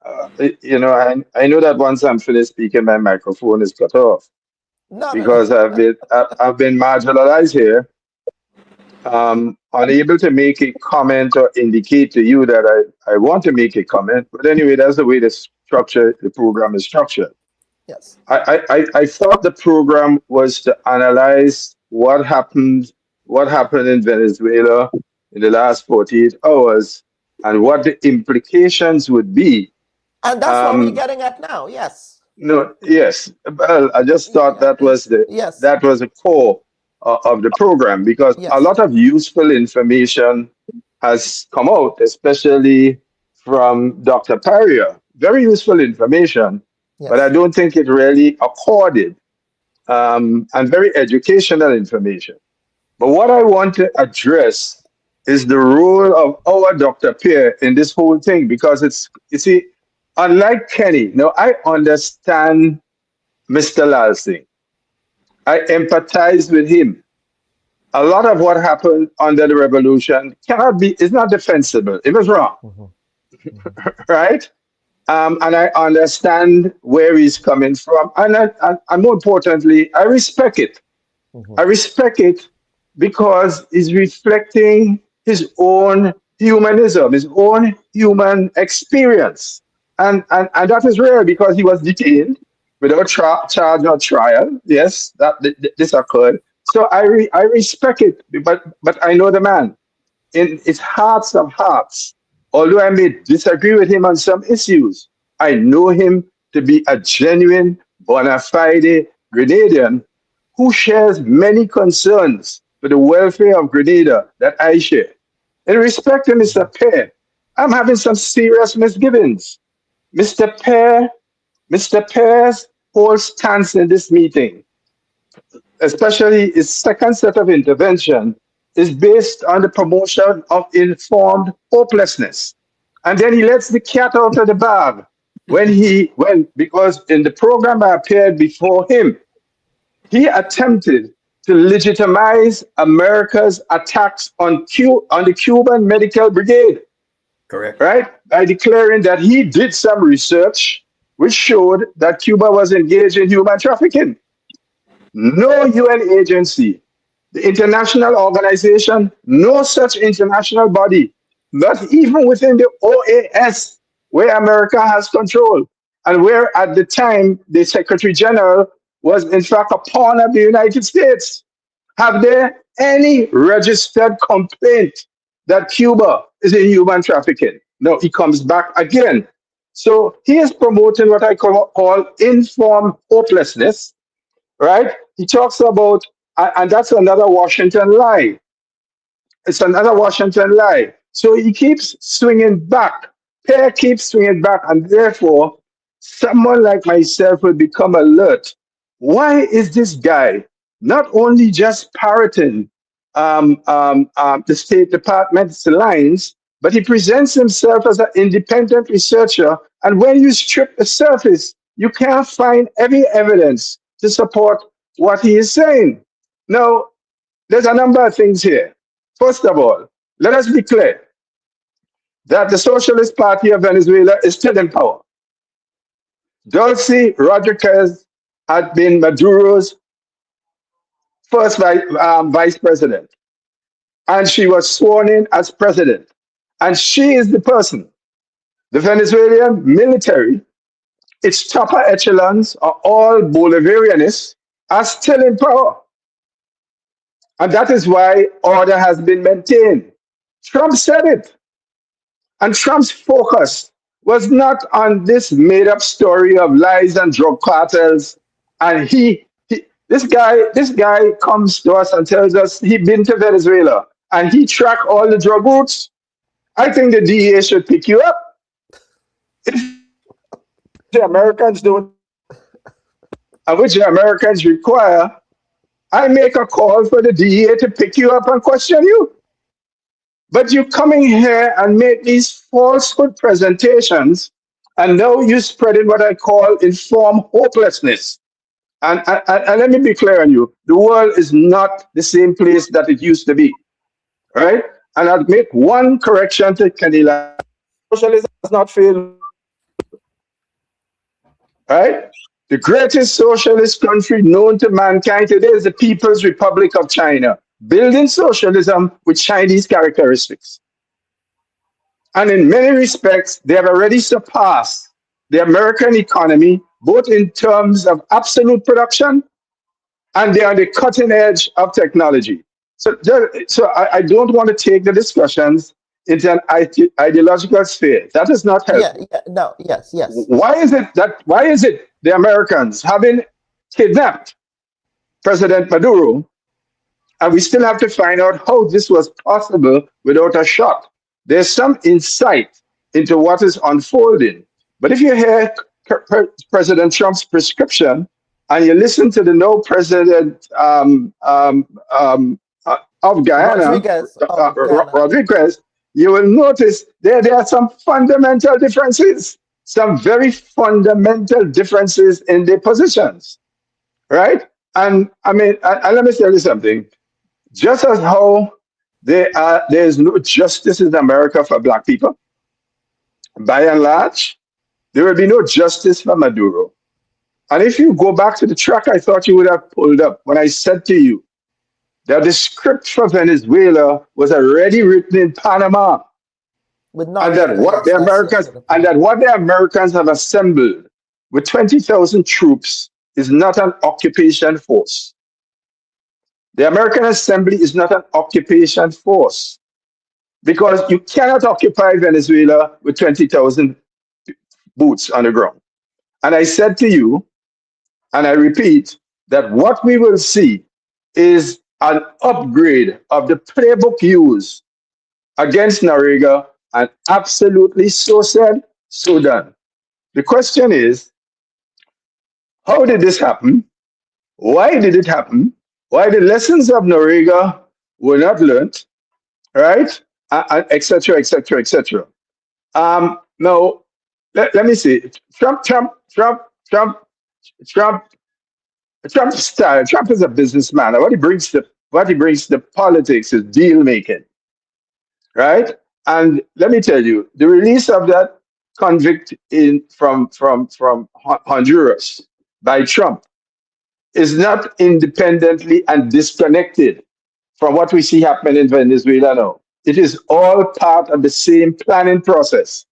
I know that once I'm finished speaking, my microphone is cut off because I've been marginalized here, unable to make a comment or indicate to you that I want to make a comment. But anyway, that's the way the program is structured. Yes. I thought the program was to analyze what happened in Venezuela in the last 48 hours and what the implications would be. And that's what we're getting at now. Yes. No, yes. Well, I just thought that was the core of the program, because a lot of useful information has come out, especially from Dr. Parrier. Very useful information, but I don't think it really accorded, and very educational information. But what I want to address is the role of our Dr. Pierre in this whole thing, because you see, unlike Kenny, now I understand Mr. Lal Singh. I empathize with him. A lot of what happened under the revolution is not defensible. It was wrong. Right? And I understand where he's coming from. And more importantly, I respect it. I respect it because he's reflecting his own humanism, his own human experience. And that is rare, because he was detained without charge or trial. Yes, this occurred. So I respect it, but I know the man. In his hearts of hearts, although I may disagree with him on some issues, I know him to be a genuine, bona fide Grenadian who shares many concerns for the welfare of Grenada that I share. In respect to Mr. Pear, I'm having some serious misgivings. Mr. Pear's whole stance in this meeting, especially his second set of intervention, is based on the promotion of informed hopelessness. And then he lets the cat out of the bag because in the program I appeared before him, he attempted to legitimize America's attacks on the Cuban Medical Brigade. Correct. Right? By declaring that he did some research which showed that Cuba was engaged in human trafficking. No UN agency, the international organization, no such international body, not even within the OAS, where America has control, and where at the time the Secretary General was in fact a pawn of the United States. Have there any registered complaint that Cuba is in human trafficking? No, he comes back again. So he is promoting what I call informed hopelessness, right? He talks about, and that's another Washington lie. It's another Washington lie. So he keeps swinging back. Pear keeps swinging back, and therefore, someone like myself will become alert. Why is this guy not only just parroting the State Department's lines, but he presents himself as an independent researcher, and when you strip the surface, you can't find any evidence to support what he is saying. Now, there's a number of things here. First of all, let us be clear that the Socialist Party of Venezuela is still in power. Dulce Rodriguez had been Maduro's first vice president, and she was sworn in as president. And she is the person. The Venezuelan military, its upper echelons are all Bolivarianists, are still in power. And that is why order has been maintained. Trump said it. And Trump's focus was not on this made-up story of lies and drug cartels. And this guy comes to us and tells us he'd been to Venezuela and he tracked all the drug routes. I think the DEA should pick you up. If the Americans don't, and which the Americans require, I make a call for the DEA to pick you up and question you. But you're coming here and make these falsehood presentations, and now you're spreading what I call informed hopelessness. And let me be clear on you, the world is not the same place that it used to be, right? And I'll make one correction to Canela. Socialism has not failed, right? The greatest socialist country known to mankind today is the People's Republic of China, building socialism with Chinese characteristics. And in many respects, they have already surpassed the American economy, both in terms of absolute production, and they are the cutting edge of technology. So I don't want to take the discussions into an ideological sphere. That is not helpful. Yes. Why is it the Americans having kidnapped President Maduro, and we still have to find out how this was possible without a shot? There's some insight into what is unfolding. But if you hear President Trump's prescription and you listen to the now president of Guyana, Rodriguez, you will notice there are some fundamental differences, some very fundamental differences in their positions, right? And I mean, and let me tell you something. Just as how there is no justice in America for black people, by and large, there will be no justice for Maduro. And if you go back to the track I thought you would have pulled up when I said to you that the script for Venezuela was already written in Panama, and that what the Americans have assembled with 20,000 troops is not an occupation force. The American Assembly is not an occupation force, because you cannot occupy Venezuela with 20,000 boots on the ground. And I said to you, and I repeat, that what we will see is an upgrade of the playbook used against Noriega, and absolutely so said, so done. The question is, how did this happen? Why did it happen? Why the lessons of Noriega were not learned, right? Etc. Now, let me see. Trump style. Trump is a businessman. What he brings to politics is deal making, right? And let me tell you, the release of that convict from Honduras by Trump is not independently and disconnected from what we see happening in Venezuela now. It is all part of the same planning process.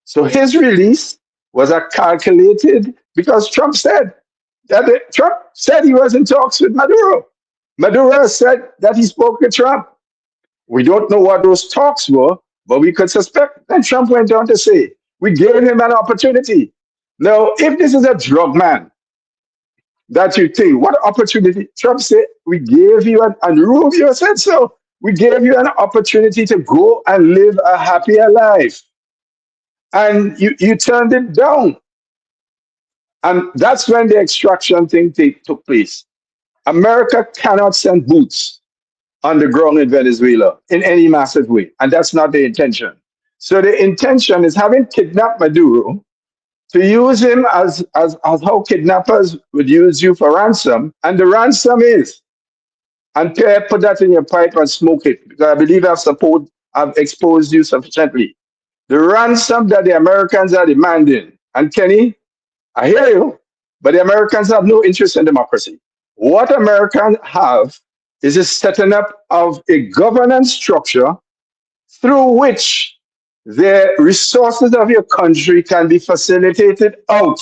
So his release was a calculated, because Trump said he was in talks with Maduro. Maduro said that he spoke with Trump. We don't know what those talks were, but we could suspect. And Trump went on to say, we gave him an opportunity. Now, if this is a drug man that you think, what opportunity? Trump said, we gave you, and Rubio said so, we gave you an opportunity to go and live a happier life. And you turned it down. And that's when the extraction thing took place. America cannot send boots on the ground in Venezuela in any massive way. And that's not the intention. So the intention is having kidnapped Maduro, to use him as how kidnappers would use you for ransom. And the ransom is, and Pierre, put that in your pipe and smoke it, because I believe I've exposed you sufficiently. The ransom that the Americans are demanding, and Kenny, I hear you, but the Americans have no interest in democracy. What Americans have is a setting up of a governance structure through which the resources of your country can be facilitated out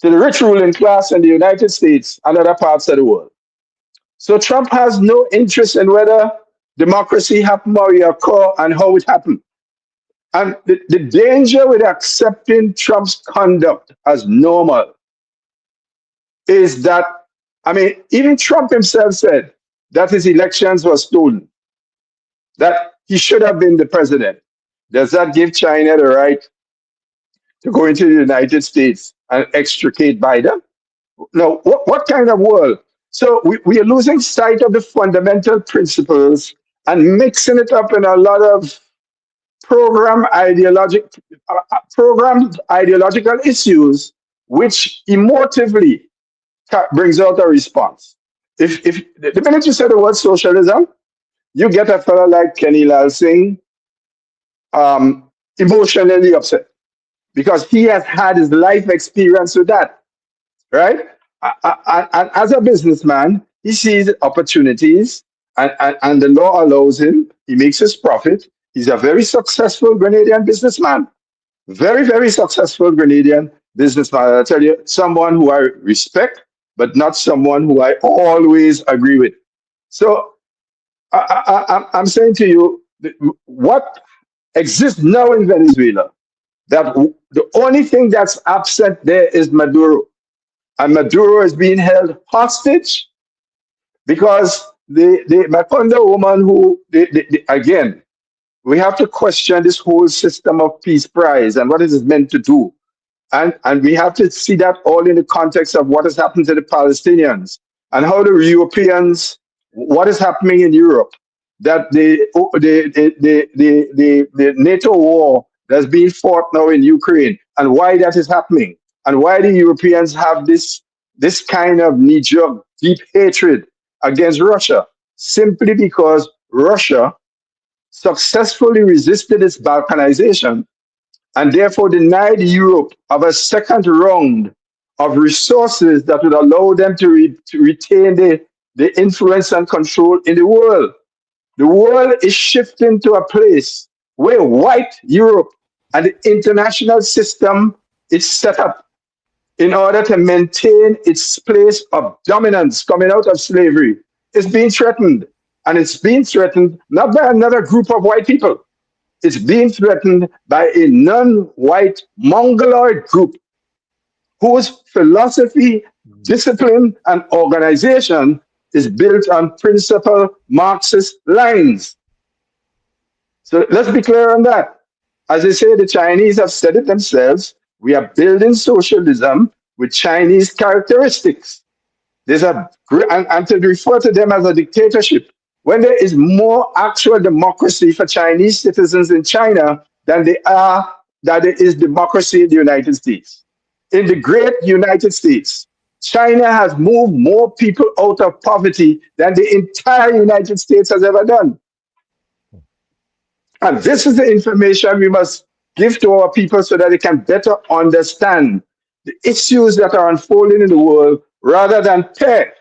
to the rich ruling class in the United States and other parts of the world. So Trump has no interest in whether democracy happened or occur and how it happened. And the danger with accepting Trump's conduct as normal is that, I mean, even Trump himself said that his elections were stolen, that he should have been the president. Does that give China the right to go into the United States and extricate Biden? No, what kind of world? So we are losing sight of the fundamental principles and mixing it up in a lot of programmed ideological issues, which emotively brings out a response. If the minute you say the word socialism, you get a fellow like Kenny Lal Singh emotionally upset, because he has had his life experience with that, right? And as a businessman, he sees opportunities, and the law allows him. He makes his profit. He's a very successful Grenadian businessman, very, very successful Grenadian businessman. I tell you, someone who I respect, but not someone who I always agree with. So I'm saying to you, what exists now in Venezuela, that the only thing that's absent there is Maduro. And Maduro is being held hostage because the Macondo woman who, again, we have to question this whole system of peace prize and what it is meant to do. And we have to see that all in the context of what has happened to the Palestinians and how the Europeans, what is happening in Europe, that the NATO war that's being fought now in Ukraine and why that is happening and why the Europeans have this kind of knee-jerk deep hatred against Russia, simply because Russia successfully resisted its balkanization and therefore denied Europe of a second round of resources that would allow them to retain the influence and control in the world. The world is shifting to a place where white Europe and the international system is set up in order to maintain its place of dominance coming out of slavery. It's being threatened. And it's being threatened not by another group of white people. It's being threatened by a non-white Mongoloid group whose philosophy, discipline, and organization is built on principal Marxist lines. So let's be clear on that. As I say, the Chinese have said it themselves. We are building socialism with Chinese characteristics. There's and to refer to them as a dictatorship, when there is more actual democracy for Chinese citizens in China than there is democracy in the United States. In the great United States, China has moved more people out of poverty than the entire United States has ever done. And this is the information we must give to our people so that they can better understand the issues that are unfolding in the world, rather than Ted,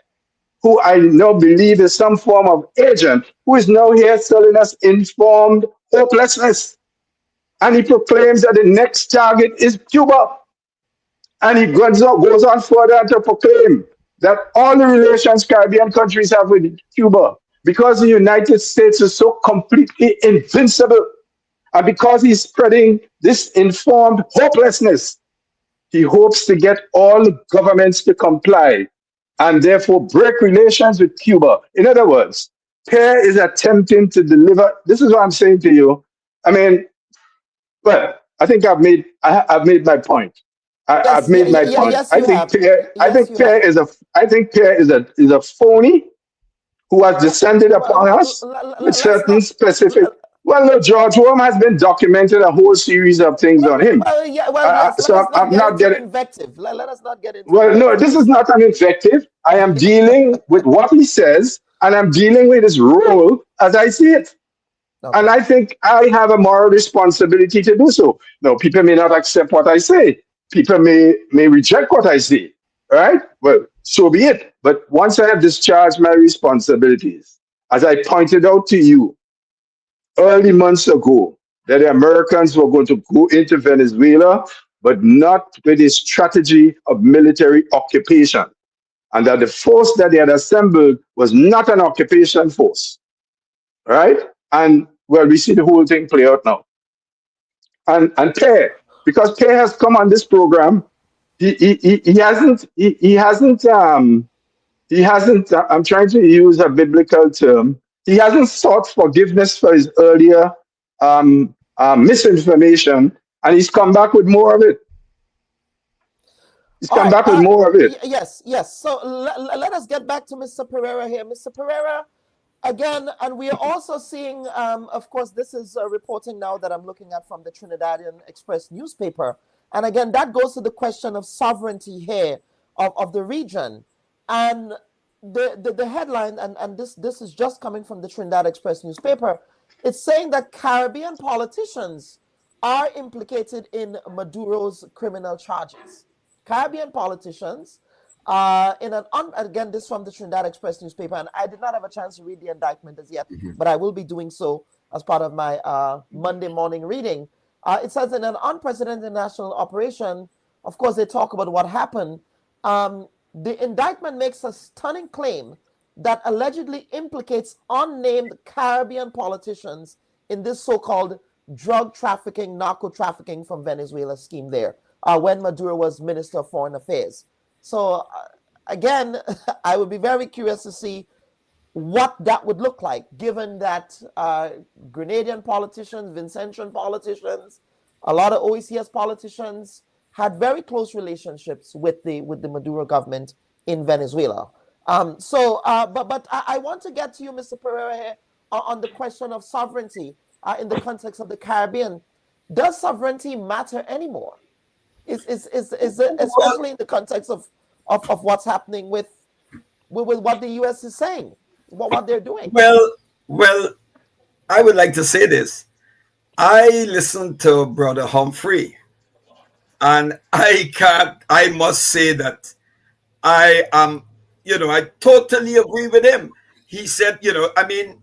who I now believe is some form of agent, who is now here selling us informed hopelessness. And he proclaims that the next target is Cuba. And he goes on further to proclaim that all the relations Caribbean countries have with Cuba, because the United States is so completely invincible, and because he's spreading this informed hopelessness, he hopes to get all governments to comply and therefore break relations with Cuba. In other words, Pierre is attempting to deliver. This is what I'm saying to you. I mean, well, I think I've made my point. I've made my point. Yes, I think Pierre is a phony who has descended upon us with certain specific. Well, no, George Worm has been documented a whole series of things on him. So I'm not getting invective. Let us not get into. Well, no, this is not an invective. I am dealing with what he says, and I'm dealing with his role as I see it. Okay. And I think I have a moral responsibility to do so. No, people may not accept what I say. People may reject what I say. Right? Well, so be it. But once I have discharged my responsibilities, as I pointed out to you early months ago, that the Americans were going to go into Venezuela, but not with a strategy of military occupation. And that the force that they had assembled was not an occupation force. Right? And well, we see the whole thing play out now. And Pierre, because Pierre has come on this program, he hasn't, I'm trying to use a biblical term, he hasn't sought forgiveness for his earlier misinformation, and he's come back with more of it. He's come back with more of it. Yes. So let us get back to Mr. Pereira here. Mr. Pereira, again, and we are also seeing, of course, this is reporting now that I'm looking at from the Trinidadian Express newspaper. And again, that goes to the question of sovereignty here of the region. And the headline, and this is just coming from the Trinidad Express newspaper, it's saying that Caribbean politicians are implicated in Maduro's criminal charges. Caribbean politicians, again, this from the Trinidad Express newspaper, and I did not have a chance to read the indictment as yet, but I will be doing so as part of my Monday morning reading. It says in an unprecedented national operation, of course, they talk about what happened. The indictment makes a stunning claim that allegedly implicates unnamed Caribbean politicians in this so-called drug trafficking, narco trafficking from Venezuela scheme there, when Maduro was Minister of Foreign Affairs. So again, I would be very curious to see what that would look like, given that Grenadian politicians, Vincentian politicians, a lot of OECS politicians had very close relationships with the Maduro government in Venezuela. But I want to get to you, Mr. Pereira, here on the question of sovereignty in the context of the Caribbean. Does sovereignty matter anymore? Is it, especially in the context of what's happening with what the U.S. is saying, what they're doing? Well, I would like to say this. I listened to Brother Humphrey, and I must say that I am, I totally agree with him. He said,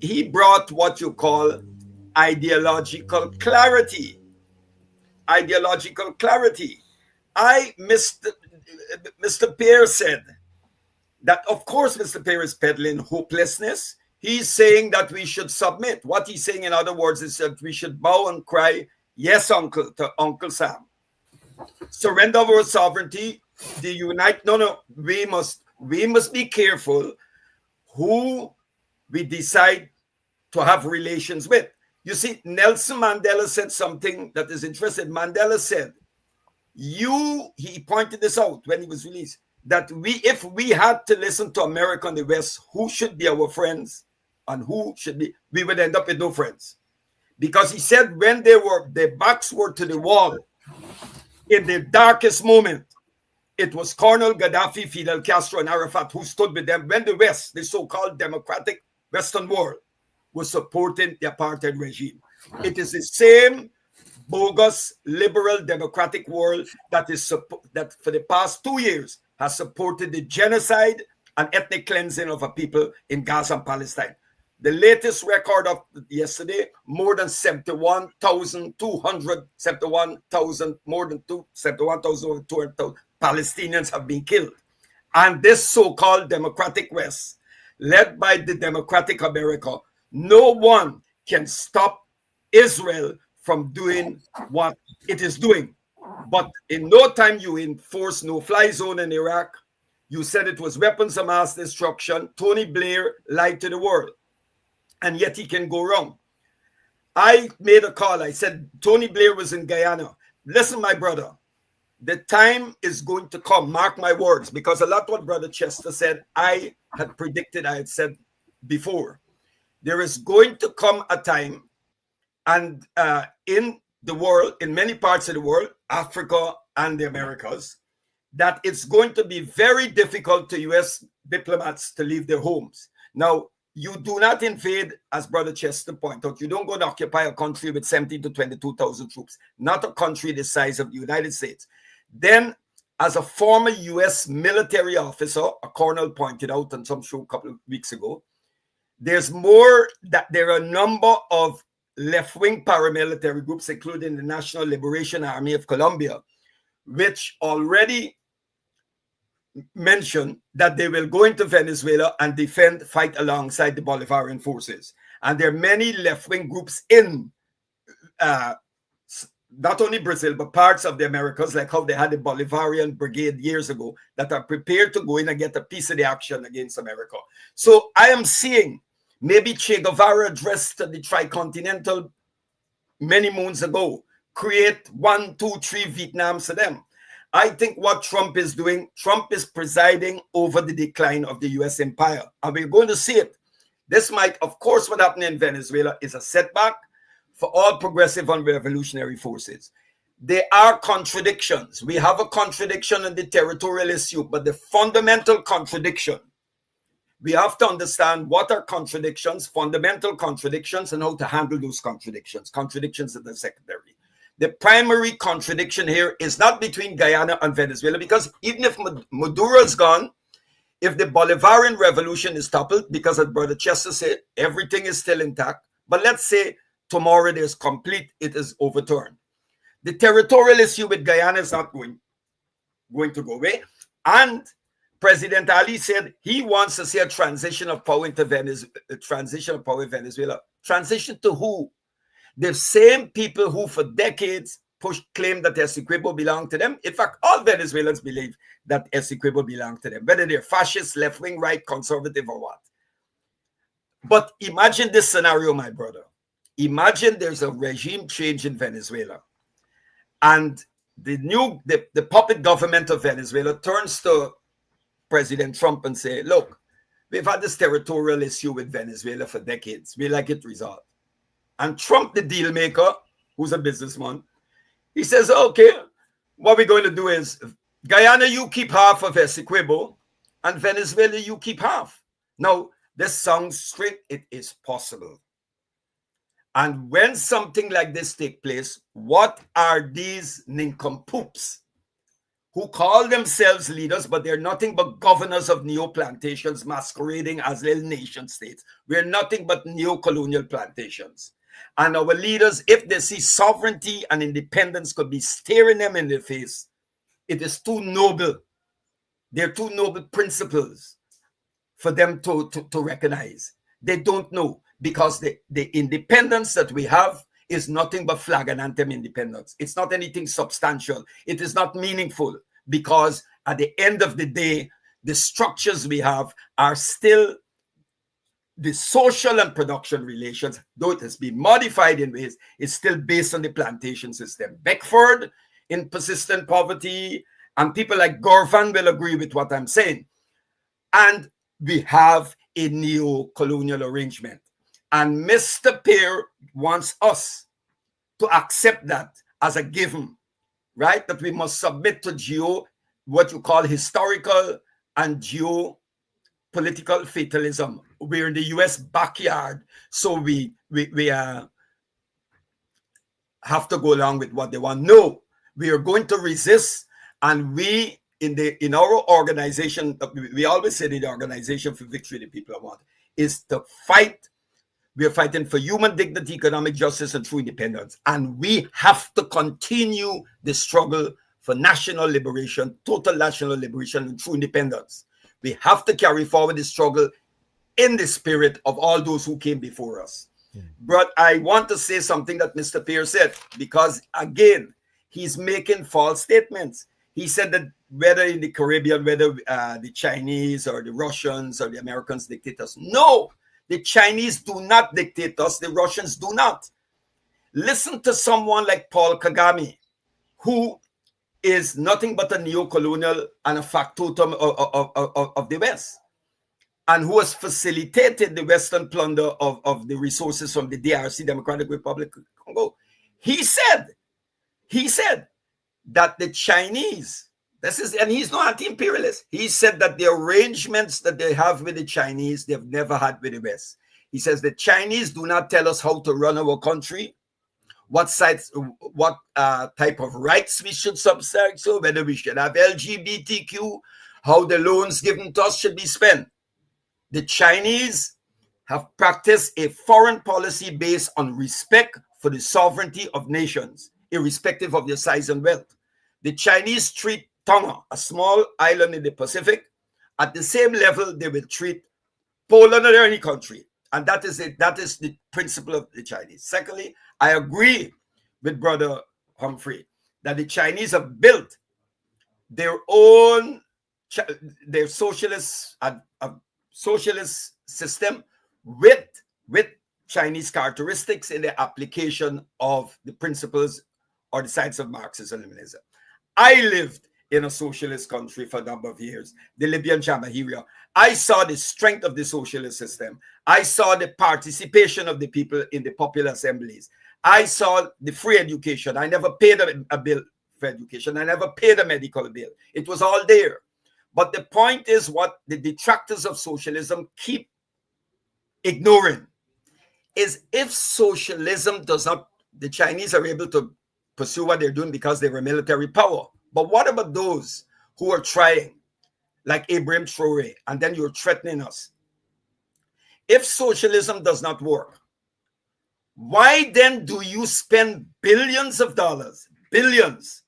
he brought what you call ideological clarity. Ideological clarity. Mr. Pierre said that, of course, Mr. Pierre is peddling hopelessness. He's saying that we should submit. What he's saying, in other words, is that we should bow and cry, yes, uncle, to Uncle Sam. Surrender our sovereignty. We must be careful who we decide to have relations with. You see, Nelson Mandela said something that is interesting. Mandela said, he pointed this out when he was released, that if we had to listen to America and the West, who should be our friends and who should be, we would end up with no friends. Because he said when their backs were to the wall, in the darkest moment, it was Colonel Gaddafi, Fidel Castro, and Arafat who stood with them when the West, the so-called democratic Western world, was supporting the apartheid regime. It is the same bogus liberal democratic world that for the past 2 years has supported the genocide and ethnic cleansing of a people in Gaza and Palestine. The latest record of yesterday, more than 71,200 Palestinians have been killed. And this so-called democratic West, led by the democratic America, no one can stop Israel from doing what it is doing. But in no time you enforce no-fly zone in Iraq. You said it was weapons of mass destruction. Tony Blair lied to the world. And yet he can go wrong. I made a call. I said, Tony Blair was in Guyana. Listen, my brother, the time is going to come, mark my words, because a lot of what Brother Chester said, I had predicted, I had said before. There is going to come a time, and in the world, in many parts of the world, Africa and the Americas, that it's going to be very difficult to U.S. diplomats to leave their homes. Now, you do not invade, as Brother Chester pointed out. You don't go to occupy a country with 17 to 22,000 troops, not a country the size of the United States. Then, as a former U.S. military officer, a colonel pointed out on some show a couple of weeks ago, there are a number of left-wing paramilitary groups, including the National Liberation Army of Colombia, which already mentioned that they will go into Venezuela and fight alongside the Bolivarian forces. And there are many left-wing groups in not only Brazil, but parts of the Americas, like how they had the Bolivarian Brigade years ago, that are prepared to go in and get a piece of the action against America. So I am seeing maybe Che Guevara addressed the Tricontinental many moons ago, create 1, 2, 3 Vietnams to them. I think what Trump is doing, Trump is presiding over the decline of the U.S. empire. And we're going to see it. This might, of course, what happened in Venezuela is a setback for all progressive and revolutionary forces. There are contradictions. We have a contradiction in the territorial issue, but the fundamental contradiction, we have to understand what are contradictions, fundamental contradictions, and how to handle those contradictions. Contradictions that are secondary. The primary contradiction here is not between Guyana and Venezuela, because even if Maduro is gone, if the Bolivarian revolution is toppled, because as Brother Chester said, everything is still intact, but let's say tomorrow it is overturned. The territorial issue with Guyana is not going going to go away. And President Ali said he wants to see a transition of power into Venezuela. Transition to who? The same people who for decades claimed that Essequibo belonged to them. In fact, all Venezuelans believe that Essequibo belonged to them, whether they're fascist, left-wing, right, conservative, or what. But imagine this scenario, my brother. Imagine there's a regime change in Venezuela, and the puppet government of Venezuela turns to President Trump and say, look, we've had this territorial issue with Venezuela for decades. We like it resolved. And Trump, the deal maker, who's a businessman, he says, okay, what we're going to do is Guyana, you keep half of Essequibo, and Venezuela, you keep half. Now, this sounds straight. It is possible. And when something like this takes place, what are these nincompoops who call themselves leaders, but they're nothing but governors of neo-plantations masquerading as little nation states? We're nothing but neo-colonial plantations. And our leaders, if they see sovereignty and independence could be staring them in the face, it is too noble. They're too noble principles for them to recognize. They don't know, because the independence that we have is nothing but flag and anthem independence. It's not anything substantial. It is not meaningful, because at the end of the day, the structures we have are still the social and production relations, though it has been modified in ways, it's still based on the plantation system. Beckford in persistent poverty, and people like Gorvan will agree with what I'm saying. And we have a neo-colonial arrangement. And Mr. Peer wants us to accept that as a given, right? That we must submit to what you call historical and geopolitical fatalism. We're in the U.S. backyard, so we have to go along with what they want. No, we are going to resist, and we in our organization, we always say the Organization for Victory, the people I want, is to fight. We are fighting for human dignity, economic justice, and true independence. And we have to continue the struggle for national liberation, total national liberation, and true independence. We have to carry forward the struggle in the spirit of all those who came before us. But I want to say something that Mr. Pierce said, because, again, he's making false statements. He said that whether in the Caribbean, whether the Chinese or the Russians or the Americans dictate us. No, the Chinese do not dictate us. The Russians do not. Listen to someone like Paul Kagame, who is nothing but a neo-colonial and a factotum of the West, and who has facilitated the Western plunder of the resources from the DRC, Democratic Republic of Congo. He said that the Chinese, and he's not anti-imperialist. He said that the arrangements that they have with the Chinese, they've never had with the West. He says the Chinese do not tell us how to run our country, what type of rights we should subscribe to, whether we should have LGBTQ, how the loans given to us should be spent. The Chinese have practiced a foreign policy based on respect for the sovereignty of nations, irrespective of their size and wealth. The Chinese treat Tonga, a small island in the Pacific, at the same level they will treat Poland or any country. And that is the principle of the Chinese. Secondly, I agree with Brother Humphrey that the Chinese have built their own socialist system with Chinese characteristics in the application of the principles or the science of Marxism and Leninism. I lived in a socialist country for a number of years, the Libyan Jamahiriya. I saw the strength of the socialist system. I saw the participation of the people in the popular assemblies. I saw the free education. I never paid a bill for education. I never paid a medical bill. It was all there. But the point is what the detractors of socialism keep ignoring is if socialism does not, the Chinese are able to pursue what they're doing because they were military power. But what about those who are trying, like Abraham Traore, and then you're threatening us? If socialism does not work, why then do you spend billions of dollars, billions,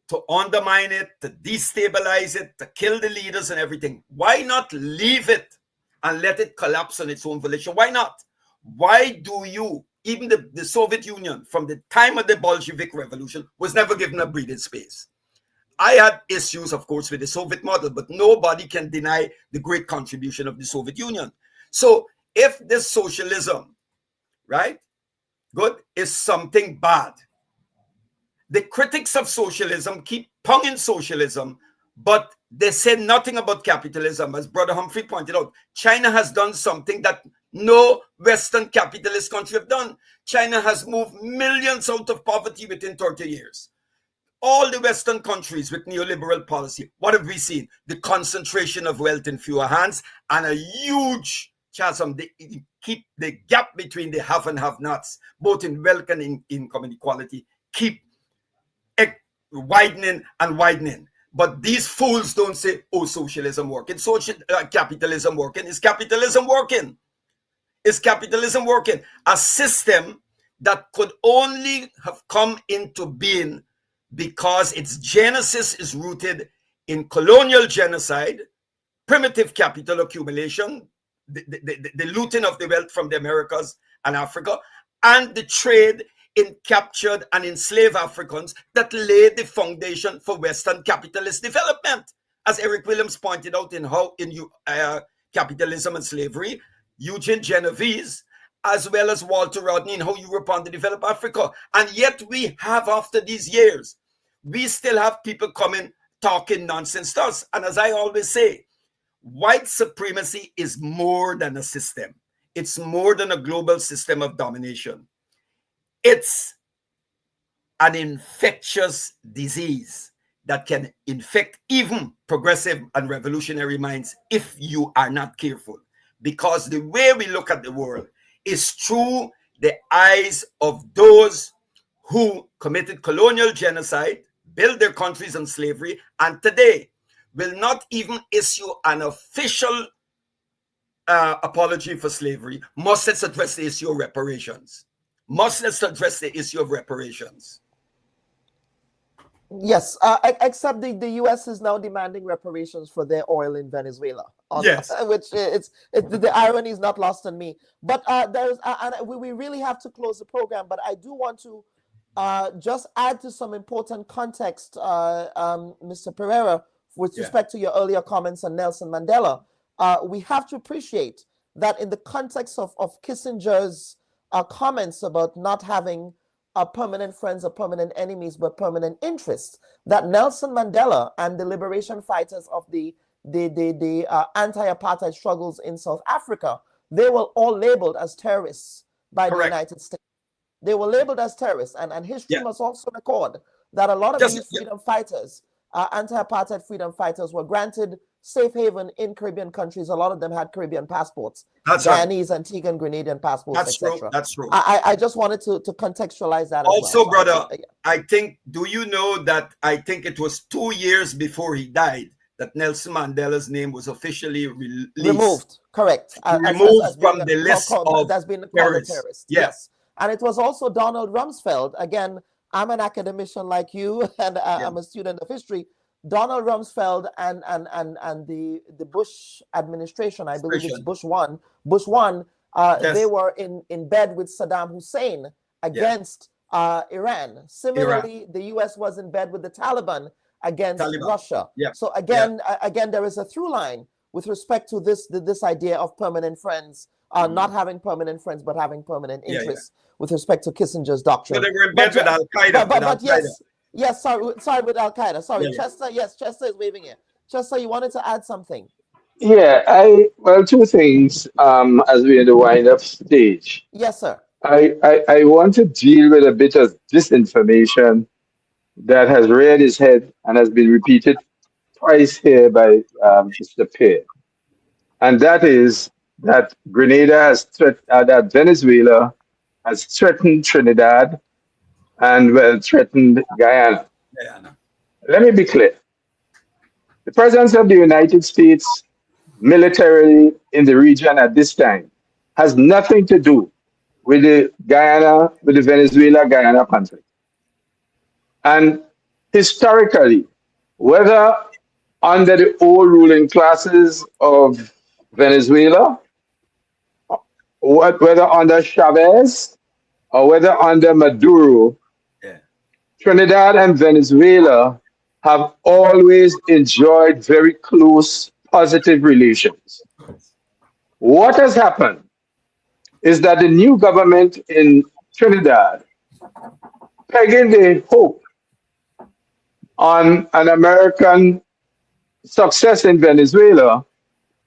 to undermine it, to destabilize it, to kill the leaders and everything. Why not leave it and let it collapse on its own volition? Why not? Why do you, even the Soviet Union, from the time of the Bolshevik Revolution, was never given a breathing space? I had issues, of course, with the Soviet model, but nobody can deny the great contribution of the Soviet Union. So if this socialism, right, good, is something bad, the critics of socialism keep ponging socialism, but they say nothing about capitalism. As Brother Humphrey pointed out, China has done something that no Western capitalist country have done. China has moved millions out of poverty within 30 years. All the Western countries with neoliberal policy, what have we seen? The concentration of wealth in fewer hands and a huge chasm. They keep the gap between the have and have-nots, both in wealth and in income inequality, keep widening and widening. But these fools don't say, oh, socialism working, capitalism working. Is capitalism working? Is capitalism working? A system that could only have come into being because its genesis is rooted in colonial genocide, primitive capital accumulation, the looting of the wealth from the Americas and Africa, and the trade in captured and enslaved Africans that laid the foundation for Western capitalist development. As Eric Williams pointed out in Capitalism and Slavery, Eugene Genovese, as well as Walter Rodney in How Europe Underdeveloped Africa. And yet we have, after these years, we still have people coming talking nonsense to us. And as I always say, white supremacy is more than a system. It's more than a global system of domination. It's an infectious disease that can infect even progressive and revolutionary minds if you are not careful. Because the way we look at the world is through the eyes of those who committed colonial genocide, built their countries on slavery, and today will not even issue an official apology for slavery. Must let's address the issue of reparations. Must let's address the issue of reparations. Yes, except the U.S. is now demanding reparations for their oil in Venezuela. Yes, which the irony is not lost on me. But there's and we really have to close the program. But I do want to just add to some important context, Mr. Pereira, with respect to your earlier comments on Nelson Mandela. We have to appreciate that in the context of Kissinger's comments about not having permanent friends or permanent enemies, but permanent interests, that Nelson Mandela and the liberation fighters of the anti-apartheid struggles in South Africa, they were all labeled as terrorists by the United States. They were labeled as terrorists, and history must also record that a lot of these freedom fighters, anti-apartheid freedom fighters, were granted safe haven in Caribbean countries. A lot of them had Caribbean passports, Guyanese, Antiguan, Grenadian passports, etc. That's true. I just wanted to contextualize that. Also, as well. brother, I think, do you know that I think it was 2 years before he died that Nelson Mandela's name was officially removed? Correct. Removed from the list of that's been terrorists. Terrorist. Yes. And it was also Donald Rumsfeld. Again, I'm an academician like you, and I'm a student of history. Donald Rumsfeld and the Bush administration, I believe it's Bush one, they were in bed with Saddam Hussein against Iran. Similarly, the U.S. was in bed with the Taliban against Russia. So again, there is a through line with respect to this idea of permanent friends, not having permanent friends, but having permanent interests with respect to Kissinger's doctrine. So they were in bed with Al-Qaeda. But yes, sorry, with Al-Qaeda. Sorry, Chester. Yes, Chester is waving here. Chester, you wanted to add something? Yeah, well, two things as we're in the wind-up stage. Yes, sir. I want to deal with a bit of disinformation that has reared its head and has been repeated twice here by Mr. Peer. And that is that that Venezuela has threatened Trinidad and threatened Guyana. Let me be clear. The presence of the United States militarily in the region at this time has nothing to do with the Venezuela-Guyana conflict. And historically, whether under the old ruling classes of Venezuela, whether under Chavez, or whether under Maduro, Trinidad and Venezuela have always enjoyed very close, positive relations. What has happened is that the new government in Trinidad, pegging the hope on an American success in Venezuela,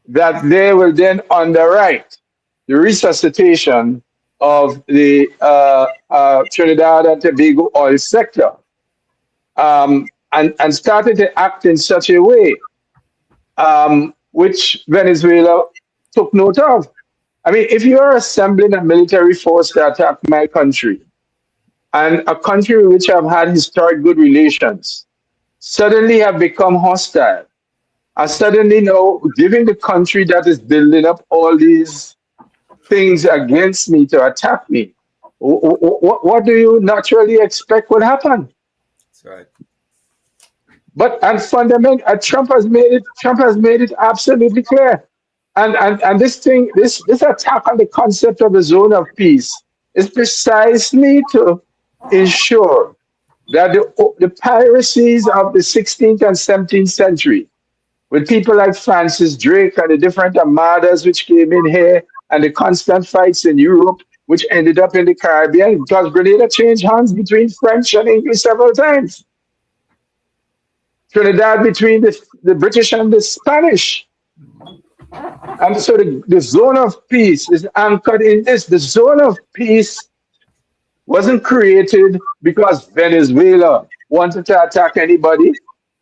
that they will then underwrite the resuscitation of the Trinidad and Tobago oil sector, and started to act in such a way which Venezuela took note of. I mean, if you're assembling a military force to attack my country, and a country which have had historic good relations suddenly have become hostile, and suddenly now giving the country that is building up all these things against me to attack me, what do you naturally expect would happen? That's right. But and fundamentally, Trump has made it absolutely clear. And this attack on the concept of a zone of peace is precisely to ensure that the piracies of the 16th and 17th century, with people like Francis Drake and the different armadas which came in here, and the constant fights in Europe, which ended up in the Caribbean, because Grenada changed hands between French and English several times. Trinidad between the British and the Spanish. And so the zone of peace is anchored in this. The zone of peace wasn't created because Venezuela wanted to attack anybody.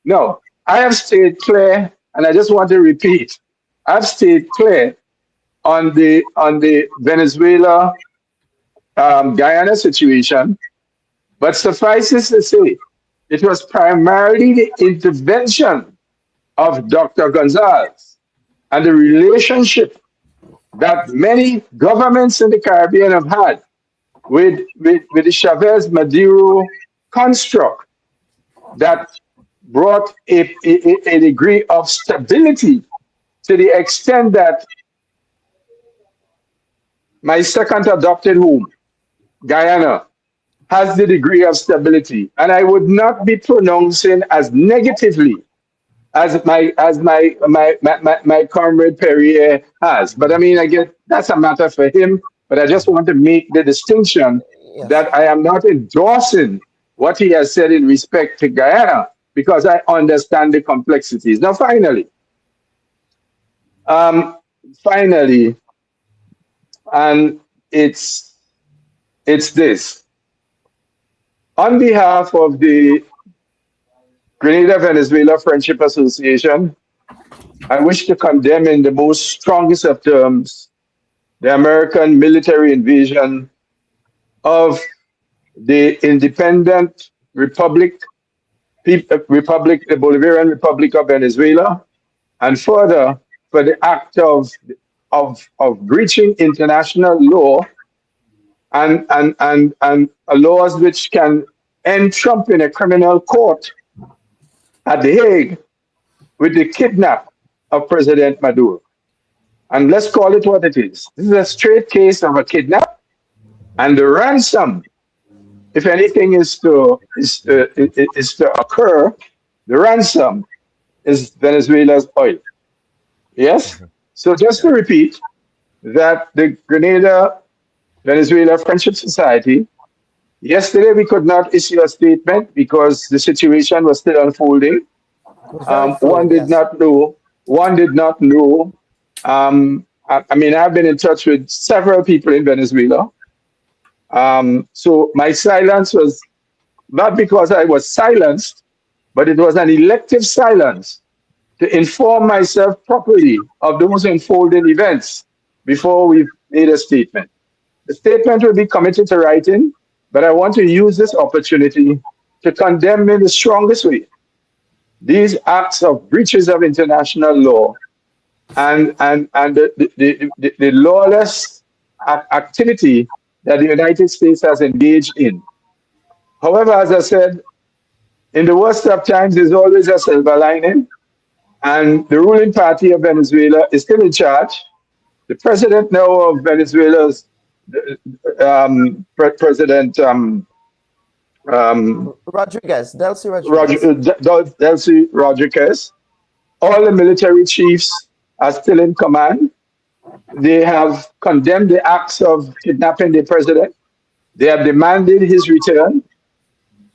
No, I have stayed clear, and I just want to repeat, I've stayed clear on the Venezuela Guyana situation, but suffices to say, it was primarily the intervention of Dr. Gonzalez and the relationship that many governments in the Caribbean have had with the Chavez Maduro construct that brought a degree of stability, to the extent that my second adopted home, Guyana, has the degree of stability, and I would not be pronouncing as negatively as my comrade Perrier has. But I mean, I guess that's a matter for him. But I just want to make the distinction that I am not endorsing what he has said in respect to Guyana, because I understand the complexities. Now, finally, and it's this. On behalf of the Grenada-Venezuela Friendship Association, I wish to condemn in the most strongest of terms the American military invasion of the independent the Bolivarian Republic of Venezuela, and further for the act of breaching international law and laws which can end Trump in a criminal court at The Hague with the kidnap of President Maduro. And let's call it what it is. This is a straight case of a kidnap, and the ransom, if anything is to occur, the ransom is Venezuela's oil. Yes? So just to repeat, that the Grenada-Venezuela Friendship Society, yesterday we could not issue a statement because the situation was still unfolding. One did not know. I mean, I've been in touch with several people in Venezuela. So my silence was not because I was silenced, but it was an elective silence to inform myself properly of those unfolding events before we made a statement. The statement will be committed to writing, but I want to use this opportunity to condemn in the strongest way these acts of breaches of international law and the lawless activity that the United States has engaged in. However, as I said in the worst of times, there's always a silver lining. And the ruling party of Venezuela is still in charge. The president now of Venezuela's President Rodriguez, Delcy Rodriguez. Delcy Rodriguez. All the military chiefs are still in command. They have condemned the acts of kidnapping the president. They have demanded his return.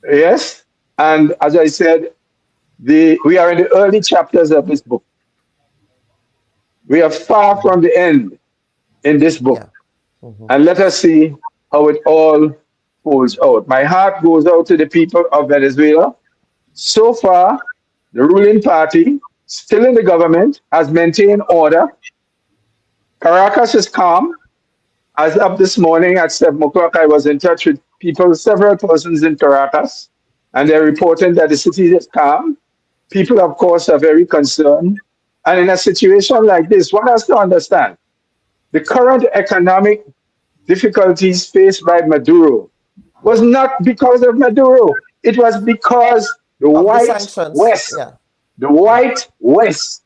Yes. And as I said, we are in the early chapters of this book. We are far from the end in this book. Yeah. And let us see how it all folds out. My heart goes out to the people of Venezuela. So far, the ruling party, still in the government, has maintained order. Caracas is calm. As of this morning at 7 o'clock, I was in touch with several persons in Caracas, and they're reporting that the city is calm. People, of course, are very concerned. And in a situation like this, one has to understand the current economic difficulties faced by Maduro was not because of Maduro. It was because the white West, the white West,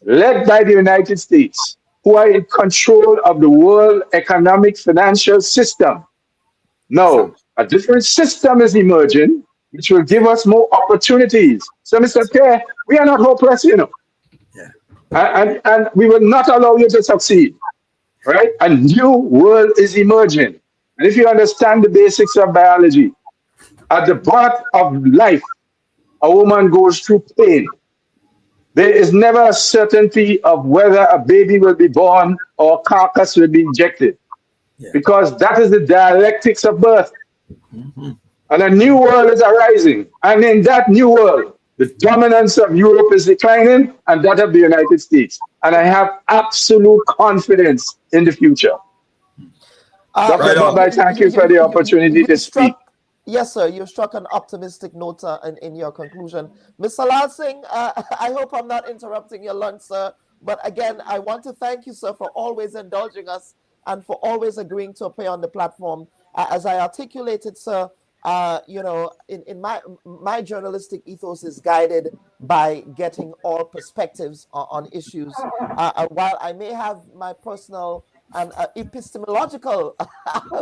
led by the United States, who are in control of the world economic financial system. Now, a different system is emerging, which will give us more opportunities. So, Mr. Kerr, we are not hopeless, you know. Yeah. And we will not allow you to succeed. Right? A new world is emerging. And if you understand the basics of biology, at the birth of life, a woman goes through pain. There is never a certainty of whether a baby will be born or a carcass will be injected. Yeah. Because that is the dialectics of birth. Mm-hmm. And a new world is arising. And in that new world, the dominance of Europe is declining and that of the United States. And I have absolute confidence in the future. Dr. Bubb, I thank you for the opportunity to speak. Yes, sir. You struck an optimistic note in your conclusion. Mr. Lal Singh, I hope I'm not interrupting your lunch, sir. But again, I want to thank you, sir, for always indulging us and for always agreeing to appear on the platform. As I articulated, sir, you know, in my journalistic ethos is guided by getting all perspectives on issues. While I may have my personal and epistemological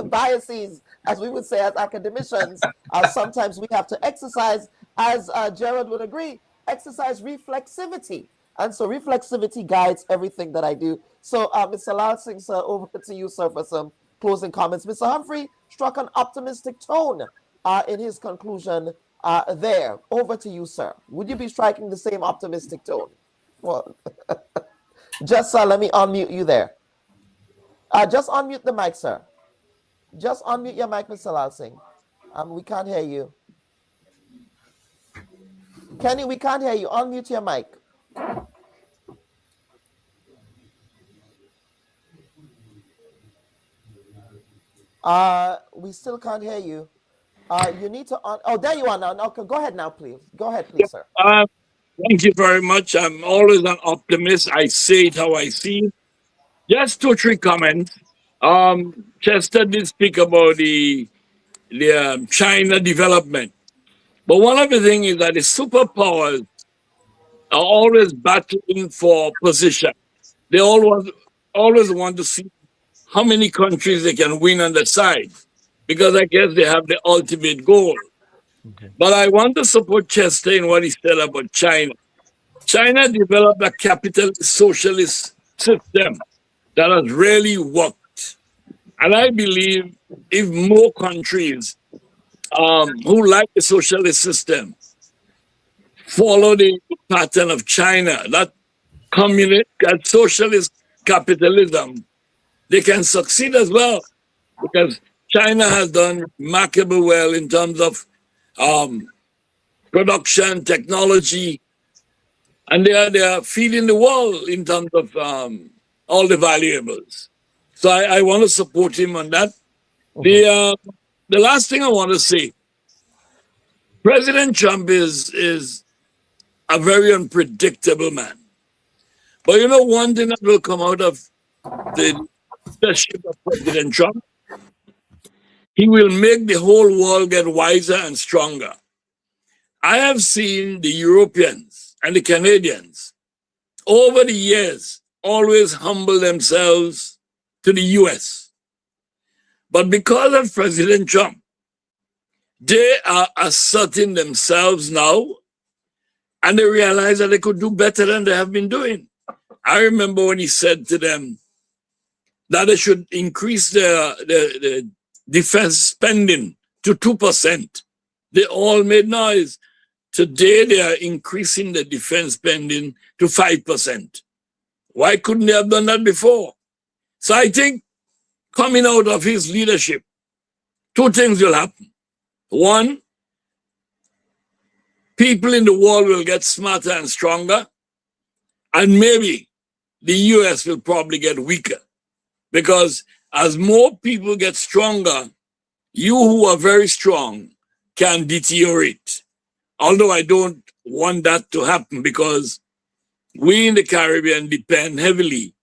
biases, as we would say as academicians, sometimes we have to exercise, as Gerald would agree, exercise reflexivity. And so reflexivity guides everything that I do. So Mr. Lal Singh, sir, over to you, sir, for some closing comments. Mr. Humphrey struck an optimistic tone in his conclusion there. Over to you, sir. Would you be striking the same optimistic tone? Well, just let me unmute you there. Just unmute the mic, sir. Just unmute your mic, Mr. Lal Singh. We can't hear you. Kenny, we can't hear you. Unmute your mic. We still can't hear you. You need to oh, there you are now. Okay, go ahead now, please. Go ahead, please, sir. Thank you very much. I'm always an optimist. I say it how I see it. Just 2 or 3 comments. Chester did speak about the China development. But one of the things is that the superpowers are always battling for position. They always want to see how many countries they can win on the side, because I guess they have the ultimate goal. Okay. But I want to support Chester in what he said about China. China developed a capitalist socialist system that has really worked. And I believe if more countries who like the socialist system follow the pattern of China, that socialist capitalism, they can succeed as well, because China has done remarkably well in terms of production, technology, and they are feeding the world in terms of all the valuables. So I want to support him on that. Okay. The last thing I want to say, President Trump is a very unpredictable man. But you know one thing that will come out of the leadership of President Trump? He will make the whole world get wiser and stronger. I have seen the Europeans and the Canadians over the years always humble themselves to the US. But because of President Trump, they are asserting themselves now, and they realize that they could do better than they have been doing. I remember when he said to them that they should increase their defense spending to 2%. They all made noise. Today, they are increasing the defense spending to 5%. Why couldn't they have done that before? So I think coming out of his leadership, two things will happen. One, people in the world will get smarter and stronger, and maybe the US will probably get weaker. Because as more people get stronger, you who are very strong can deteriorate. Although I don't want that to happen, because we in the Caribbean depend heavily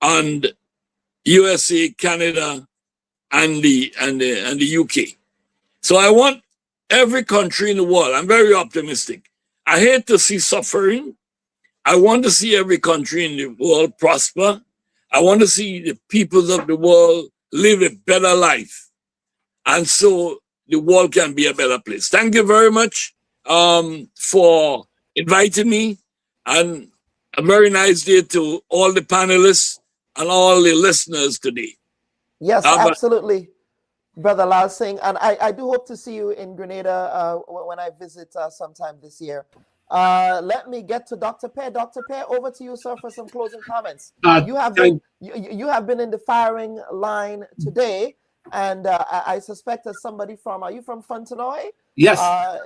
on USA, Canada, and the UK. So I want every country in the world, I'm very optimistic. I hate to see suffering. I want to see every country in the world prosper. I want to see the peoples of the world live a better life. And so the world can be a better place. Thank you very much for inviting me, and a very nice day to all the panelists and all the listeners today. Yes, absolutely, Brother Lal Singh. And I do hope to see you in Grenada when I visit sometime this year. Let me get to Dr. Pear. Dr. Pear, over to you, sir, for some closing comments. You have been in the firing line today, and I suspect as somebody from, are you from Fontenoy? Yes.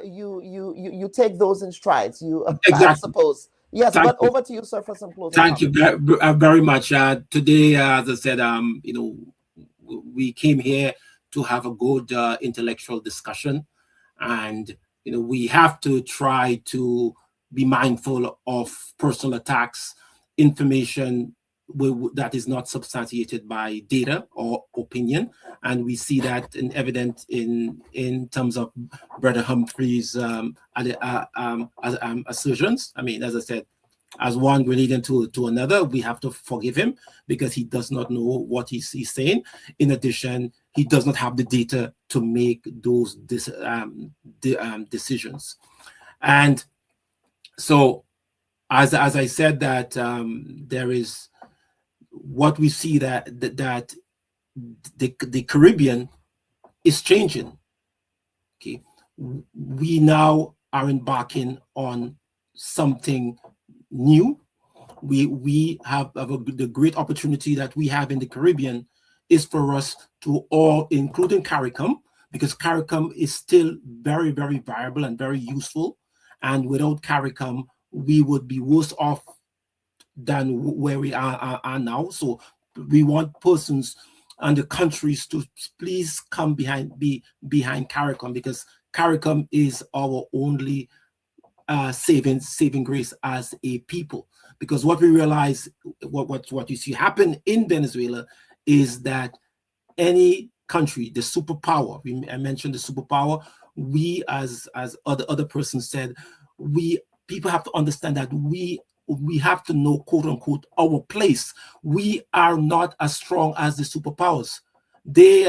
You take those in strides. Exactly. I suppose. Yes, Thank but you. over to you, sir, for some closing Thank comments. you very much. Today, as I said, we came here to have a good intellectual discussion, and we have to try to be mindful of personal attacks, information that is not substantiated by data or opinion, and we see that evident in terms of Brother Humphrey's assertions. I mean, as I said, as one Grenadian to another, we have to forgive him because he does not know what he's saying. In addition, he does not have the data to make those decisions. And so, as I said, that there is what we see that the Caribbean is changing. Okay, we now are embarking on something new. We have the great opportunity that we have in the Caribbean is for us to all, including CARICOM, because CARICOM is still very, very viable and very useful. And without CARICOM, we would be worse off than where we are now. So we want persons and the countries to please come behind CARICOM, because CARICOM is our only saving grace as a people. Because what we realize, what you see happen in Venezuela is that any country, the superpower, I mentioned the superpower, we as other persons said, people have to understand that we have to know, quote unquote, our place. We are not as strong as the superpowers. They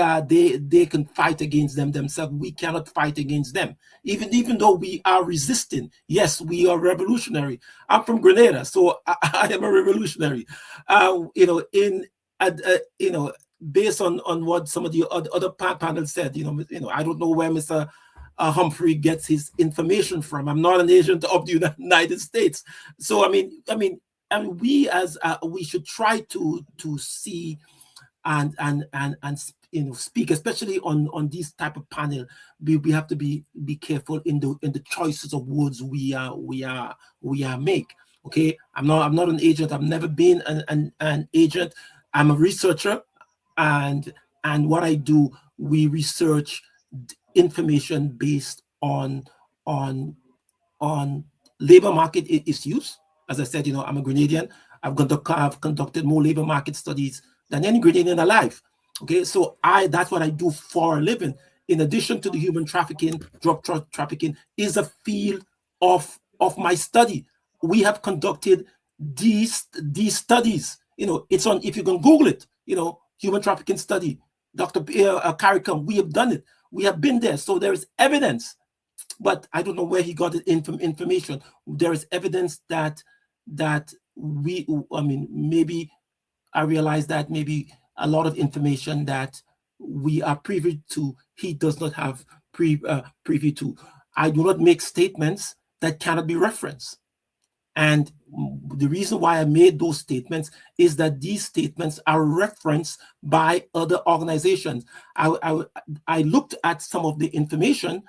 can fight against themselves. We cannot fight against them. Even though we are resisting. Yes, we are revolutionary. I'm from Grenada, so I am a revolutionary. Based on what some of the other panels said, I don't know where Mr. Humphrey gets his information from. I'm not an agent of the United States, so I mean, we should try to see and speak, especially on these type of panel. We have to be careful in the choices of words we make. Okay, I'm not an agent. I've never been an agent. I'm a researcher, and what I do, we research information based on labor market issues. As I said, I'm a Grenadian. I've conducted more labor market studies than any Grenadian alive. Okay, so that's what I do for a living, in addition to the human trafficking, drug trafficking, is a field of my study. We have conducted these studies. It's on, if you can Google it, human trafficking study, Dr. CARICOM, we have done it. We have been there. So there is evidence, but I don't know where he got it information. There is evidence that maybe I realize that maybe a lot of information that we are privy to, he does not have privy to. I do not make statements that cannot be referenced. And the reason why I made those statements is that these statements are referenced by other organizations. I looked at some of the information,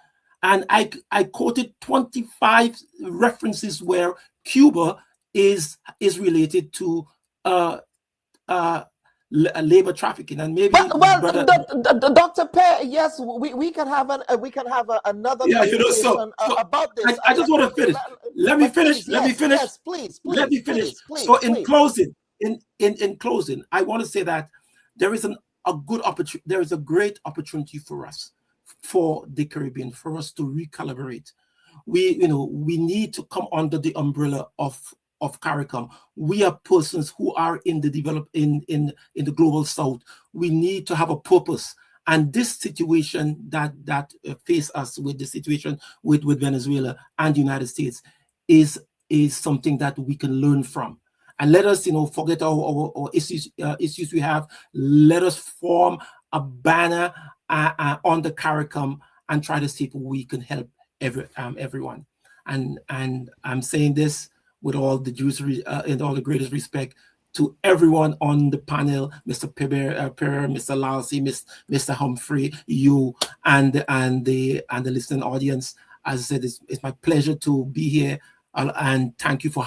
and I quoted 25 references where Cuba is related to labor trafficking, and maybe. Dr. Pear, yes, we can have another conversation about this. I just want to finish. Let me finish. Yes, please. So in closing, I want to say that there is a good opportunity. There is a great opportunity for us, for the Caribbean, for us to recalibrate. We need to come under the umbrella of CARICOM. We are persons who are in the the global south. We need to have a purpose. And this situation that face us with the situation with Venezuela and the United States is something that we can learn from. And let us, forget our issues we have. Let us form a banner on the CARICOM and try to see if we can help everyone. And I'm saying this with all the and all the greatest respect to everyone on the panel, Mr. Peber, Mr. Lalsi, Mr. Humphrey, you, and the listening audience. As I said, it's my pleasure to be here, and thank you for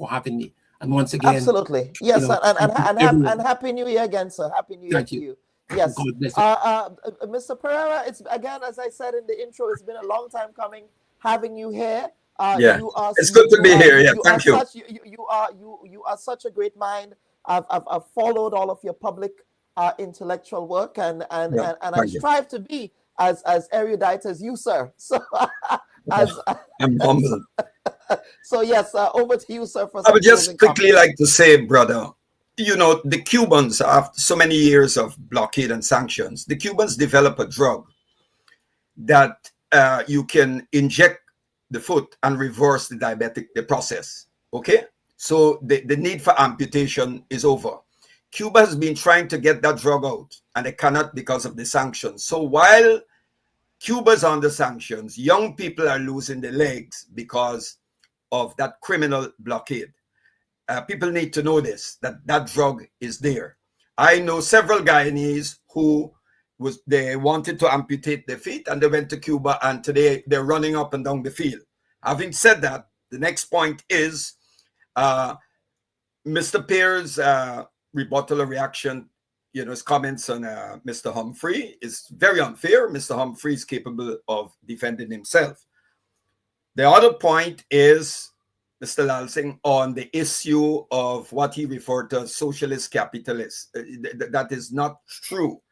having me. And once again, absolutely, yes, and Happy New Year again, sir. Happy New Year to you. Yes, Mr. Pereira. It's again, as I said in the intro, it's been a long time coming having you here. It's good to be here. Yeah, thank you. You are such a great mind. I've followed all of your public intellectual work, and I strive to be as erudite as you, sir. So I'm humble. So yes, over to you, sir. I would just quickly like to say, brother, the Cubans, after so many years of blockade and sanctions, the Cubans develop a drug that you can inject the foot and reverse the process. Okay, so the need for amputation is over. Cuba has been trying to get that drug out, and they cannot because of the sanctions. So while Cuba's under sanctions, young people are losing their legs because of that criminal blockade. People need to know this, that drug is there. I know several Guyanese who they wanted to amputate their feet, and they went to Cuba, and today they're running up and down the field. Having said that, the next point is Mr. Pear's rebuttal or reaction, his comments on Mr. Humphrey is very unfair. Mr. Humphrey is capable of defending himself. The other point is Mr. Lalsing on the issue of what he referred to as socialist capitalists. That is not true.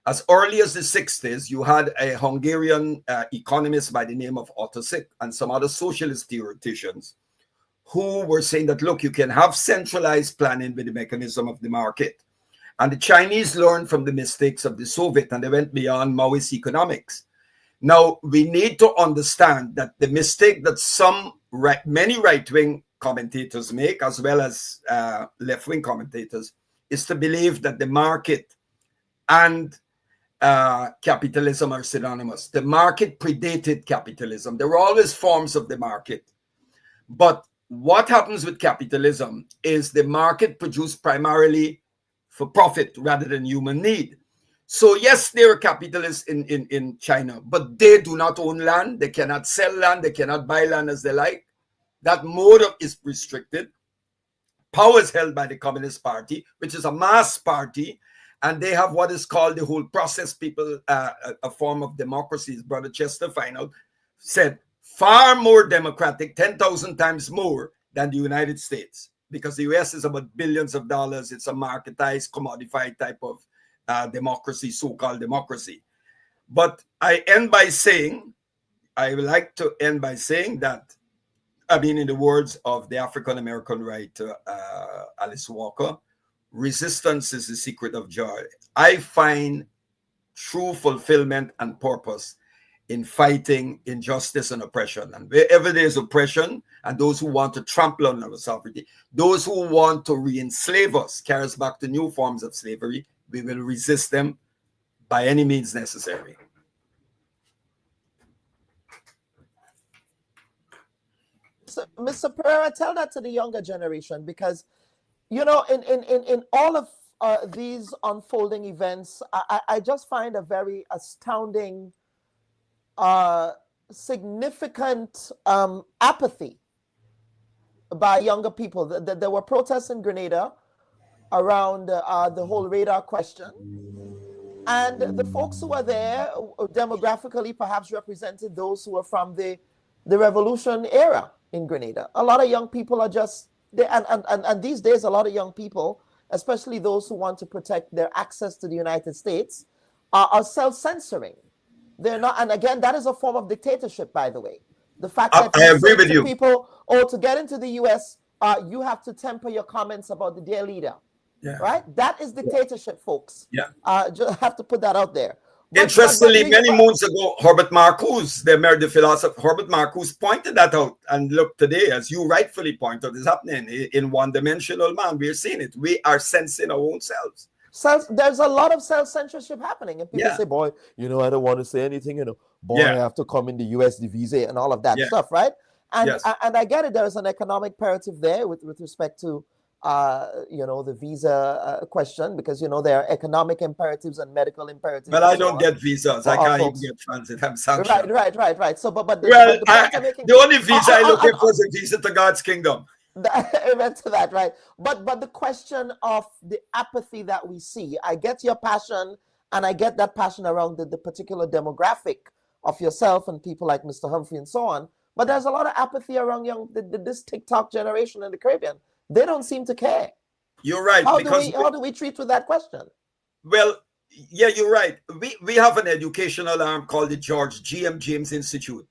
As early as the 60s, you had a Hungarian economist by the name of Otto Sick and some other socialist theoreticians who were saying that, look, you can have centralized planning with the mechanism of the market. And the Chinese learned from the mistakes of the Soviet, and they went beyond Maoist economics. Now, we need to understand that the mistake that many right-wing commentators make, as well as left-wing commentators, is to believe that the market and capitalism are synonymous. The market predated capitalism. There were always forms of the market. But what happens with capitalism is the market produced primarily for profit rather than human need. So yes, there are capitalists in China, but they do not own land. They cannot sell land. They cannot buy land as they like. That mode is restricted. Power is held by the Communist Party, which is a mass party, and they have what is called the whole process people, a form of democracy. As Brother Chester Final said, far more democratic, 10,000 times more than the United States, because the US is about billions of dollars. It's a marketized, commodified type of democracy, so-called democracy. But I would like to end by saying that, I mean, in the words of the African-American writer Alice Walker, resistance is the secret of joy. I find true fulfillment and purpose in fighting injustice and oppression. And wherever there's oppression and those who want to trample on our sovereignty, those who want to re-enslave us, carry us back to new forms of slavery, we will resist them by any means necessary. So, Mr. Pereira, tell that to the younger generation, because, you know, in all of these unfolding events, I just find a very astounding, significant apathy by younger people. There were protests in Grenada around the whole radar question. And the folks who were there demographically perhaps represented those who were from the revolution era in Grenada. A lot of young people are just, and these days a lot of young people, especially those who want to protect their access to the United States, are self-censoring. They're not, and again, that is a form of dictatorship, by the way. The fact that I agree with you. People, to get into the U.S., you have to temper your comments about their leader. Yeah. Right? That is dictatorship, folks. Yeah. Just have to put that out there. Interestingly, many moons ago, Herbert Marcuse, the philosopher, Herbert Marcuse pointed that out. And look, today, as you rightfully point out, is happening in one-dimensional man. We are seeing it. We are sensing our own selves. There's a lot of self-censorship happening. And people say, boy, you know, I don't want to say anything, you know. Boy, I have to come in the U.S., the visa, and all of that stuff, right? And, and I get it. There's an economic imperative there with respect to you know, the visa question, because, you know, there are economic imperatives and medical imperatives. Well, I don't get visas. I can't even get transit. I'm sanctioned. Right. So, but the only visa I look for is a visa to God's kingdom. Amen to that, right? But the question of the apathy that we see, I get your passion, and I get that passion around the particular demographic of yourself and people like Mr. Humphrey and so on. But there's a lot of apathy around this TikTok generation in the Caribbean. They don't seem to care. You're right. How do we treat with that question? Well, yeah, you're right. We have an educational arm called the George G.M. James Institute,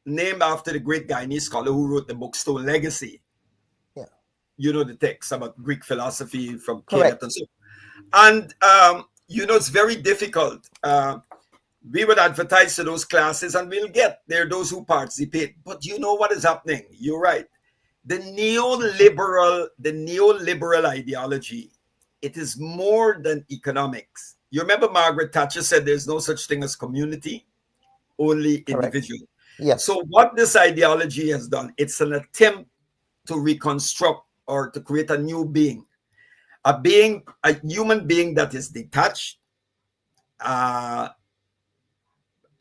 named after the great Guyanese scholar who wrote the book Stone Legacy. Yeah. You know, the text about Greek philosophy from Kenneth and so on. And, you know, it's very difficult. We would advertise to those classes and we'll get there are those who participate. But you know what is happening? You're right. The neoliberal ideology, it is more than economics. You remember Margaret Thatcher said there's no such thing as community, only individual. Yes. So what this ideology has done, it's an attempt to reconstruct or to create a new being, a human being that is detached,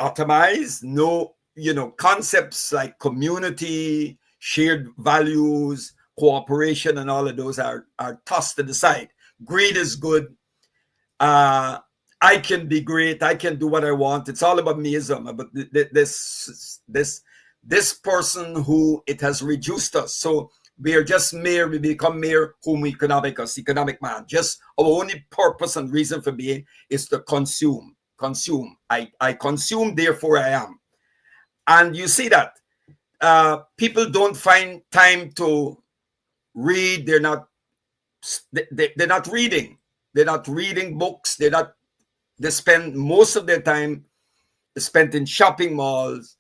atomized, no, you know, concepts like community, shared values, cooperation, and all of those are tossed to the side. Greed is good. I can be great. I can do what I want. It's all about meism, about this person who it has reduced us. So we are just mere. We become mere homo economicus, economic man. Just our only purpose and reason for being is to consume. I consume, therefore I am. And you see that. People don't find time to read. They're not reading. They're not reading books. They spend most of their time spent in shopping malls,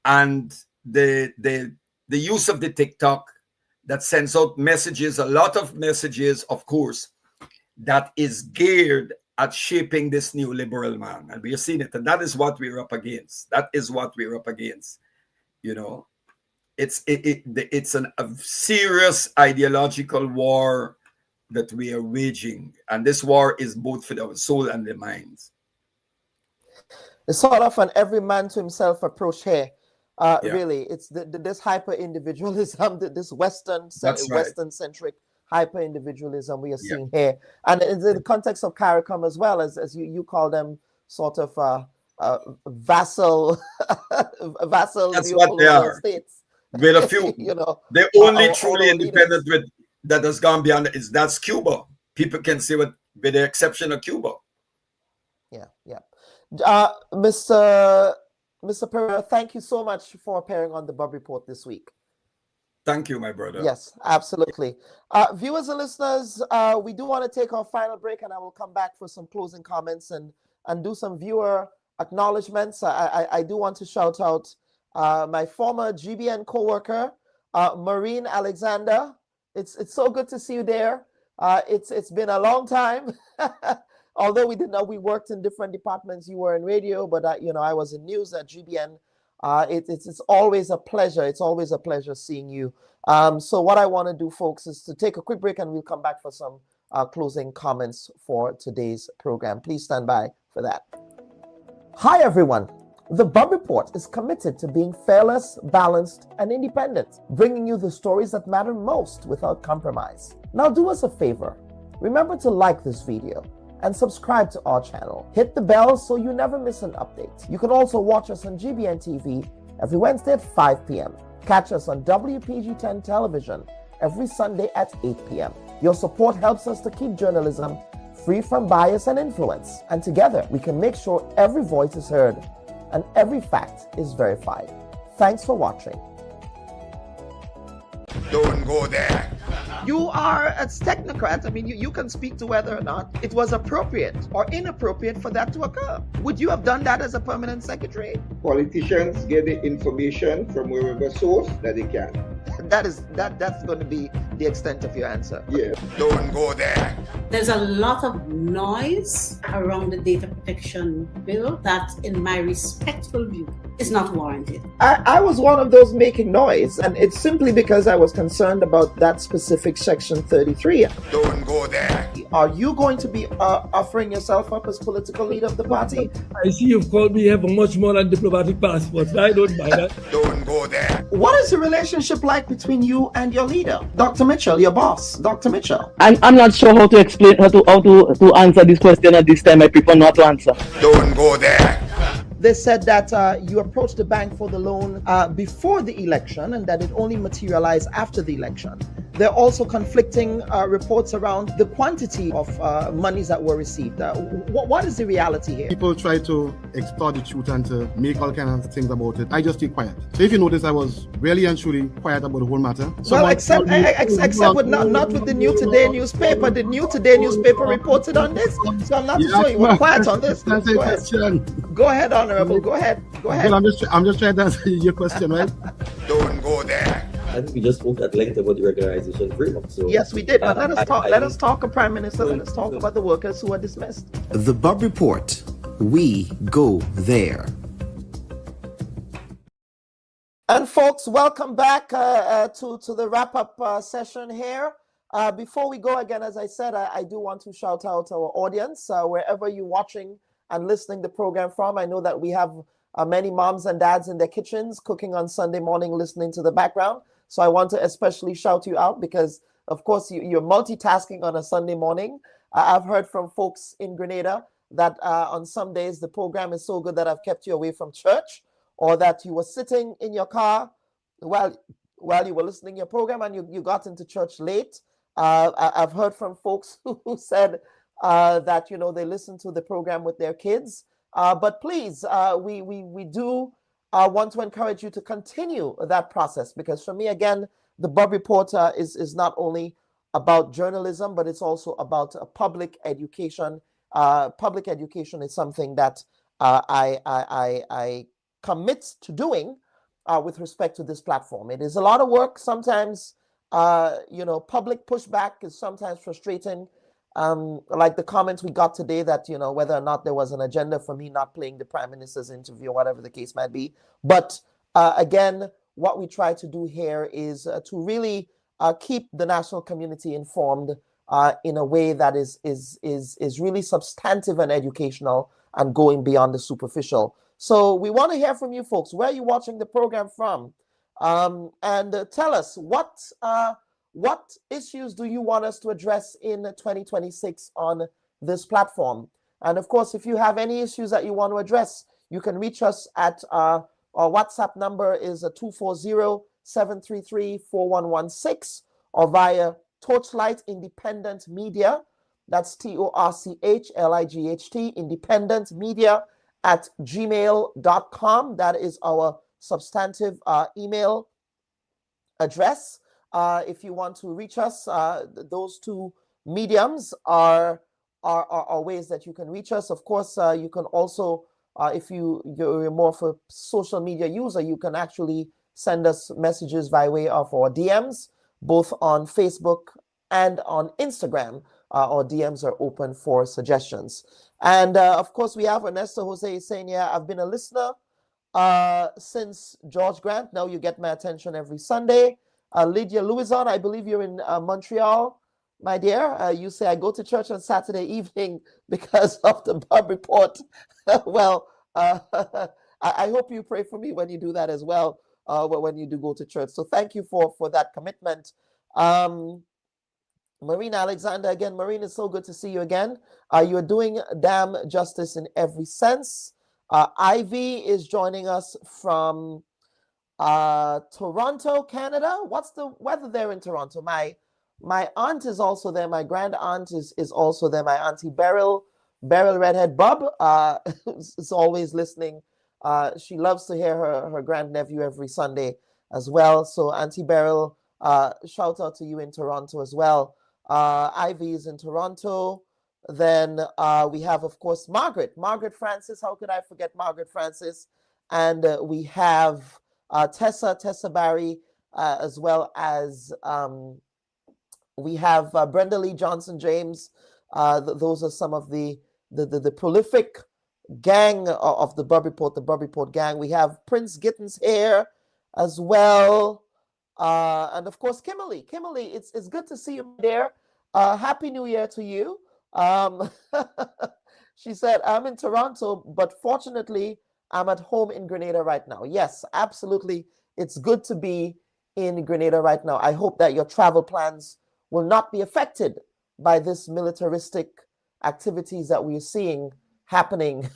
and the use of the TikTok that sends out messages, a lot of messages, of course, that is geared at shaping this new liberal man. And we are seeing it. And that is what we're up against. You know, it's a serious ideological war that we are waging, and this war is both for our soul and the minds. It's sort of an every man to himself approach here. Really, it's this hyper individualism, this Western-centric hyper individualism we are seeing here, and in the context of CARICOM as well, as you call them, sort of vassal. That's what they are. States. With a few, you know, the only truly independent that has gone beyond that's Cuba. People can say with the exception of Cuba. Yeah. Mr. Pereira, thank you so much for appearing on the Bubb Report this week. Thank you, my brother. Yes, absolutely. Viewers and listeners, we do want to take our final break, and I will come back for some closing comments and do some viewer acknowledgements. I do want to shout out my former GBN co-worker, Maureen Alexander. It's so good to see you there. It's been a long time. Although we didn't know, we worked in different departments. You were in radio, but I was in news at GBN. It's always a pleasure. It's always a pleasure seeing you. So what I want to do, folks, is to take a quick break, and we'll come back for some closing comments for today's program. Please stand by for that. Hi, everyone. The Bubb Report is committed to being fearless, balanced, and independent, bringing you the stories that matter most without compromise. Now do us a favor. Remember to like this video and subscribe to our channel. Hit the bell so you never miss an update. You can also watch us on GBN TV every Wednesday at 5 p.m. Catch us on WPG10 television every Sunday at 8 p.m. Your support helps us to keep journalism free from bias and influence. And together, we can make sure every voice is heard and every fact is verified. Thanks for watching. Don't go there. You are a technocrat. I mean, you can speak to whether or not it was appropriate or inappropriate for that to occur. Would you have done that as a permanent secretary? Politicians get the information from wherever source that they can. That's going to be the extent of your answer. Yeah. Don't go there. There's a lot of noise around the data protection bill that, in my respectful view, is not warranted. I was one of those making noise, and it's simply because I was concerned about that specific section 33. Don't go there. Are you going to be offering yourself up as political leader of the party? I see you've called me here for much more than diplomatic passports. I don't mind that. Don't go there. What is the relationship like between you and your leader, Dr. Mitchell, your boss, Dr. Mitchell? I'm not sure how to explain how to answer this question at this time. I prefer not to answer. Don't go there. They said that you approached the bank for the loan before the election and that it only materialized after the election. There are also conflicting reports around the quantity of monies that were received. What is the reality here? People try to extort the truth and to make all kinds of things about it. I just stay quiet. So if you notice, I was really and truly quiet about the whole matter. Well, except with not with the New Today newspaper. The New Today newspaper reported on this, so I'm not too sure you were quiet on this. Go ahead, Honorable. Go ahead. Well, I'm just trying to answer your question, right? Don't go there. I think we just spoke at length about the regularization framework. So yes, we did. But let us talk, Prime Minister. Let us talk about the workers who are dismissed. The Bubb Report. We go there. And folks, welcome back to the wrap-up session here. Before we go again, as I said, I do want to shout out our audience wherever you're watching and listening the program from. I know that we have many moms and dads in their kitchens cooking on Sunday morning, listening to the background. So I want to especially shout you out because, of course, you're multitasking on a Sunday morning. I've heard from folks in Grenada that on some days the program is so good that I've kept you away from church, or that you were sitting in your car while you were listening to your program and you got into church late. I've heard from folks who said that, they listen to the program with their kids. But please, we do want to encourage you to continue that process, because for me, again, the Bubb Report is not only about journalism, but it's also about public education. Public education is something that I commit to doing with respect to this platform. It is a lot of work. Sometimes, public pushback is sometimes frustrating. Like the comments we got today that, whether or not there was an agenda for me not playing the Prime Minister's interview or whatever the case might be. But again, what we try to do here is to really keep the national community informed in a way that is really substantive and educational and going beyond the superficial. So we want to hear from you folks. Where are you watching the program from? And tell us what issues do you want us to address in 2026 on this platform? And of course, if you have any issues that you want to address, you can reach us at our WhatsApp number is 240-733-4116 or via Torchlight Independent Media. That's TORCHLIGHT, Independent Media gmail.com. That is our substantive email address. If you want to reach us, those two mediums are ways that you can reach us. Of course, you can also, if you're more of a social media user, you can actually send us messages by way of our DMs, both on Facebook and on Instagram. Our DMs are open for suggestions. And of course, we have Ernesto Jose saying, yeah, I've been a listener since George Grant. Now you get my attention every Sunday. Lydia Louison, I believe you're in Montreal, my dear. You say, I go to church on Saturday evening because of the Bubb Report. Well, I hope you pray for me when you do that as well, when you do go to church. So thank you for that commitment. Marina Alexander, again, Marina, it's so good to see you again. You're doing damn justice in every sense. Ivy is joining us from Toronto, Canada. What's the weather there in Toronto? My aunt is also there. My grand aunt is also there. My auntie Beryl Redhead Bubb is always listening. She loves to hear her grandnephew every Sunday as well. So Auntie Beryl, shout out to you in Toronto as well. Ivy is in Toronto. Then we have, of course, Margaret Francis. How could I forget Margaret Francis? And we have Tessa Barry, as well as we have Brenda Lee Johnson James. Those are some of the prolific gang of the Bubb Report gang. We have Prince Gittins here as well. And of course, Kimberly, it's good to see you there. Happy New Year to you. She said, I'm in Toronto, but fortunately, I'm at home in Grenada right now. Yes, absolutely. It's good to be in Grenada right now. I hope that your travel plans will not be affected by this militaristic activities that we're seeing happening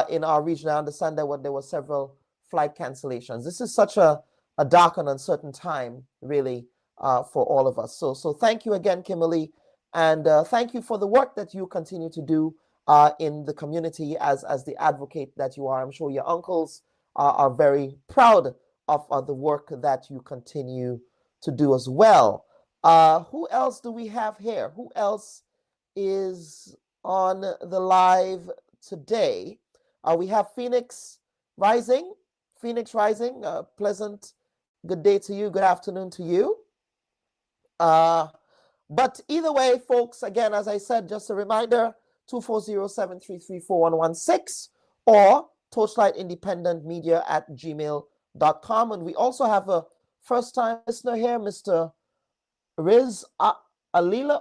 in our region. I understand that there were several flight cancellations. This is such a dark and uncertain time, really, for all of us. So thank you again, Kimberly, and thank you for the work that you continue to do in the community as the advocate that you are. I'm sure your uncles are very proud of the work that you continue to do as well. Who else do we have here? Who else is on the live today? We have Phoenix Rising. Pleasant good day to you. Good afternoon to you. But either way, folks, again, as I said, just a reminder, 240-733-4116 or torchlightindependentmedia@gmail.com. And we also have a first-time listener here, Mr. Riz Alio.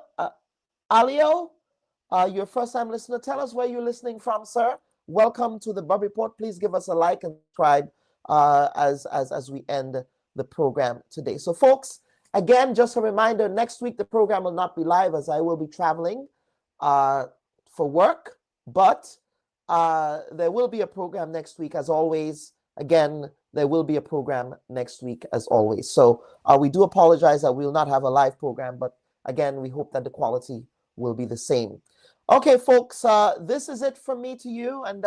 Your first-time listener. Tell us where you're listening from, sir. Welcome to the Bubb Report. Please give us a like and subscribe as we end the program today. So, folks, again, just a reminder, next week the program will not be live as I will be traveling for work, but there will be a program next week as always. Again, there will be a program next week as always. So we do apologize that we will not have a live program, but again, we hope that the quality will be the same. Okay, folks, this is it from me to you. And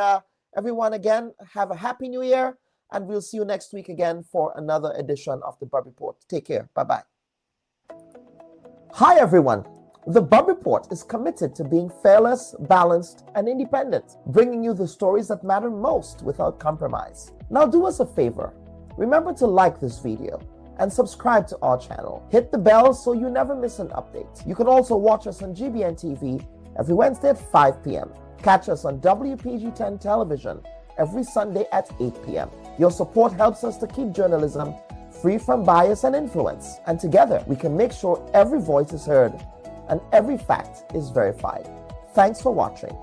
everyone, again, have a happy new year. And we'll see you next week again for another edition of the Bubb Report. Take care. Bye-bye. Hi, everyone. The Bubb Report is committed to being fearless, balanced, and independent, bringing you the stories that matter most without compromise. Now do us a favor. Remember to like this video and subscribe to our channel. Hit the bell so you never miss an update. You can also watch us on GBN TV every Wednesday at 5 p.m. Catch us on WPG10 television every Sunday at 8 p.m. Your support helps us to keep journalism free from bias and influence. And together, we can make sure every voice is heard and every fact is verified. Thanks for watching.